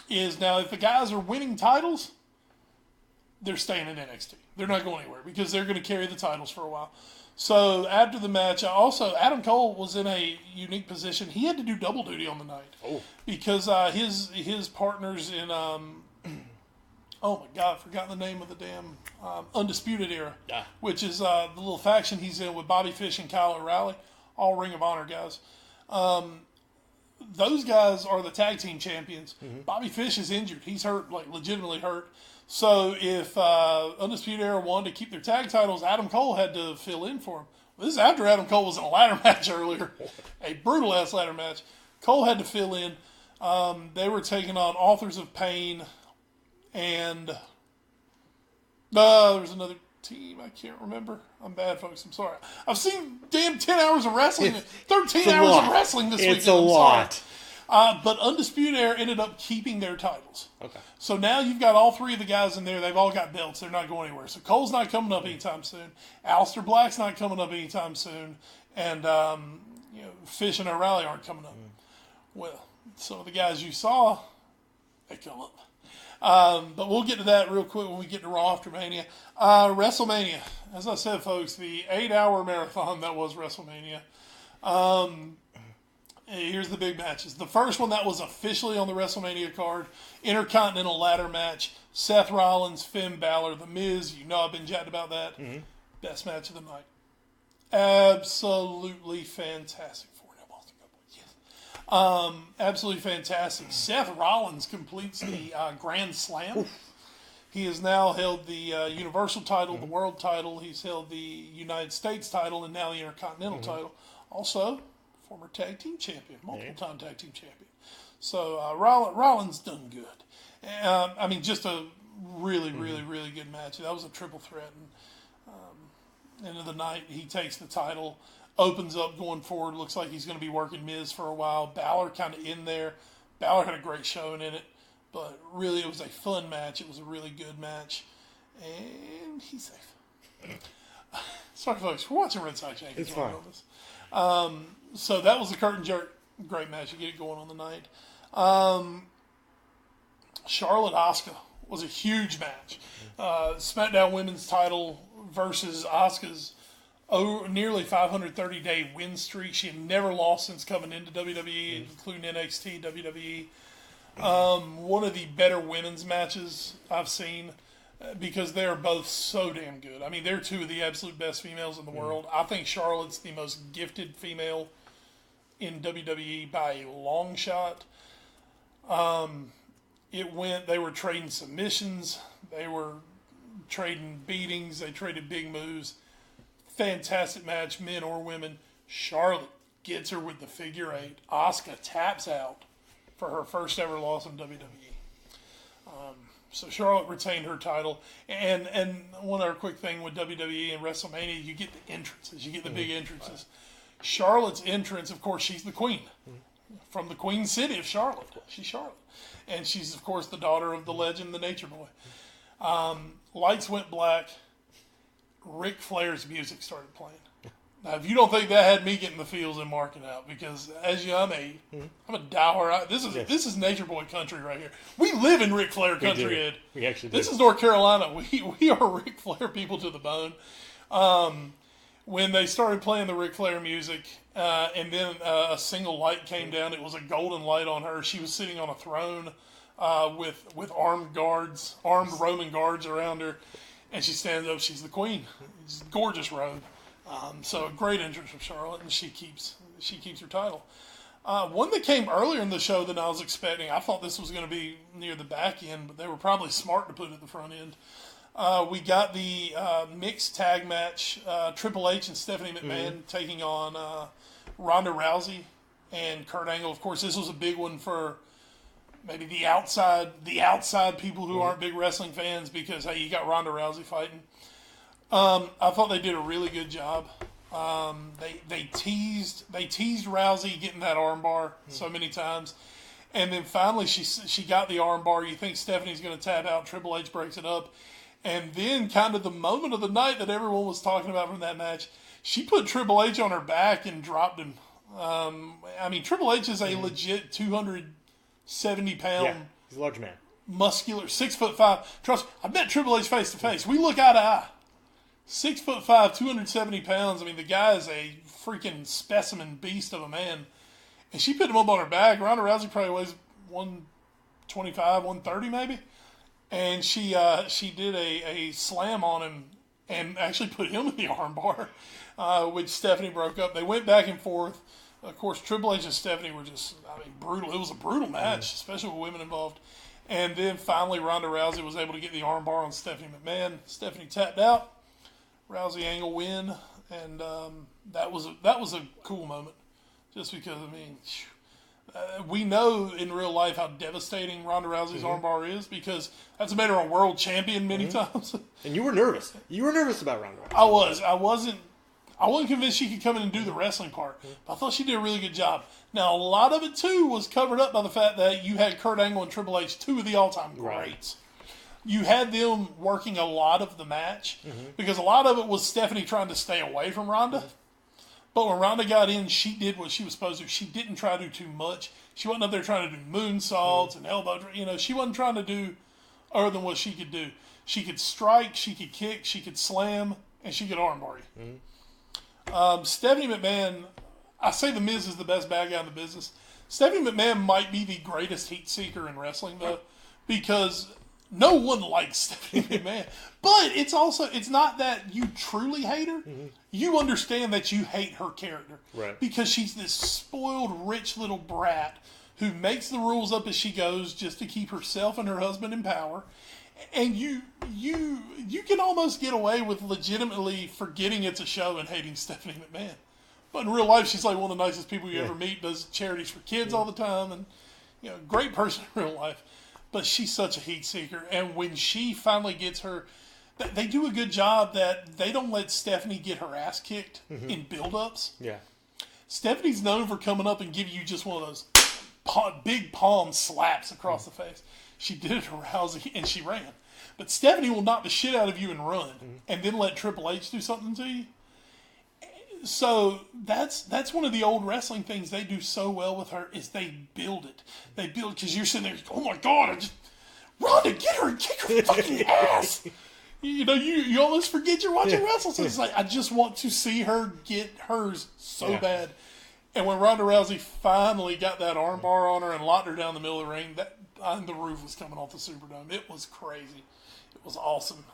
[SPEAKER 2] is now if the guys are winning titles, they're staying in NXT. They're not going anywhere because they're going to carry the titles for a while. So after the match, Adam Cole was in a unique position. He had to do double duty on the night because his partners in oh my God, I forgot the name of the damn Undisputed Era, which is the little faction he's in with Bobby Fish and Kyle O'Reilly, all Ring of Honor guys. Those guys are the tag team champions. Bobby Fish is injured. He's hurt, like legitimately hurt. So if Undisputed Era wanted to keep their tag titles, Adam Cole had to fill in for him. Well, this is after Adam Cole was in a ladder match earlier, a brutal-ass ladder match. Cole had to fill in. They were taking on Authors of Pain, and there was another team. I can't remember. I'm bad, folks. I'm sorry. I've seen damn 10 hours of wrestling, 13 hours of wrestling this weekend.
[SPEAKER 3] It's a lot.
[SPEAKER 2] But Undisputed Era ended up keeping their titles. Okay. So now you've got all three of the guys in there. They've all got belts. They're not going anywhere. So Cole's not coming up anytime soon. Aleister Black's not coming up anytime soon. And Fish and O'Reilly aren't coming up. Well, some of the guys you saw, they come up. But we'll get to that real quick when we get to Raw after Mania. WrestleMania. As I said, folks, the 8-hour marathon that was WrestleMania. Here's the big matches. The first one that was officially on the WrestleMania card, Intercontinental Ladder match, Seth Rollins, Finn Balor, The Miz. I've been chatting about that. Best match of the night. Absolutely fantastic. Absolutely fantastic. Seth Rollins completes the Grand Slam. He has now held the Universal title, the World title. He's held the United States title, and now the Intercontinental title. Also, former tag team champion, multiple-time tag team champion. So Rollins done good. Just a really, really, really good match. That was a triple threat. And end of the night, he takes the title. Opens up going forward. Looks like he's going to be working Miz for a while. Balor kind of in there. Balor had a great showing in it. But really, it was a fun match. It was a really good match. And he's safe. Sorry, folks. We're watching Red Sox Yankees.
[SPEAKER 3] It's fine.
[SPEAKER 2] So that was the curtain jerk. Great match. You get it going on the night. Charlotte Asuka was a huge match. SmackDown Women's title versus Asuka's nearly 530-day win streak. She had never lost since coming into WWE, including NXT, WWE. One of the better women's matches I've seen because they're both so damn good. They're two of the absolute best females in the world. I think Charlotte's the most gifted female in WWE by a long shot. They were trading submissions. They were trading beatings. They traded big moves. Fantastic match, men or women. Charlotte gets her with the figure 8. Asuka taps out for her first ever loss in WWE. So Charlotte retained her title. And one other quick thing with WWE and WrestleMania, you get the entrances. You get the big entrances. Charlotte's entrance, of course, she's the queen. From the Queen City of Charlotte. She's Charlotte. And she's, of course, the daughter of the legend, the Nature Boy. Lights went black. Ric Flair's music started playing. Now, if you don't think that had me getting the feels and marking out, because as you know, I'm a diehard. This is Nature Boy country right here. We live in Ric Flair country, Ed.
[SPEAKER 3] We actually do.
[SPEAKER 2] This is North Carolina. We are Ric Flair people to the bone. When they started playing the Ric Flair music, and then a single light came down, it was a golden light on her. She was sitting on a throne with armed Roman guards around her. And she stands up. She's the queen. It's a gorgeous robe. So a great entrance from Charlotte, and she keeps her title. One that came earlier in the show than I was expecting. I thought this was going to be near the back end, but they were probably smart to put it at the front end. We got the mixed tag match, Triple H and Stephanie McMahon taking on Ronda Rousey and Kurt Angle. Of course, this was a big one for maybe the outside people who aren't big wrestling fans because, hey, you got Ronda Rousey fighting. I thought they did a really good job. They teased Rousey getting that armbar so many times, and then finally she got the armbar. You think Stephanie's going to tap out? Triple H breaks it up, and then kind of the moment of the night that everyone was talking about from that match, she put Triple H on her back and dropped him. Triple H is a legit 270-pound.
[SPEAKER 3] Yeah, he's a large man,
[SPEAKER 2] muscular, 6'5". Trust me, I met Triple H face to face. We look eye to eye. 6'5", 270 pounds. I mean, the guy is a freaking specimen beast of a man. And she put him up on her back. Ronda Rousey probably weighs 125, 130 maybe. And she did a slam on him and actually put him in the armbar, which Stephanie broke up. They went back and forth. Of course, Triple H and Stephanie were just, brutal. It was a brutal match, especially with women involved. And then finally, Ronda Rousey was able to get the armbar on Stephanie McMahon. Stephanie tapped out. Rousey Angle win, and that was a cool moment, just because we know in real life how devastating Ronda Rousey's armbar is because that's made her a world champion many times.
[SPEAKER 3] And you were nervous. You were nervous about Ronda Rousey.
[SPEAKER 2] I was. I wasn't convinced she could come in and do the wrestling part, but I thought she did a really good job. Now a lot of it too was covered up by the fact that you had Kurt Angle and Triple H, two of the all-time greats. Right. You had them working a lot of the match because a lot of it was Stephanie trying to stay away from Ronda. But when Ronda got in, she did what she was supposed to. She didn't try to do too much. She wasn't up there trying to do moonsaults and elbow. She wasn't trying to do other than what she could do. She could strike, she could kick, she could slam, and she could armbar you. Stephanie McMahon, I say The Miz is the best bad guy in the business. Stephanie McMahon might be the greatest heat seeker in wrestling, though, because no one likes Stephanie McMahon. But it's not that you truly hate her. You understand that you hate her character. Right. Because she's this spoiled, rich little brat who makes the rules up as she goes just to keep herself and her husband in power. And you can almost get away with legitimately forgetting it's a show and hating Stephanie McMahon. But in real life, she's like one of the nicest people you ever meet, does charities for kids all the time, and great person in real life. But she's such a heat seeker. And when she finally gets her, they do a good job that they don't let Stephanie get her ass kicked in build-ups. Yeah. Stephanie's known for coming up and giving you just one of those big palm slaps across the face. She did it to Rousey, and she ran. But Stephanie will knock the shit out of you and run, and then let Triple H do something to you. So that's one of the old wrestling things they do so well with her is they build it. They build because you're sitting there, oh my God, Ronda, get her and kick her fucking ass. You almost forget you're watching wrestling. So it's like, I just want to see her get hers so bad. And when Ronda Rousey finally got that armbar on her and locked her down the middle of the ring, the roof was coming off the Superdome. It was crazy. It was awesome.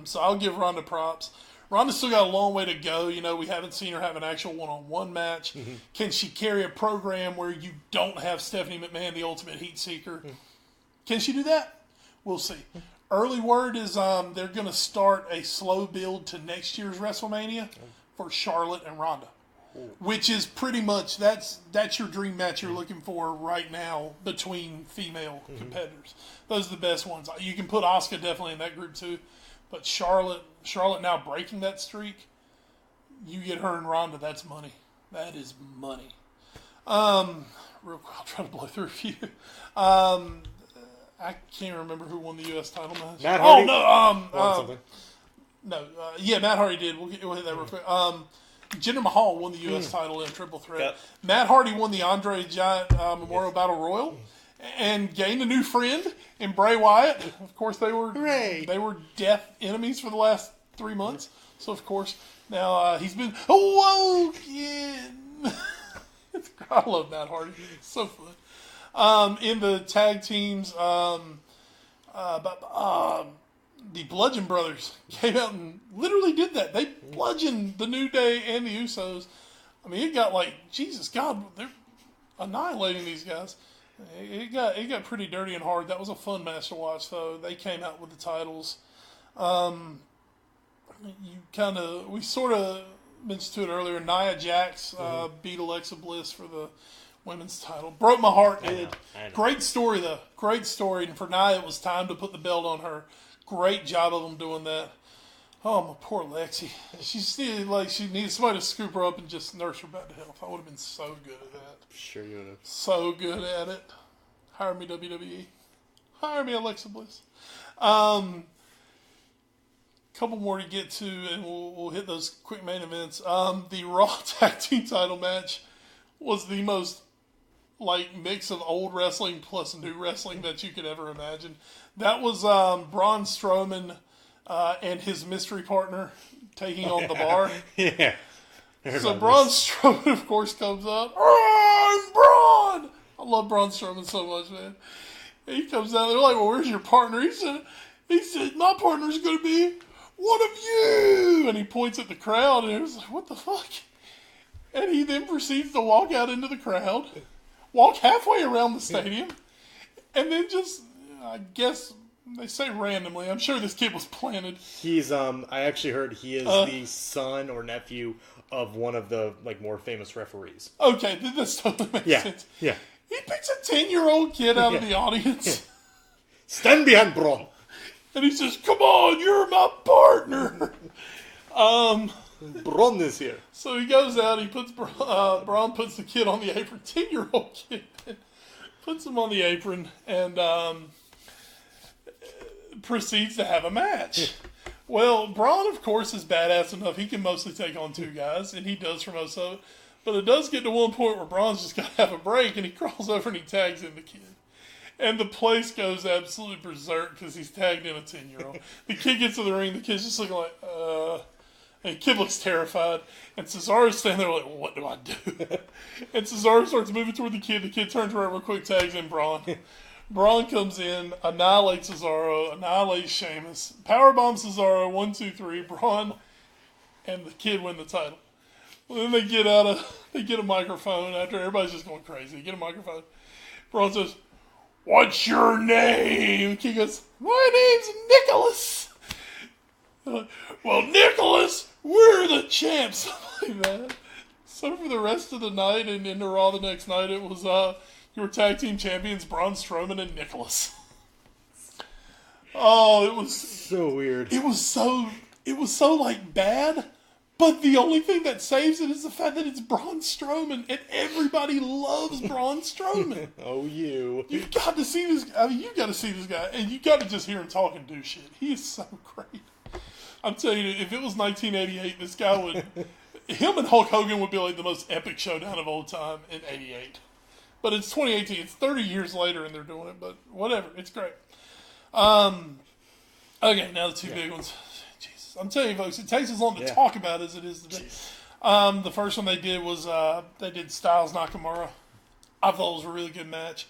[SPEAKER 2] So I'll give Ronda props. Ronda's still got a long way to go. We haven't seen her have an actual one-on-one match. Can she carry a program where you don't have Stephanie McMahon, the ultimate heat seeker? Can she do that? We'll see. Early word is they're going to start a slow build to next year's WrestleMania for Charlotte and Ronda, which is pretty much that's your dream match you're looking for right now between female competitors. Those are the best ones. You can put Asuka definitely in that group too. But Charlotte now breaking that streak, you get her and Ronda, that's money. That is money. Real quick, I'll try to blow through a few. I can't remember who won the U.S. title match.
[SPEAKER 3] Matt Hardy?
[SPEAKER 2] Matt Hardy did. We'll hit that real quick. Jinder Mahal won the U.S. title in a triple threat.
[SPEAKER 3] Yep.
[SPEAKER 2] Matt Hardy won the Andre Giant Memorial Battle Royal. And gained a new friend in Bray Wyatt. Of course, they were death enemies for the last 3 months. So, of course, now he's been awoken. I love Matt Hardy. It's so fun. In the tag teams, the Bludgeon Brothers came out and literally did that. They bludgeoned the New Day and the Usos. I mean, it got like, Jesus God, annihilating these guys. It got pretty dirty and hard. That was a fun match to watch, though. They came out with the titles. We sort of mentioned to it earlier. Nia Jax beat Alexa Bliss for the women's title. Broke my heart, Ed.
[SPEAKER 3] I know.
[SPEAKER 2] Great story, though. Great story. And for Nia, it was time to put the belt on her. Great job of them doing that. Oh, my poor Lexi. She needs somebody to scoop her up and just nurse her back to health. I would have been so good at that.
[SPEAKER 3] Sure you would have.
[SPEAKER 2] So good at it. Hire me, WWE. Hire me, Alexa Bliss. Couple more to get to, and we'll hit those quick main events. The Raw Tag Team title match was the most mix of old wrestling plus new wrestling that you could ever imagine. That was Braun Strowman and his mystery partner taking on the Bar.
[SPEAKER 3] Yeah.
[SPEAKER 2] So Braun Strowman, of course, comes out. I'm Braun! I love Braun Strowman so much, man. And he comes out, they're like, well, where's your partner? He said, my partner's going to be one of you! And he points at the crowd, and it was like, what the fuck? And he then proceeds to walk out into the crowd, walk halfway around the stadium, and then just, I guess, they say randomly, I'm sure this kid was planted.
[SPEAKER 3] He's, I actually heard he is the son or nephew of one of the, more famous referees.
[SPEAKER 2] Okay, this totally makes sense.
[SPEAKER 3] Yeah.
[SPEAKER 2] He picks a 10-year-old kid out of the audience.
[SPEAKER 3] Yeah. Stand behind Braun.
[SPEAKER 2] And he says, come on, you're my partner.
[SPEAKER 3] Braun is here.
[SPEAKER 2] So he goes out, he puts Braun puts the kid on the apron, 10-year-old kid, puts him on the apron, and proceeds to have a match. Well, Braun, of course, is badass enough. He can mostly take on two guys, and he does for most of it. But it does get to one point where Braun's just got to have a break, and he crawls over and he tags in the kid. And the place goes absolutely berserk because he's tagged in a 10-year-old. The kid gets to the ring, the kid's just looking like, and the kid looks terrified. And Cesaro's standing there like, what do I do? And Cesaro starts moving toward the kid turns around real quick, tags in Braun. Braun comes in, annihilates Cesaro, annihilates Sheamus, powerbomb Cesaro, 1, 2, 3, Braun, and the kid win the title. Well, then they get a microphone after everybody's just going crazy. They get a microphone. Braun says, what's your name? The kid goes, my name's Nicholas. Like, well, Nicholas, we're the champs. Like that. So for the rest of the night and into Raw the next night, it was your tag team champions, Braun Strowman and Nicholas. Oh, it was
[SPEAKER 3] so weird.
[SPEAKER 2] It was so bad. But the only thing that saves it is the fact that it's Braun Strowman, and everybody loves Braun Strowman.
[SPEAKER 3] Oh,
[SPEAKER 2] You've got to see this. I mean, you've got to see this guy, and you've got to just hear him talk and do shit. He is so great. I'm telling you, if it was 1988, this guy would, him and Hulk Hogan would be like the most epic showdown of all time in '88. But it's 2018. It's 30 years later, and they're doing it. But whatever, it's great. Okay, now the two big ones. I'm telling you, folks, it takes as long to talk about as it is today. The first one they did was they did Styles Nakamura. I thought it was a really good match.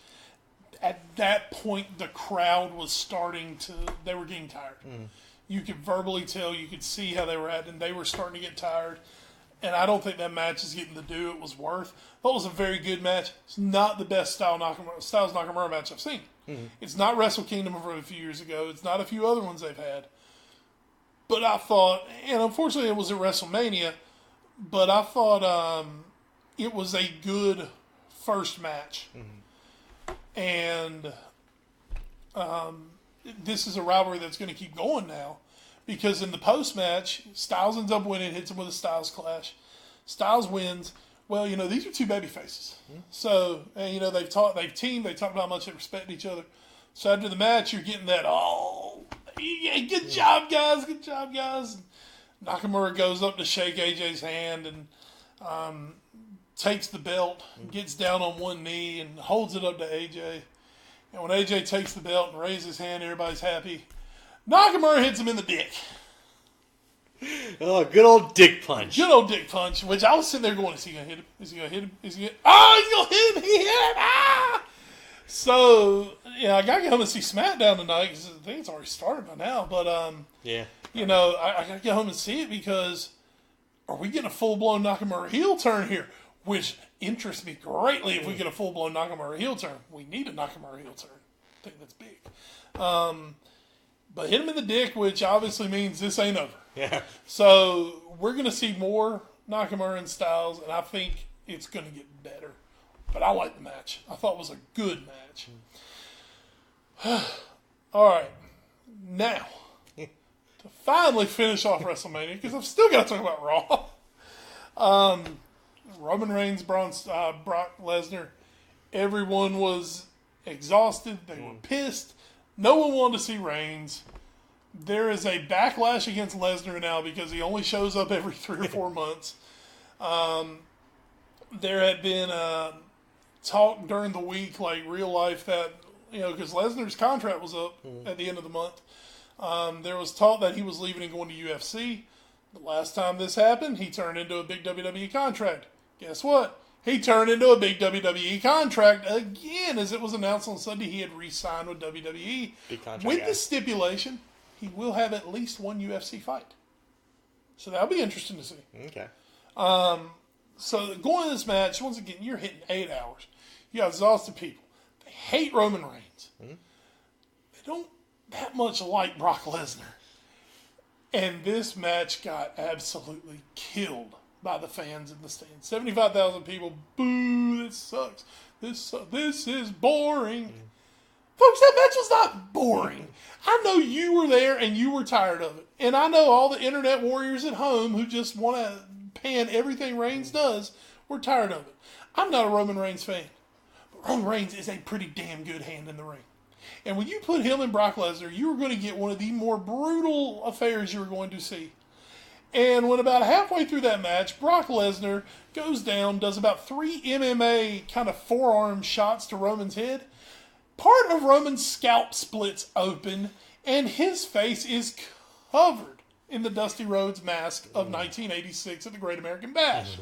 [SPEAKER 2] At that point, the crowd was they were getting tired. Mm. You could verbally tell, you could see how they were at, and they were starting to get tired. And I don't think that match is getting the due it was worth. That was a very good match. It's not the best Styles Nakamura match I've seen. Mm-hmm. It's not Wrestle Kingdom from a few years ago. It's not a few other ones they've had. But I thought, and unfortunately it was at WrestleMania, but I thought it was a good first match. Mm-hmm. And this is a rivalry that's going to keep going now. Because in the post-match, Styles ends up winning, hits him with a Styles Clash. Styles wins. Well, these are two baby faces. Mm-hmm. So, and, they've teamed, they talk about how much they respect each other. So after the match, you're getting that, yeah, good job, guys. Good job, guys. And Nakamura goes up to shake AJ's hand and takes the belt, gets down on one knee and holds it up to AJ. And when AJ takes the belt and raises his hand, everybody's happy. Nakamura hits him in the dick.
[SPEAKER 3] Oh, good old dick punch.
[SPEAKER 2] Good old dick punch, which I was sitting there going, is he going to hit him? Is he going to hit him? Is he going to he's going to hit him. He hit him. Ah! So, I got to go home and see SmackDown tonight because I think it's already started by now. But, I got to go home and see it because are we getting a full-blown Nakamura heel turn here? Which interest me greatly if we get a full-blown Nakamura heel turn. We need a Nakamura heel turn. I think that's big. But hit him in the dick, which obviously means this ain't over.
[SPEAKER 3] Yeah.
[SPEAKER 2] So we're going to see more Nakamura and Styles, and I think it's going to get better. But I like the match. I thought it was a good match. All right. Now, to finally finish off WrestleMania, because I've still got to talk about Raw. Roman Reigns, Brock Lesnar. Everyone was exhausted. They were pissed. No one wanted to see Reigns. There is a backlash against Lesnar now because he only shows up every 3 or 4 months. There had been talk during the week, like real life, that, because Lesnar's contract was up at the end of the month. There was talk that he was leaving and going to UFC. The last time this happened, he turned into a big WWE contract. Guess what? He turned into a big WWE contract again, as it was announced on Sunday he had re-signed with WWE. With the stipulation, he will have at least one UFC fight. So that'll be interesting to see.
[SPEAKER 3] Okay.
[SPEAKER 2] So going to this match, once again, you're hitting 8 hours. You got exhausted people. They hate Roman Reigns. They don't that much like Brock Lesnar. And this match got absolutely killed by the fans in the stands. 75,000 people, boo, this sucks. This is boring. Folks, that match was not boring. I know you were there and you were tired of it. And I know all the internet warriors at home who just want to pan everything Reigns does were tired of it. I'm not a Roman Reigns fan. But Roman Reigns is a pretty damn good hand in the ring. And when you put him and Brock Lesnar, you were going to get one of the more brutal affairs you were going to see. And when about halfway through that match, Brock Lesnar goes down, does about 3 MMA kind of forearm shots to Roman's head. Part of Roman's scalp splits open, and his face is covered in the Dusty Rhodes mask of 1986 at the Great American Bash.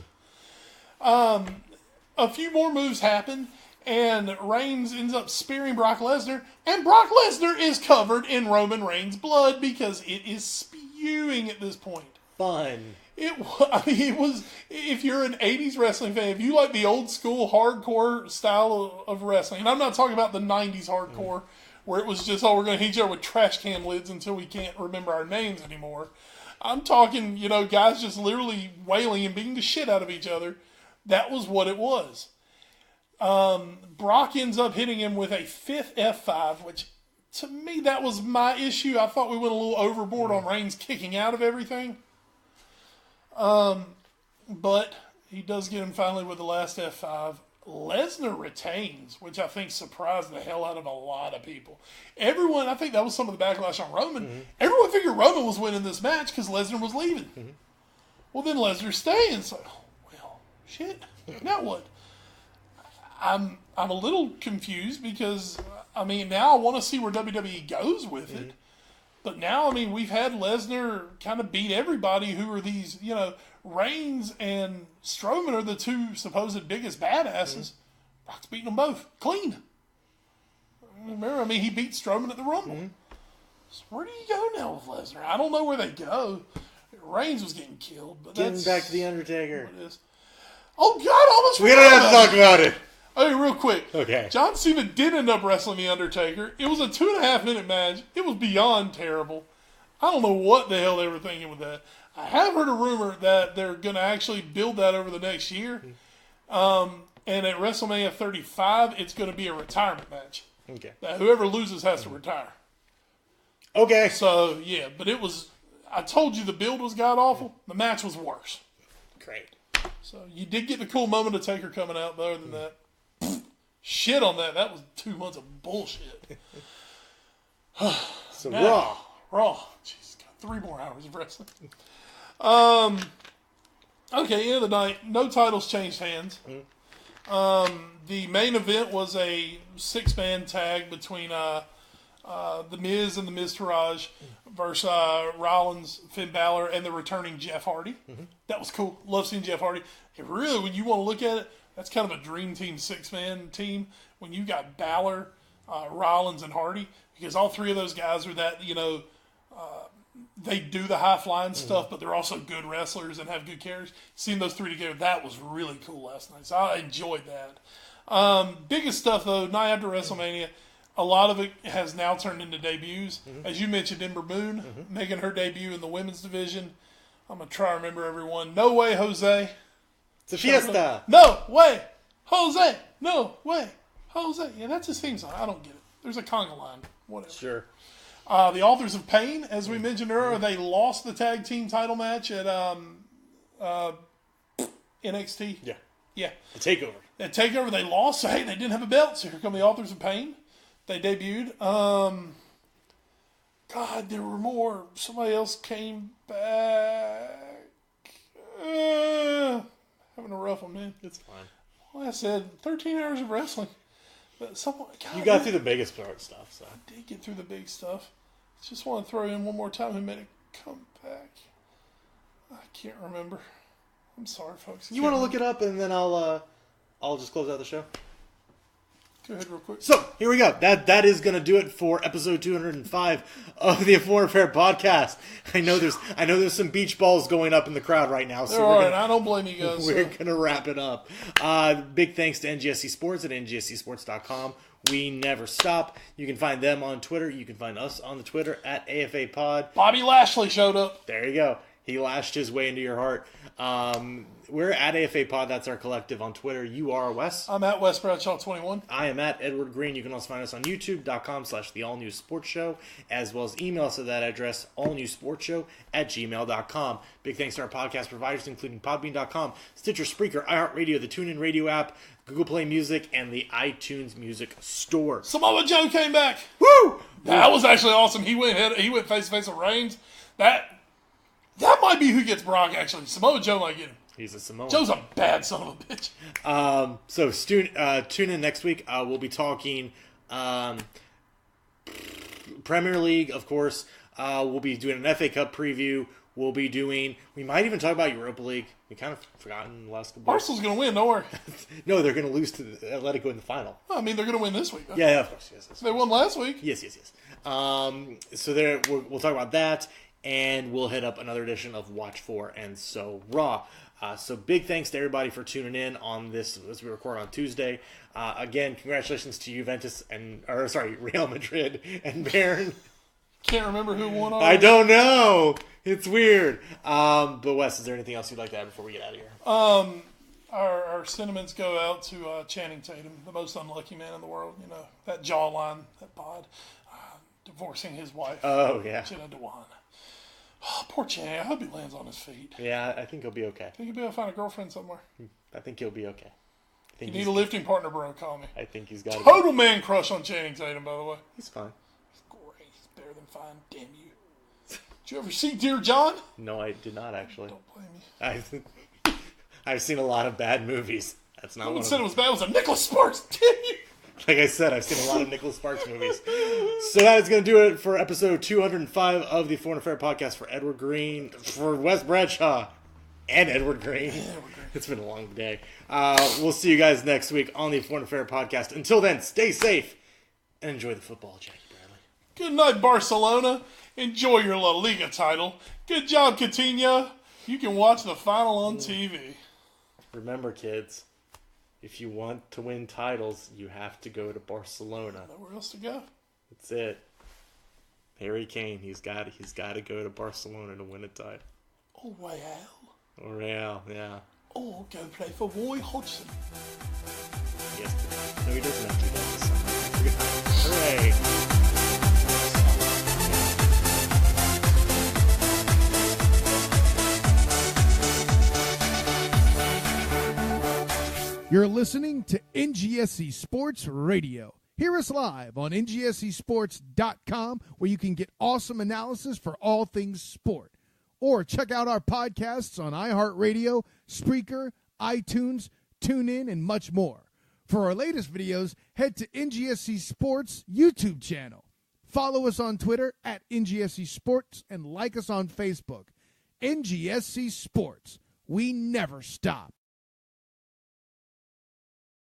[SPEAKER 2] A few more moves happen, and Reigns ends up spearing Brock Lesnar, and Brock Lesnar is covered in Roman Reigns' blood because it is spewing at this point.
[SPEAKER 3] Fun.
[SPEAKER 2] It was, if you're an 80s wrestling fan, if you like the old school hardcore style of wrestling, and I'm not talking about the 90s hardcore, where it was just, we're going to hit each other with trash can lids until we can't remember our names anymore. I'm talking, guys just literally wailing and beating the shit out of each other. That was what it was. Brock ends up hitting him with a 5th F5, which, to me, that was my issue. I thought we went a little overboard on Reigns kicking out of everything. But he does get him finally with the last F5. Lesnar retains, which I think surprised the hell out of a lot of people. Everyone, I think that was some of the backlash on Roman. Everyone figured Roman was winning this match because Lesnar was leaving. Well, then Lesnar's staying. So, well, shit. Now what? I'm a little confused because, now I want to see where WWE goes with it. But now, we've had Lesnar kind of beat everybody who are these, Reigns and Strowman are the two supposed biggest badasses. Brock's beating them both. Clean. Remember, he beat Strowman at the Rumble. So where do you go now with Lesnar? I don't know where they go. Reigns was getting killed. But
[SPEAKER 3] Getting back to The Undertaker.
[SPEAKER 2] What it is. Oh, God, almost
[SPEAKER 3] we don't have to talk about it.
[SPEAKER 2] Okay, real quick.
[SPEAKER 3] Okay.
[SPEAKER 2] John Cena did end up wrestling The Undertaker. It was a 2.5-minute match. It was beyond terrible. I don't know what the hell they were thinking with that. I have heard a rumor that they're going to actually build that over the next year. And at WrestleMania 35, it's going to be a retirement match.
[SPEAKER 3] Okay.
[SPEAKER 2] That whoever loses has to retire.
[SPEAKER 3] Okay.
[SPEAKER 2] So, yeah, but it was... I told you the build was god-awful. The match was worse.
[SPEAKER 3] Great.
[SPEAKER 2] So, you did get the cool moment of Taker coming out, but other than that, shit on that. That was 2 months of bullshit.
[SPEAKER 3] So,
[SPEAKER 2] now, Raw. Jeez, got 3 more hours of wrestling. Okay, end of the night. No titles changed hands. The main event was a 6-man tag between The Miz and The Miztourage versus Rollins, Finn Balor, and the returning Jeff Hardy. That was cool. Love seeing Jeff Hardy. And really, when you want to look at it, that's kind of a dream team 6-man team when you got Balor, Rollins, and Hardy, because all 3 of those guys are that, they do the high flying stuff, but they're also good wrestlers and have good characters. Seeing those three together, that was really cool last night. So I enjoyed that. Biggest stuff though, night after WrestleMania, a lot of it has now turned into debuts. As you mentioned, Ember Moon making her debut in the women's division. I'm gonna try to remember everyone. No Way Jose.
[SPEAKER 3] It's a fiesta.
[SPEAKER 2] No way, Jose. No way, Jose. Yeah, that's his theme song. I don't get it. There's a conga line. Whatever.
[SPEAKER 3] Sure.
[SPEAKER 2] The Authors of Pain, as we mentioned earlier, they lost the tag team title match at NXT. Yeah.
[SPEAKER 3] The Takeover.
[SPEAKER 2] At Takeover, they lost. So, hey, they didn't have a belt. So here come the Authors of Pain. They debuted. God, there were more. Somebody else came back. Having a rough one, man.
[SPEAKER 3] It's fine.
[SPEAKER 2] Well, I said 13 hours of wrestling. But someone, God,
[SPEAKER 3] you got through the biggest part stuff, so.
[SPEAKER 2] I did get through the big stuff. Just want to throw in one more time who made a comeback. I can't remember. I'm sorry, folks.
[SPEAKER 3] You want to look it up, and then I'll just close out the show?
[SPEAKER 2] Go ahead real quick.
[SPEAKER 3] So, here we go. That is going to do it for episode 205 of the Foreign Affair podcast. I know there's some beach balls going up in the crowd right now. So
[SPEAKER 2] I don't blame you guys.
[SPEAKER 3] We're going to wrap it up. Big thanks to NGSC Sports at ngscsports.com. We never stop. You can find them on Twitter. You can find us on the Twitter at AFA Pod.
[SPEAKER 2] Bobby Lashley showed up.
[SPEAKER 3] There you go. He lashed his way into your heart. We're at AFA Pod. That's our collective on Twitter. You are Wes.
[SPEAKER 2] I'm at Wes Bradshaw 21.
[SPEAKER 3] I am at Edward Green. You can also find us on youtube.com/theallnewsportshow, as well as email us at that address, allnewsportshow@gmail.com. Big thanks to our podcast providers, including podbean.com, Stitcher, Spreaker, iHeartRadio, the TuneIn Radio app, Google Play Music, and the iTunes Music Store.
[SPEAKER 2] Samoa Joe came back.
[SPEAKER 3] Woo!
[SPEAKER 2] That was actually awesome. He went face to face with Reigns. That might be who gets Brock, actually. Samoa Joe might get him.
[SPEAKER 3] He's a Samoan.
[SPEAKER 2] Joe's a bad son of a bitch.
[SPEAKER 3] So tune in next week. We'll be talking Premier League, of course. We'll be doing an FA Cup preview. We might even talk about Europa League. We kind of forgotten the last couple.
[SPEAKER 2] Arsenal's going to win, don't worry.
[SPEAKER 3] No, they're going to lose to Atletico in the final.
[SPEAKER 2] Well, I mean, they're going to win this week. Though.
[SPEAKER 3] Yeah, of course. Yes.
[SPEAKER 2] They won last week.
[SPEAKER 3] Yes. So we'll talk about that, and we'll hit up another edition of Watch For and So Raw. So big thanks to everybody for tuning in on this as we record on Tuesday. Again, congratulations to Real Madrid and Bayern.
[SPEAKER 2] Can't remember who won.
[SPEAKER 3] I don't know. It's weird. But Wes, is there anything else you'd like to add before we get out of here?
[SPEAKER 2] Our sentiments go out to Channing Tatum, the most unlucky man in the world. You know, that jawline, that bod, divorcing his wife.
[SPEAKER 3] Oh, yeah.
[SPEAKER 2] Jenna Dewan. Oh, poor Channing. I hope he lands on his feet.
[SPEAKER 3] Yeah, I think he'll be okay.
[SPEAKER 2] Think he'll be able to find a girlfriend somewhere?
[SPEAKER 3] I think he'll be okay.
[SPEAKER 2] You need a lifting partner, bro. Call me.
[SPEAKER 3] I think he's got
[SPEAKER 2] total man crush on Channing Tatum, by the way.
[SPEAKER 3] He's fine.
[SPEAKER 2] He's great. He's better than fine. Damn you. Did you ever see Dear John?
[SPEAKER 3] No, I did not actually.
[SPEAKER 2] Don't blame me.
[SPEAKER 3] I've seen a lot of bad movies. That's not. No one
[SPEAKER 2] said it was bad. It was a Nicholas Sparks. Damn you.
[SPEAKER 3] Like I said, I've seen a lot of Nicholas Sparks movies. So that is going to do it for episode 205 of the Foreign Affair podcast for Edward Green, for Wes Bradshaw, and Edward Green. It's been a long day. We'll see you guys next week on the Foreign Affair podcast. Until then, stay safe and enjoy the football, Jackie Bradley.
[SPEAKER 2] Good night, Barcelona. Enjoy your La Liga title. Good job, Coutinho. You can watch the final on TV.
[SPEAKER 3] Remember, kids. If you want to win titles, you have to go to Barcelona.
[SPEAKER 2] Nowhere else to go.
[SPEAKER 3] That's it. Harry Kane, he's got to go to Barcelona to win a title.
[SPEAKER 2] Oh,
[SPEAKER 3] Real, yeah.
[SPEAKER 2] Or go play for Roy Hodgson.
[SPEAKER 3] Yes, no, he doesn't have to do that this summer. Hooray!
[SPEAKER 1] You're listening to NGSC Sports Radio. Hear us live on NGSCsports.com, where you can get awesome analysis for all things sport. Or check out our podcasts on iHeartRadio, Spreaker, iTunes, TuneIn, and much more. For our latest videos, head to NGSC Sports YouTube channel. Follow us on Twitter at NGSC Sports and like us on Facebook. NGSC Sports. We never stop.